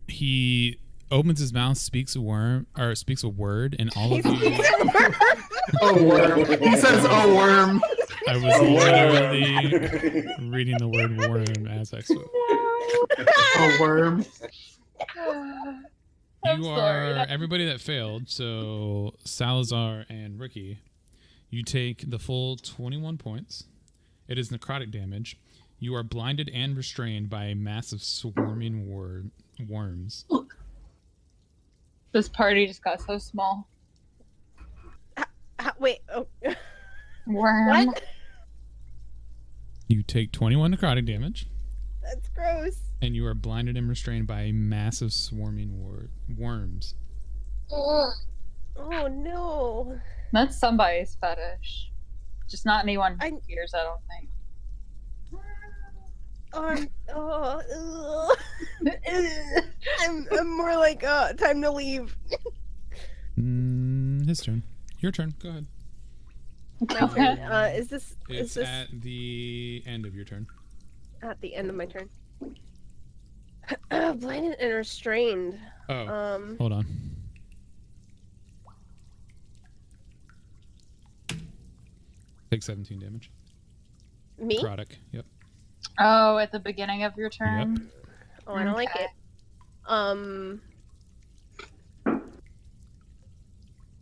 He opens his mouth, speaks a word, and all of you. Oh, worm. He says, oh, worm. I was literally reading the word worm as I spoke. Oh, worm. I'm You sorry. are everybody that failed. So Salazar and Ricky, you take the full 21 points. It is necrotic damage. You are blinded and restrained by a mass of swarming worms. This party just got so small. Wait. Oh. Worm. What? You take 21 necrotic damage, That's gross. and you are blinded and restrained by a massive swarming worms. Oh no. That's somebody's fetish. Just not anyone I- who hears, I don't think. I'm more like time to leave. His turn. Your turn. Go ahead. My turn. Is this It's at the end of your turn. at the end of my turn? Blinded and restrained. Oh, hold on. Take 17 damage. Me? Necrotic. Yep. Oh, at the beginning of your turn? Oh, I don't like Okay. it.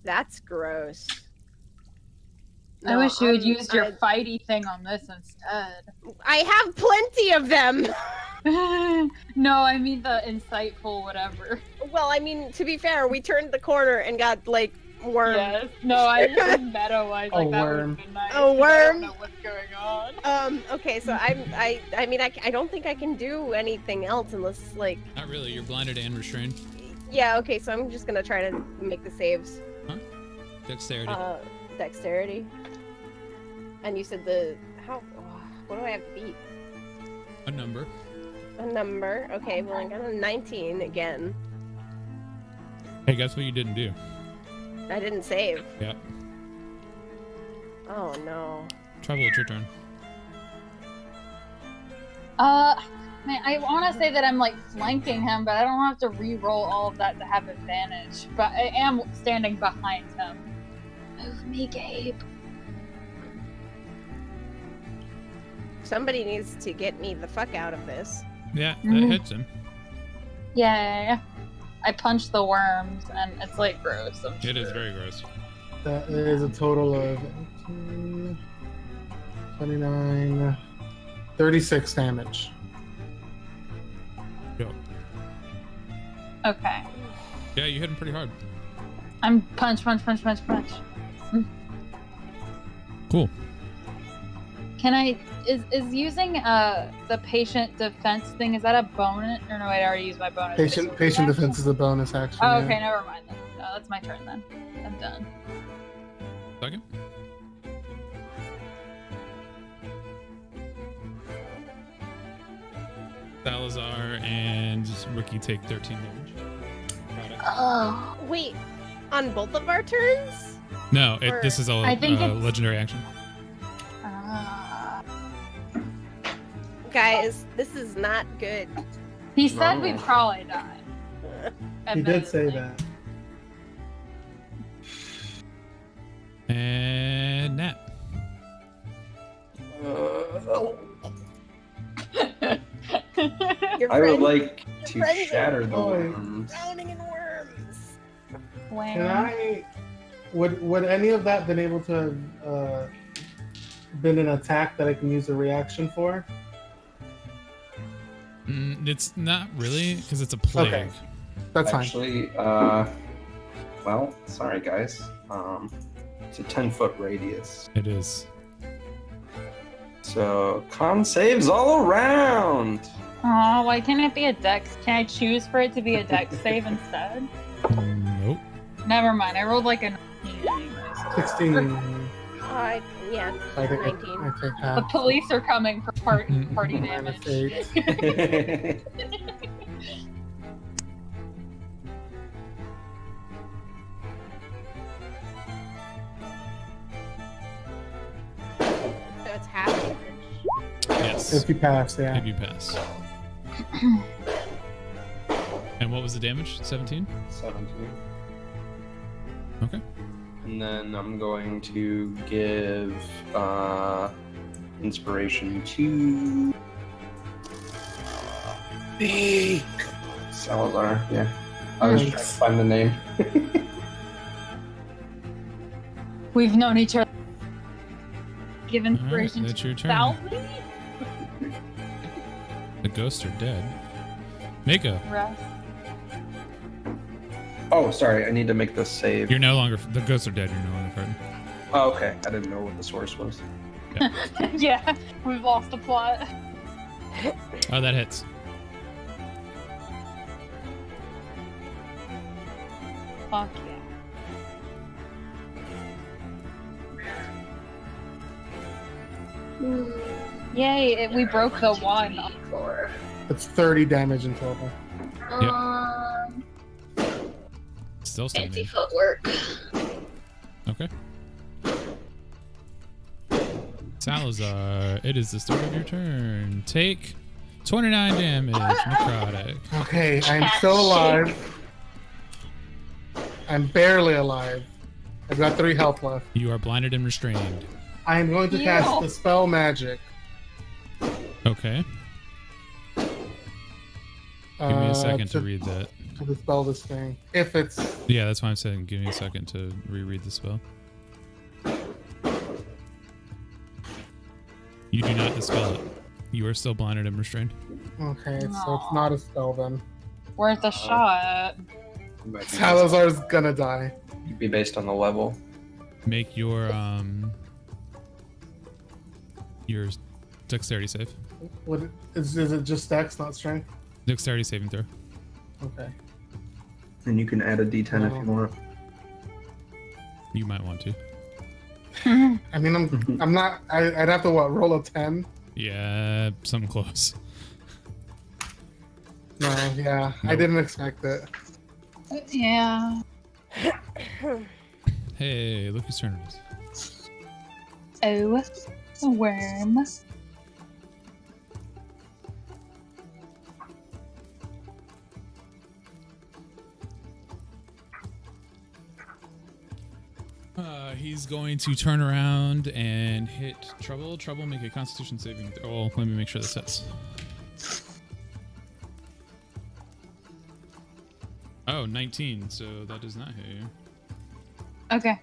That's gross. I No, wish you would I'm- use your fighty thing on this instead. I have plenty of them. No, I mean the insightful whatever. Well, I mean, to be fair, we turned the corner and got like worm. Yes. No, I just meta-wise, like A that worm. would have been nice. A but I don't worm. know what's going on. Okay, so I mean, I don't think I can do anything else unless like, Not really. You're blinded and restrained. yeah. Okay, so I'm just gonna try to make the saves. Dexterity. Dexterity. And you said what do I have to beat? A number. A number. Okay, well I got a 19 again. Hey, guess what you didn't do? I didn't save. Yep. Oh no. Trouble, it's your turn. Man, I want to say that I'm like flanking him, but I don't have to re-roll all of that to have advantage. But I am standing behind him. Move me, Gabe. Somebody needs to get me the fuck out of this. Yeah, that Mhm. hits him. Yay. I punched the worms, and it's like gross. I'm It is sure. very gross. That is a total of 18, 29, 36 damage. Yo. Okay. Yeah, you hit him pretty hard. I'm punch, punch, punch, punch, punch. Cool. Can I is using the patient defense thing, is that a bonus? Or no, wait, I already used my bonus. Patient defense is a bonus action. Oh, yeah. okay, never mind then. No, that's my turn then. I'm done. Second. Salazar and Ricky take 13 damage. Necrotic. Oh. Wait, on both of our turns? No, Or- this is a I think it's- legendary action. Guys, this is not good. He said we'd No. probably die. He did say admittedly. that. And Nat. Your I would friend like to friends are shatter the going worms. drowning in worms. Can I? Would any of that been able to have been an attack that I can use a reaction for? It's not really, because it's a plague. Okay. That's fine. Actually, well, sorry guys. It's a 10-foot radius. It is. So con saves all around. Oh, why can't it be a dex? Can I choose for it to be a dex save instead? Nope. Never mind. I rolled like a 19 anyways. 16. Yeah, I think 19. I take The half. police are coming for party Minus damage. 8. So it's half damage. Yes. If you pass, yeah. If you pass. And what was the damage? 17? 17. Okay. And then I'm going to give inspiration to the Salazar, yeah. I was trying to find the name. We've known each other. Give All right, inspiration that's your to turn. Salvi? The ghosts are dead. Mako, Rest. Oh, sorry, I need to make this save. you're no longer. The ghosts are dead. You're no longer frightened. Oh, okay, I didn't know what the source was. Yeah, we've lost the plot. Oh, that hits. Fuck yeah. Yay, we broke the one. It's 30 damage in total. Still Fancy standing. footwork. Okay. Salazar, it is the start of your turn. Take 29 damage, necrotic. Okay, I'm still alive. I'm barely alive. I've got 3 health left. You are blinded and restrained. I am going to cast the spell magic. Okay. Give me a second to read that. To dispel this thing. If it's... Yeah, that's why I'm saying give me a second to reread the spell. You do not dispel it. You are still blinded and restrained. Okay, so it's not a spell then. Worth a shot. Salazar's gonna die. It'd be based on the level. Make your dexterity save. What is it just dex, not strength? Dexterity saving throw. Okay. And you can add a d10 if you want. You might want to. I mean, I'm not. I'd have to roll a 10. Yeah, something close. No, yeah, I Nope. didn't expect it. Yeah. Hey, look whose turn it is. Oh, a worm. He's going to turn around and hit Trouble. Trouble, make a Constitution saving throw. Oh, let me make sure this hits. Oh, 19. So that does not hit you. Okay.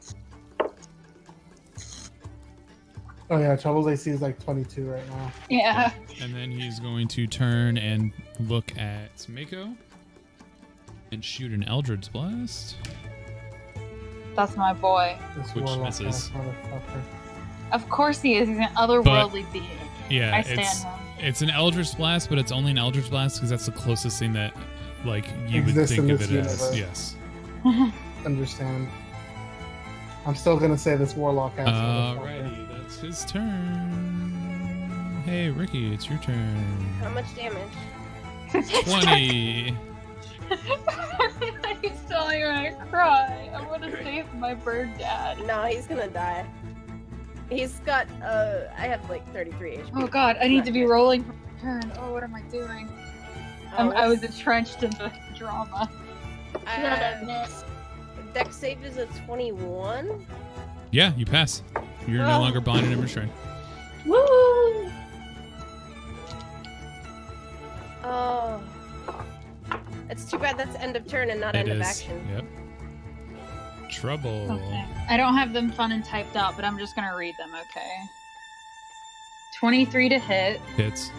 Oh yeah, Trouble's AC is like 22 right now. Yeah. And then he's going to turn and look at Mako and shoot an Eldritch Blast. That's my boy. This Which warlock misses. ass motherfucker. Of course he is. He's an otherworldly being. Yeah, I stand him. it's an Eldritch Blast, but it's only an Eldritch Blast because that's the closest thing that, like, you would Exists think in of it this as. universe. Yes. Understand. I'm still gonna say this warlock ass motherfucker. Alrighty, that's his turn. Hey, Ricky, it's your turn. How much damage? 20. He's telling her I cry. I want to save my bird dad. No, he's gonna die. He's got, I have like 33 HP. Oh god, I need to be rolling for my turn. Oh, what am I doing? I was entrenched in the drama. That I missed. Dex save is a 21. Yeah, you pass. You're no Oh. longer blinded and restrained. Woo! Oh. It's too bad that's end of turn and not It end of is. action. Yep. Trouble. Okay. I don't have them fun and typed out, but I'm just gonna read them, okay? 23 to hit, Hits.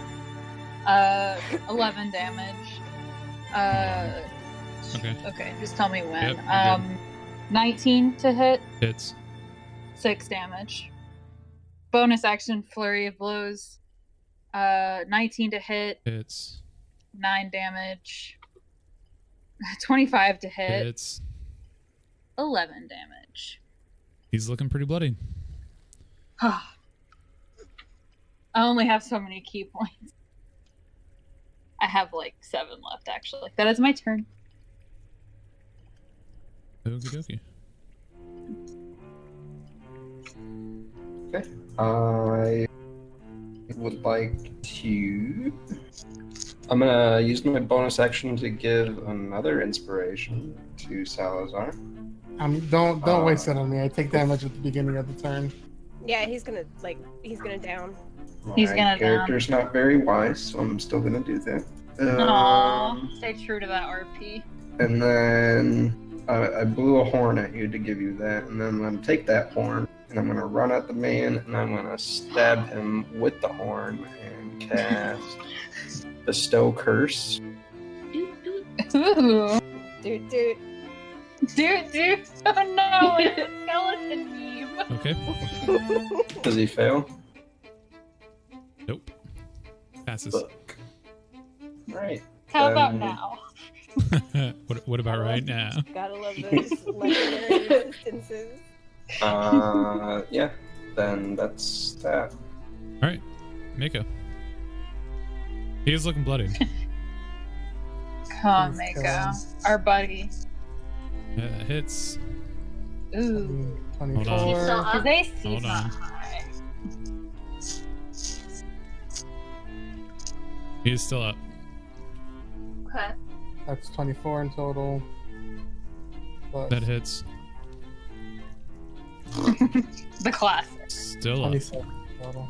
11 damage. Okay. Okay, just tell me when. Yep, you're good. 19 to hit, Hits. 6 damage. Bonus action, flurry of blows. 19 to hit, Hits. 9 damage. 25 to hit, Hits. 11 damage. He's looking pretty bloody. I only have so many key points. I have like 7 left, actually. That is my turn. Okie dokie. Okay. I would like to. I'm gonna use my bonus action to give another inspiration to Salazar. Don't waste it on me. I take damage at the beginning of the turn. Yeah, he's gonna down. He's My gonna down. character's not very wise, so I'm still gonna do that. Aww, stay true to that RP. And then I blew a horn at you to give you that, and then I'm gonna take that horn and I'm gonna run at the man and I'm gonna stab him with the horn and cast Bestow Curse. Ooh. Dude. Dude. Oh no, it's a skeleton meme. Okay. Does he fail? Nope. Passes. Look. Right. How about now? what about right now? Gotta love those legendary instances. Yeah. Then that's that. All right, Mako. He is looking bloody. Come on, Please Mako. kill him. Our buddy. Yeah, that hits. Ooh. 24. He's still His up. AC Hold not on. high. He is still up. Okay. That's 24 in total. Plus That hits. The classic. Still up. 27 total.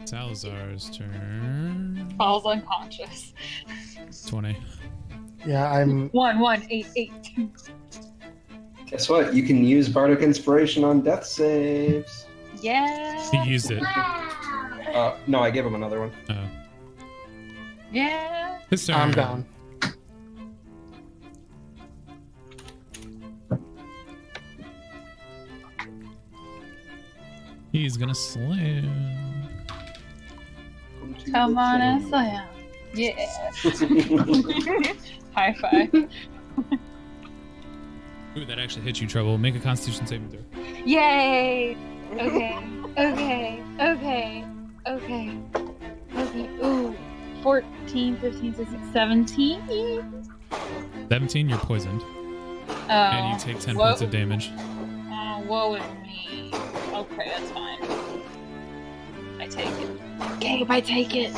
Salazar's turn. Falls unconscious. 20. Yeah, I'm 1, 8, 8. Guess what? You can use Bardic Inspiration on death saves. Yeah. He used it. No, I gave him another one. Oh. Yeah. His turn. I'm down. He's gonna slam. Come on, Slam. Yeah. High five. Ooh, that actually hit you, Trouble. Make a Constitution saving throw. Yay. Okay. Ooh. 14, 15, 16, 17. 17, you're poisoned. Oh. And you take 10 points of damage. Oh, woe is me. Okay, that's fine. I take it. Gabe, I take it.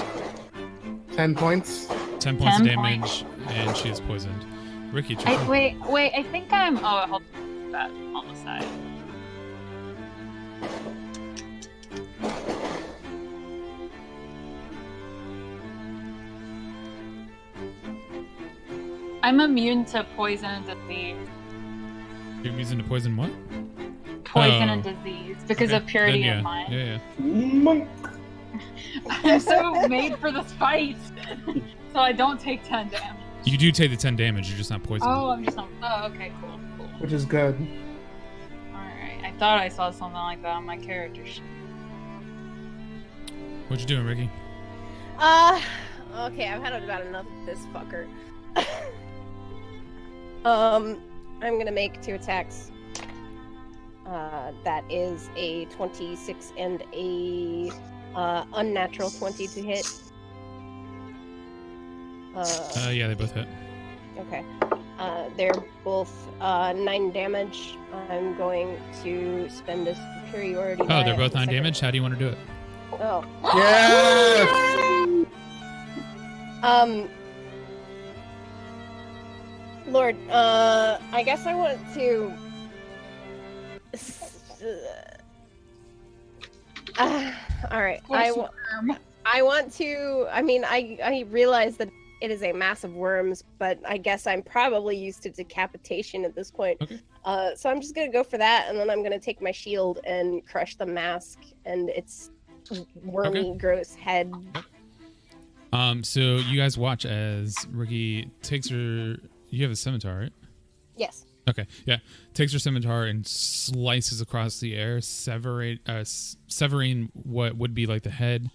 10 points. 10 points of 10 damage, and she is poisoned. Ricky, it's your turn. Wait, I think I'm... Oh, hold that on the side. I'm immune to poison and disease. You're using to poison what? Poison Oh. and disease because Okay, of purity then of mind. Yeah. Monk. I'm so made for this fight, so I don't take 10 damage. You do take the 10 damage, you're just not poisoned. Oh, I'm just not. Oh, okay, cool. Which is good. Alright, I thought I saw something like that on my character sheet. What you doing, Ricky? Okay, I've had about enough of this fucker. I'm gonna make 2 attacks. That is a 26 and a unnatural 20 to hit. Yeah, they both hit. Okay. They're both 9 damage. I'm going to spend a superiority. Oh, die they're on both the 9 second- damage? How do you want to do it? Oh. Yes! Lord, I guess I want to. All right. I want to. I mean, I realize that it is a mass of worms, but I guess I'm probably used to decapitation at this point. Okay. So I'm just gonna go for that, and then I'm gonna take my shield and crush the mask and its wormy, gross head. So you guys watch as Ricky takes her. You have a scimitar, right? Yes. Okay, yeah. Takes her scimitar and slices across the air, severing what would be like the head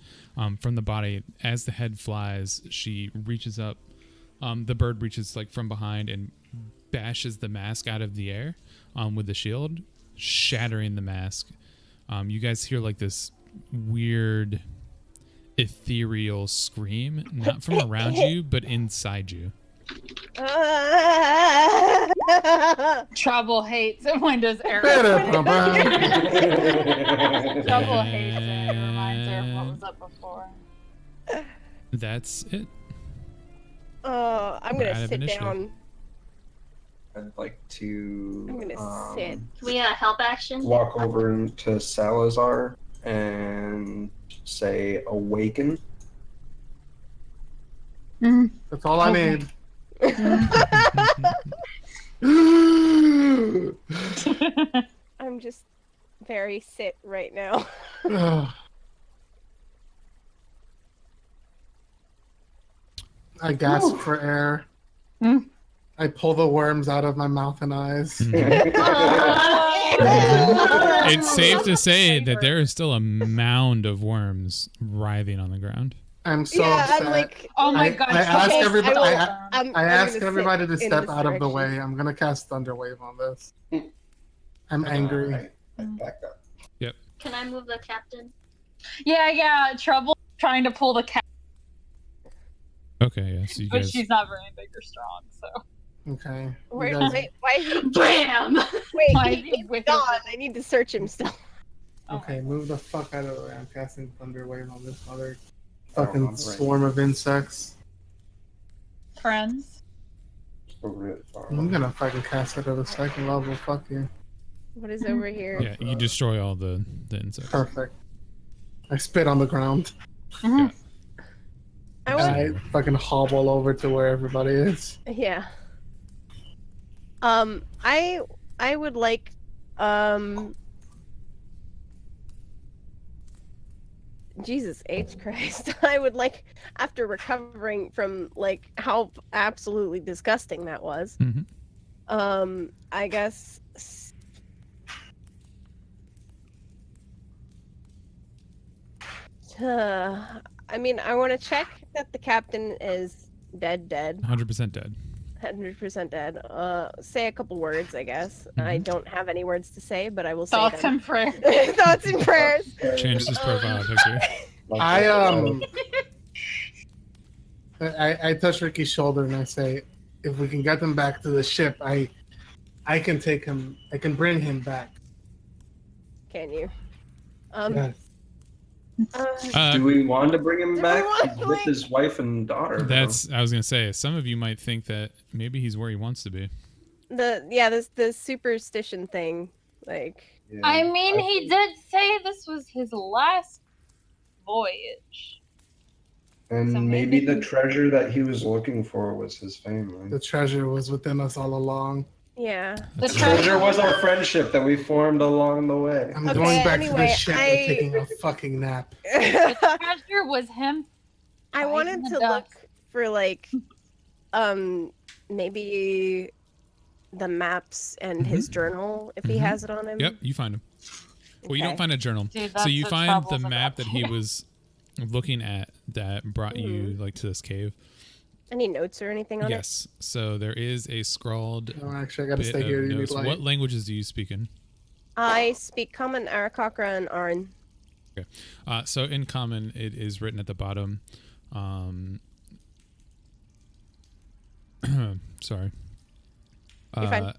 from the body. As the head flies, she reaches up. The bird reaches like from behind and bashes the mask out of the air with the shield, shattering the mask. You guys hear like this weird ethereal scream, not from around you, but inside you. Trouble hates it when does Eric. Trouble hates it. It reminds her of what was up before. That's it. I'm We're out gonna of sit initiative. down. I'd like to. I'm gonna sit. Can we help action? Walk over to Salazar and say awaken. That's all I Okay. need. I'm just very sit right now. Ugh. I gasp for air. Hmm. I pull the worms out of my mouth and eyes. It's safe to say that there is still a mound of worms writhing on the ground. I'm so yeah, upset. I'm like, Oh my I- god. I asked Trouble- everybody- I will- I- I'm I gonna ask sit everybody to in step this out of the direction. way. I'm gonna cast Thunderwave on this. I'm angry. Alright, I back up. Can I move the captain? Yeah. Trouble trying to pull the cat, Okay, yeah. So you but guys. she's not very big or strong. So Okay. You Wait, guys- why is he? Bam! Wait, Why is he's he with gone. I need to search him still. Okay, move the fuck out of the way. I'm casting Thunderwave on this mother Oh, fucking I'm swarm of insects. friends. Over it. I'm gonna fucking cast it at a second level. Fuck you. What is over here? Yeah, you destroy all the insects. Perfect. I spit on the ground. Mhm. I And want. I fucking hobble over to where everybody is. Yeah. I would like Jesus H Christ. I would like, after recovering from like how absolutely disgusting that was, Mhm. I guess I mean, I want to check that the captain is dead 100% dead. 100% dead. Say a couple words, I guess. I don't have any words to say, but I will say Thoughts them. and prayers. Thoughts and prayers. Change his profile picture. I touch Ricky's shoulder and I say, if we can get them back to the ship, I can take him. I can bring him back. Can you? Yes. Do we want to bring him Do we back? want- He's with his wife and daughter. now. I was gonna say, some of you might think that maybe he's where he wants to be. the superstition thing, like Yeah. I mean, he did say this was his last voyage. And So maybe maybe- the treasure that he was looking for was his family. The treasure was within us all along. yeah. The That's Treasure was our friendship that we formed along the way. I'm Okay, going back to anyway, the ship I- and taking a fucking nap. The treasure was him. I Hiding wanted the to duck. look for like maybe the maps and his journal if he Mhm. has it on him. Yep, you find him. Well, you don't Okay. find a journal. Dude, So that's you what find the Trouble's map about. that he was looking at that brought you like to this cave. Any notes or anything on it? Yes. So there is a scrawled No, actually, I gotta bit stay of here. You need notes. light. What languages do you speak in? I speak Common, Arakocra, and Arn. So in common, it is written at the bottom. Sorry. You're fine.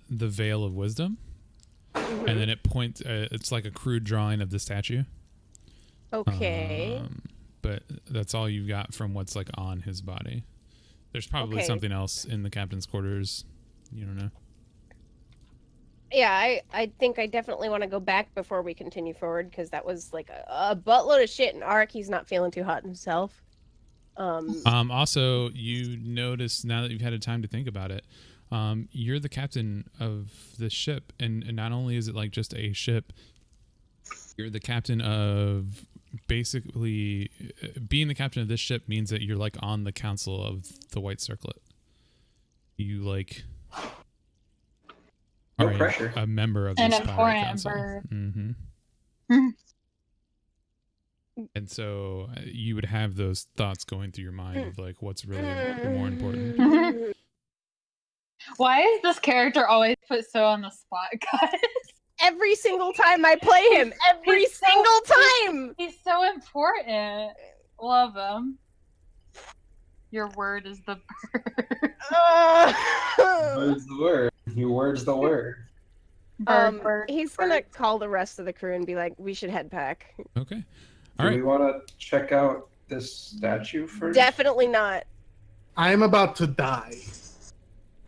The Veil of Wisdom, and then it points. It's like a crude drawing of the statue. Okay. But that's all you got from what's like on his body. There's probably Okay. something else in the captain's quarters. You don't know. Yeah, I think I definitely want to go back before we continue forward because that was like a buttload of shit, and Araki's not feeling too hot himself. Also, you notice now that you've had a time to think about it, you're the captain of this ship, and not only is it like just a ship, you're the captain of basically being the captain of this ship means that you're like on the council of the White Circlet. You like No are pressure. a member of An this pirate important council. bird. Mm-hmm. And so you would have those thoughts going through your mind of like what's really more important. Why is this character always put so on the spot, guys? Every single time I play him, every He's so- single time. He's so important. Love him. Your word is the bird. Word's the word. Your word's the word. Bird, He's gonna call the rest of the crew and be like, "We should head back." Okay. Do All right. we want to check out this statue first? Definitely not. I am about to die.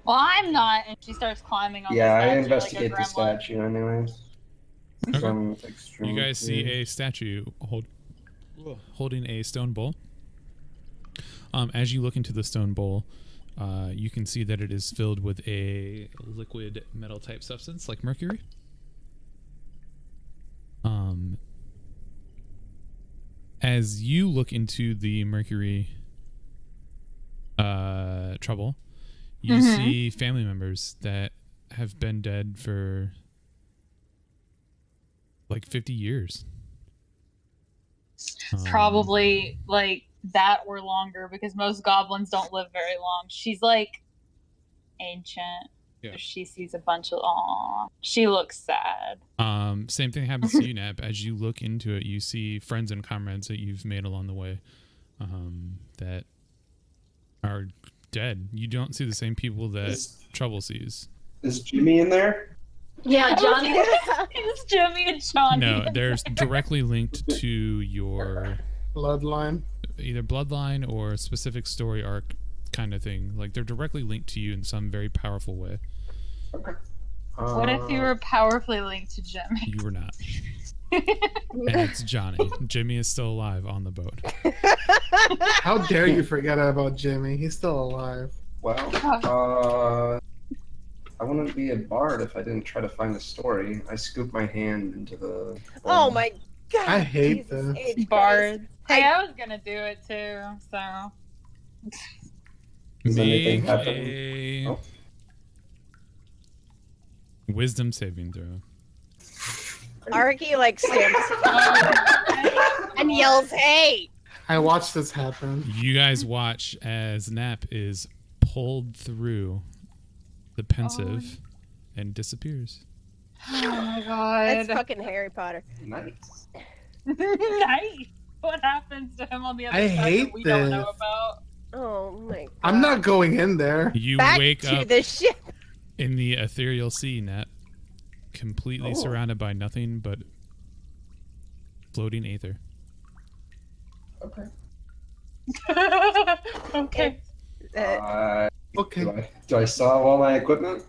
Well, I'm not, and she starts climbing on Yeah, I the statue investigate like a the gremlin. statue anyways. Okay. So I'm You extremely guys see curious. a statue holding a stone bowl. As you look into the stone bowl, you can see that it is filled with a liquid metal type substance like mercury. As you look into the mercury trouble, you see family members that have been dead for like 50 years. Probably like that or longer because most goblins don't live very long. She's like ancient. Yeah. She sees a bunch of aw. She looks sad. Same thing happens to you, Nap. As you look into it, you see friends and comrades that you've made along the way that are dead. You don't see the same people that Trouble sees. Is Jimmy in there? Yeah, Johnny. It's Jimmy and Johnny. No, they're directly linked to your Bloodline. either bloodline or specific story arc kind of thing. Like they're directly linked to you in some very powerful way. Okay. What if you were powerfully linked to Jimmy? You were not. And it's Johnny. Jimmy is still alive on the boat. How dare you forget about Jimmy? He's still alive. Well, I wouldn't be a bard if I didn't try to find the story. I scooped my hand into the. Oh my god! I hate Jesus this. H. Christ. Bard. Hey, I was gonna do it too, so. Does anything Make happen? a Oh. wisdom saving throw. Arky like stamps and yells, "Hey!" I watched this happen. You guys watch as Nap is pulled through the pensive and disappears. Oh my That's god. fucking Harry Potter. Nice. Nice. What happens to him on the other I side hate that we don't know this. about? Oh my god. I'm not going in there. You Back wake to up the ship. in the ethereal sea, Nap, completely surrounded by nothing but floating aether. Okay. Okay. Okay. Do I still have all my equipment?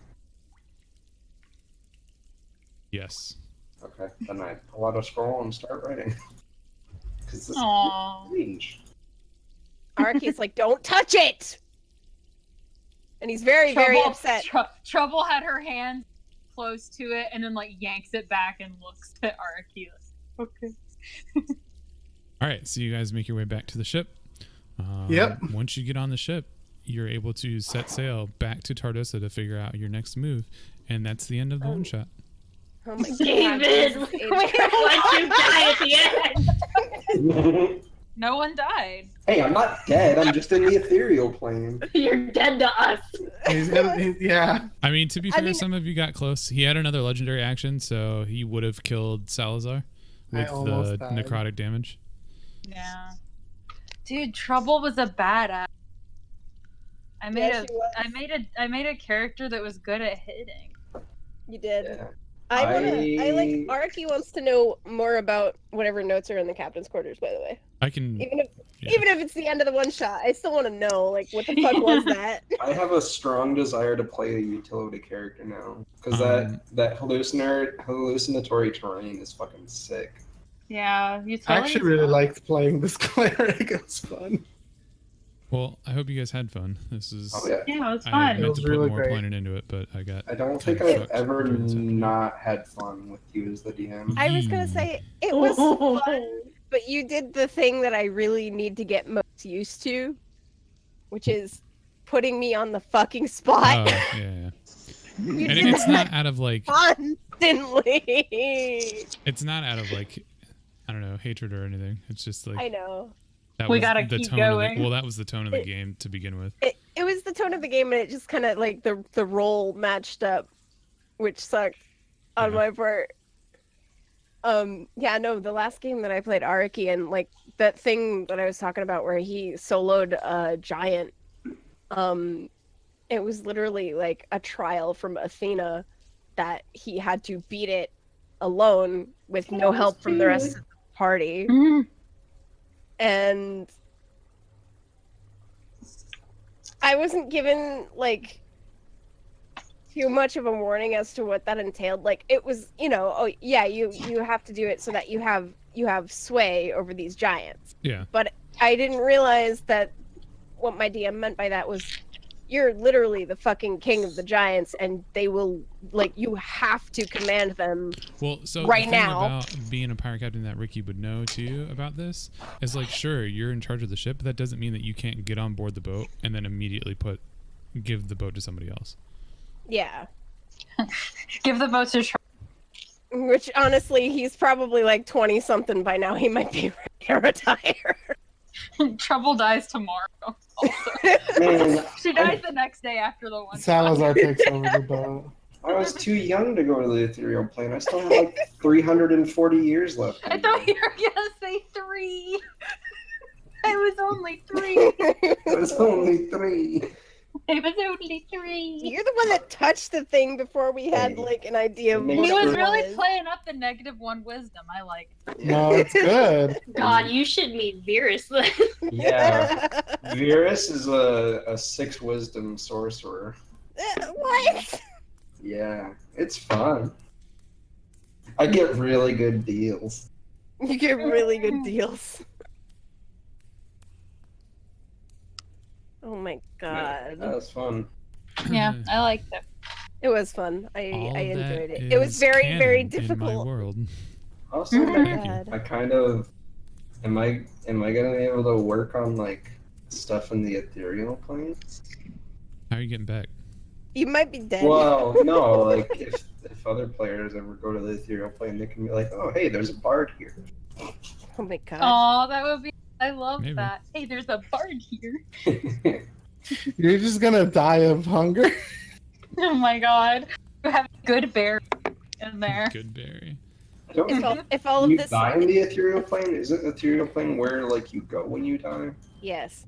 Yes. Okay. Then I pull out a scroll and start writing. Because this Aww. is strange. Arky's like, "Don't touch it!" And he's very, very upset. Trouble had her hand close to it and then like yanks it back and looks at Araki. Okay. All right, so you guys make your way back to the ship. Yep. Once you get on the ship, you're able to set sail back to Tardosa to figure out your next move, and that's the end of the one shot. Oh my god. David, Jesus H. we let you die at the end. No one died. Hey, I'm not dead. I'm just in the ethereal plane. You're dead to us. Yeah. I mean, to be fair, mean- some of you got close. He had another legendary action, so he would have killed Salazar I with the almost died. necrotic damage. Yeah. Dude, Trouble was a badass. I made Yes, she was. I made a character that was good at hitting. You did. Yeah. I like Arky wants to know more about whatever notes are in the captain's quarters, by the way. I can. Even if Yeah. even if it's the end of the one shot, I still want to know, like, what the fuck was that? I have a strong desire to play a utility character now. Because Um, that hallucinatory terrain is fucking sick. Yeah, you I actually really liked playing this cleric. It was fun. Well, I hope you guys had fun. This is. Oh, yeah. Yeah, it was I fun. meant It was to put really more great. planning into it, but I got. I don't think Kinda I've fucked ever during this episode. not had fun with you as the DM. I was gonna say it was fun, But you did the thing that I really need to get most used to, which is putting me on the fucking spot. Oh, yeah. You And did it's that not out of like constantly. it's not out of like I don't know, hatred or anything. It's just like I know. that We was gotta the keep tone going. well, that was the tone of the game to begin with. It was the tone of the game, and it just kind of like the role matched up, which sucked on Yeah. my part. Yeah, no, the last game that I played Araki, and like that thing that I was talking about where he soloed a giant, it was literally like a trial from Athena that he had to beat it alone with no help from the rest of the party. Mhm. And I wasn't given like too much of a warning as to what that entailed. Like it was, oh yeah, you have to do it so that you have sway over these giants. Yeah. But I didn't realize that what my DM meant by that was you're literally the fucking king of the giants, and they will you have to command them. Well, so Right the thing now. about being a pirate captain that Ricky would know too about this is like, sure, you're in charge of the ship, but that doesn't mean that you can't get on board the boat and then immediately give the boat to somebody else. Yeah. Give the boat to Which honestly, he's probably like 20 something by now. He might be ready to retire. Trouble dies tomorrow. Also. Man, She dies the next day after the one. Salazar takes over the boat. I was too young to go to the ethereal plane. I still have like 340 years left. I thought you were gonna say 3. I was only 3. It was only 3. It was only 3. You're the one that touched the thing before we had like an idea of He He what was it really was. playing up the -1 wisdom. I like it. No, it's good. God, you should meet Virus then. Yeah, Virus is a 6 wisdom sorcerer. What? Yeah, it's fun. I get really good deals. You get really good deals. Oh my god. That was fun. Yeah, I liked it. It was fun. I All enjoyed that it. It was is very, very canon in my difficult. world. Also, Oh my Thank you. god. I kind of am I gonna be able to work on like stuff in the ethereal plane? How are you getting back? You might be dead. Well, no, like if other players ever go to the ethereal plane, they can be like, oh hey, there's a bard here. Oh my god. Oh, that would be. I love Maybe. that. Hey, there's a bard here. You're just gonna die of hunger. Oh my god. You have a good bear in there. Good berry. Don't If all of you this, die in the ethereal plane? Isn't the ethereal plane where like you go when you die? yes.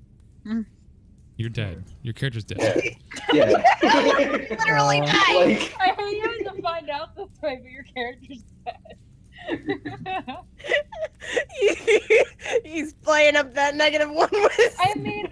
You're dead. Your character's dead. Yeah. Literally died. Like I hate you to find out this way, but your character's dead. He's playing up that -1 wisdom. I mean,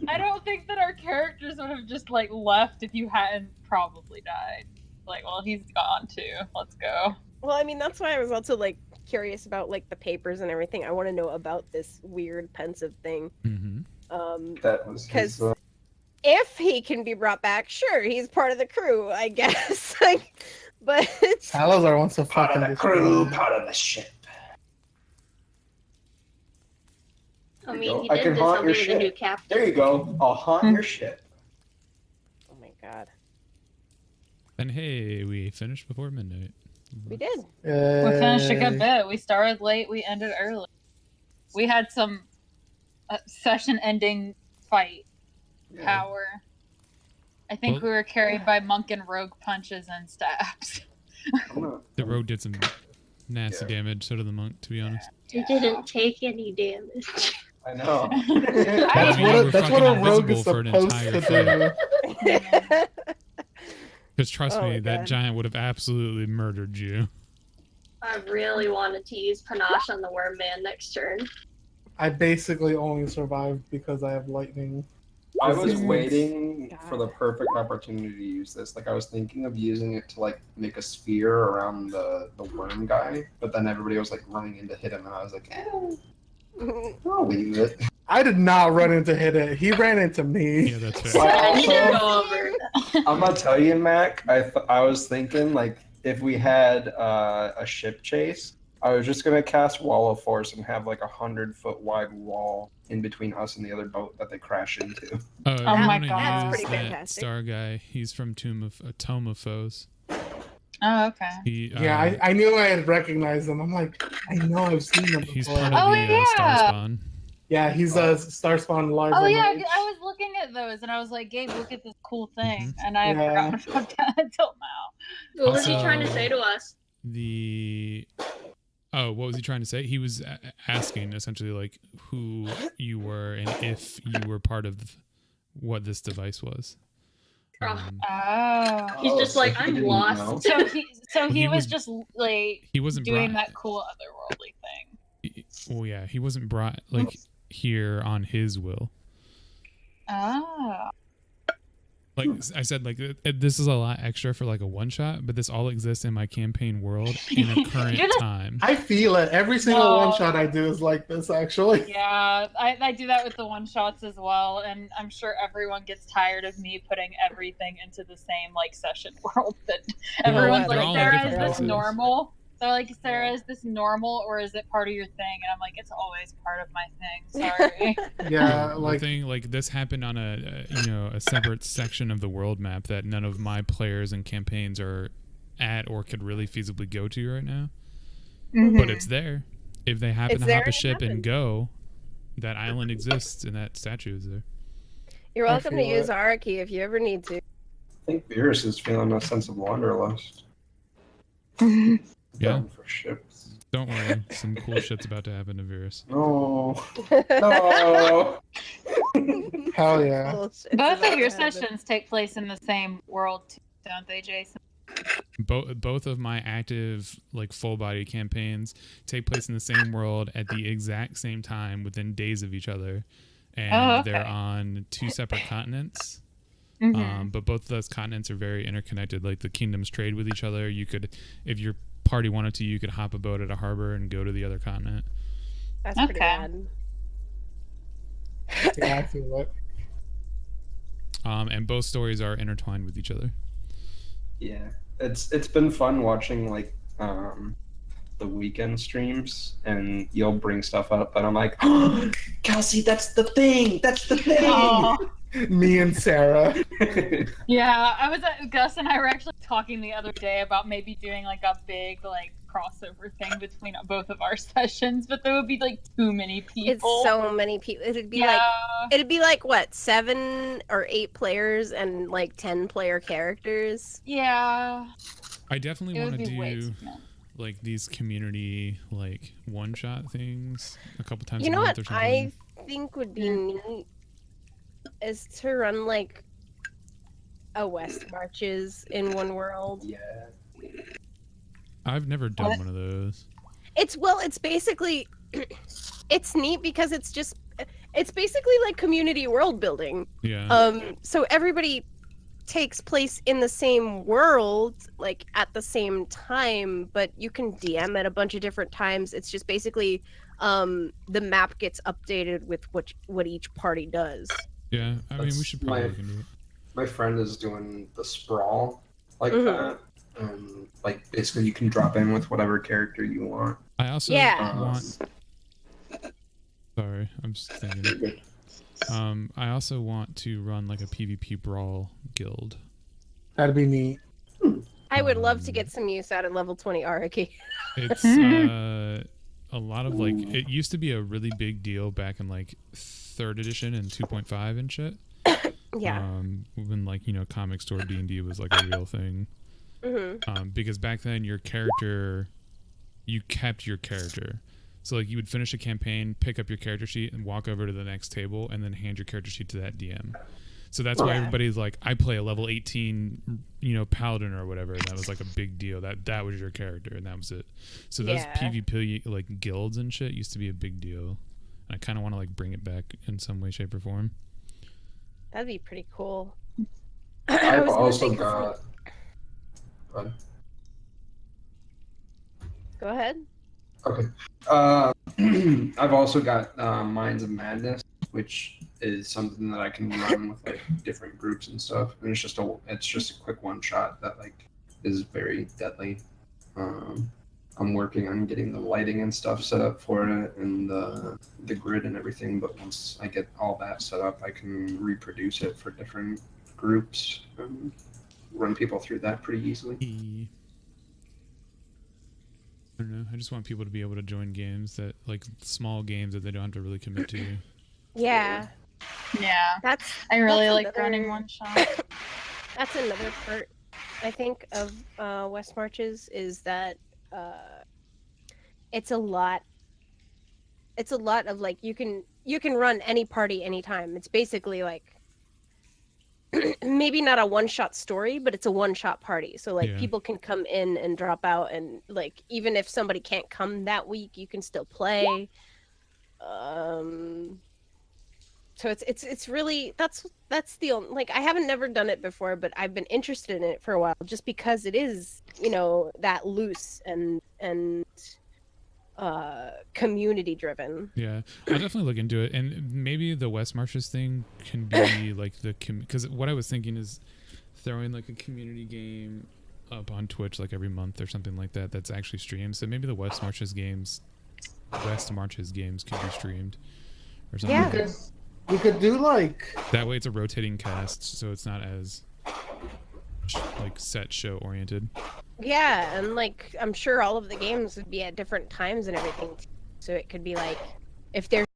I don't think that our characters would have just like left if you hadn't probably died. Like, well, he's gone too. Let's go. Well, I mean, that's why I was also like curious about like the papers and everything. I want to know about this weird pensive thing. Mm-hmm. that was his, 'Cause if he can be brought back, sure, he's part of the crew, I guess. Like, but Salazar wants to part fucking of the crew, destroy. part of the ship. I you mean, go. he I did can this haunt on your being a ship. new captain. There you go. I'll haunt your ship. oh my god, And hey, we finished before midnight. we did. We finished a good Yay. bit. We started late. We ended early. We had some session-ending fight power. I think Well- we were carried by monk and rogue punches and stabs. I'm gonna- The rogue did some nasty Yeah. damage, so did the monk, to be honest. He didn't take any damage. I know. That's mean, what you a, were that's what a fucking rogue is invisible for an supposed entire to do. Because trust Oh me, my that God. giant would have absolutely murdered you. I really wanted to use panache on the worm man next turn. I basically only survived because I have lightning. I was God. waiting for the perfect opportunity to use this. Like I was thinking of using it to like make a sphere around the worm guy, but then everybody was like running in to hit him, and I was like, I'll leave it. I did not run into hit it. He ran into me. Yeah, that's Well, fair. I didn't also- go over. I'm gonna tell you, Mac. I was thinking like if we had a ship chase, I was just gonna cast Wall of Force and have like 100-foot wide wall in between us and the other boat that they crash into. Oh, if Oh you my want to God. use That's pretty that fantastic. star guy, he's from Tome of Foes. Oh, okay. He, Yeah, I knew I had recognized him. I'm like, I know I've seen him he's before. part of Oh, the yeah. Star Spawn. Yeah, he's a Starspawn larva. Oh yeah, mage. I was looking at those and I was like, Gabe, look at this cool thing, and I had Yeah. forgotten about that until now. What was he Also- trying to say to us? What was he trying to say? He was asking essentially like who you were and if you were part of what this device was. Oh. He's just so like, he I'm didn't lost. know. So he He was was- just like He wasn't doing brought. that cool otherworldly thing. Well, yeah, he wasn't brought like here on his will. Oh. Like I said, like this is a lot extra for like a one shot, but this all exists in my campaign world in a current You're the- time. I feel it. Every single No. one shot I do is like this, actually. Yeah, I do that with the one shots as well, and I'm sure everyone gets tired of me putting everything into the same like session world. That everyone's they're like, all in Sarah, is different this places. normal? They're like, Sarah, is this normal or is it part of your thing? And I'm like, it's always part of my thing. Sorry. Yeah, The like thing like this happened on a separate section of the world map that none of my players and campaigns are at or could really feasibly go to right now. But it's there. If they happen It's to there hop a and it ship and happened. go, that island exists and that statue is there. You're I welcome to feel use it. Araki if you ever need to. I think Virus is feeling a sense of wanderlust. Yeah. Down for ships. Don't worry, some cool shit's about to happen to Virus. No. No. hell yeah. Bullshit's Both about of your to happen. sessions take place in the same world, too, don't they, Jason? Both of my active like full body campaigns take place in the same world at the exact same time within days of each other, and Oh, okay. they're on two separate continents. Mhm. But both of those continents are very interconnected. Like the kingdoms trade with each other. You could, if your party wanted to, you could hop a boat at a harbor and go to the other continent. That's pretty Okay. bad. Yeah, I feel it. And both stories are intertwined with each other. Yeah, it's been fun watching like the weekend streams, and you'll bring stuff up, and I'm like, oh, Kelsey, that's the thing. That's the thing. Aw. Me and Sarah. Yeah, I was Gus and I were actually talking the other day about maybe doing like a big like crossover thing between both of our sessions, but there would be like too many people. It's so many people. It'd be yeah. like what, 7 or 8 players and like 10 player characters. Yeah. I definitely It want would to be way do too many. like these community like one shot things a couple times You a know month what or I something. think would be neat is to run like a West Marches in one world. Yeah. I've never done one of those. It's basically it's neat because it's basically like community world building. Yeah. So everybody takes place in the same world, like at the same time, but you can DM at a bunch of different times. It's just basically the map gets updated with what each party does. Yeah. I mean, we That's should probably my- look into it. My friend is doing the sprawl like Mhm. that. And like basically you can drop in with whatever character you want. I also Yeah. want. Sorry, I'm just thinking. I also want to run like a PvP brawl guild. That'd be neat. I would love to get some use out of level 20 Araki. It's a lot of like it used to be a really big deal back in like 3rd edition and 2.5 and shit. Yeah. When like comic store D&D was like a real thing. Because back then you kept your character. So like you would finish a campaign, pick up your character sheet, and walk over to the next table, and then hand your character sheet to that DM. So that's why everybody's like, I play a level 18, paladin or whatever. And that was like a big deal. That was your character, and that was it. So those Yeah. PvP like guilds and shit used to be a big deal. And I kind of want to like bring it back in some way, shape, or form. That'd be pretty cool. I've was gonna also think of got Go ahead. okay. I've also got Minds of Madness, which is something that I can run with like different groups and stuff. And it's just a quick one shot that like is very deadly. I'm working on getting the lighting and stuff set up for it, and the grid and everything. But once I get all that set up, I can reproduce it for different groups and run people through that pretty easily. I don't know. I just want people to be able to join games that, like, small games that they don't have to really commit to. Yeah, Yeah. that's I really that's like another- running one shot. That's another part, I think, of West Marches is that it's a lot. It's a lot of like you can run any party anytime. It's basically like maybe not a one-shot story, but it's a one-shot party. So like Yeah. people can come in and drop out, and like even if somebody can't come that week, you can still play. So it's really that's the only, like I haven't never done it before, but I've been interested in it for a while just because it is, you know, that loose and community driven. Yeah, I'll definitely look into it, and maybe the West Marches thing can be like the because what I was thinking is throwing like a community game up on Twitch like every month or something like that. That's actually streamed. So maybe the West Marches games could be streamed or something. Yeah. Like that. We could do like That way, it's a rotating cast, so it's not as like set show oriented. Yeah, and like I'm sure all of the games would be at different times and everything. So it could be like if there's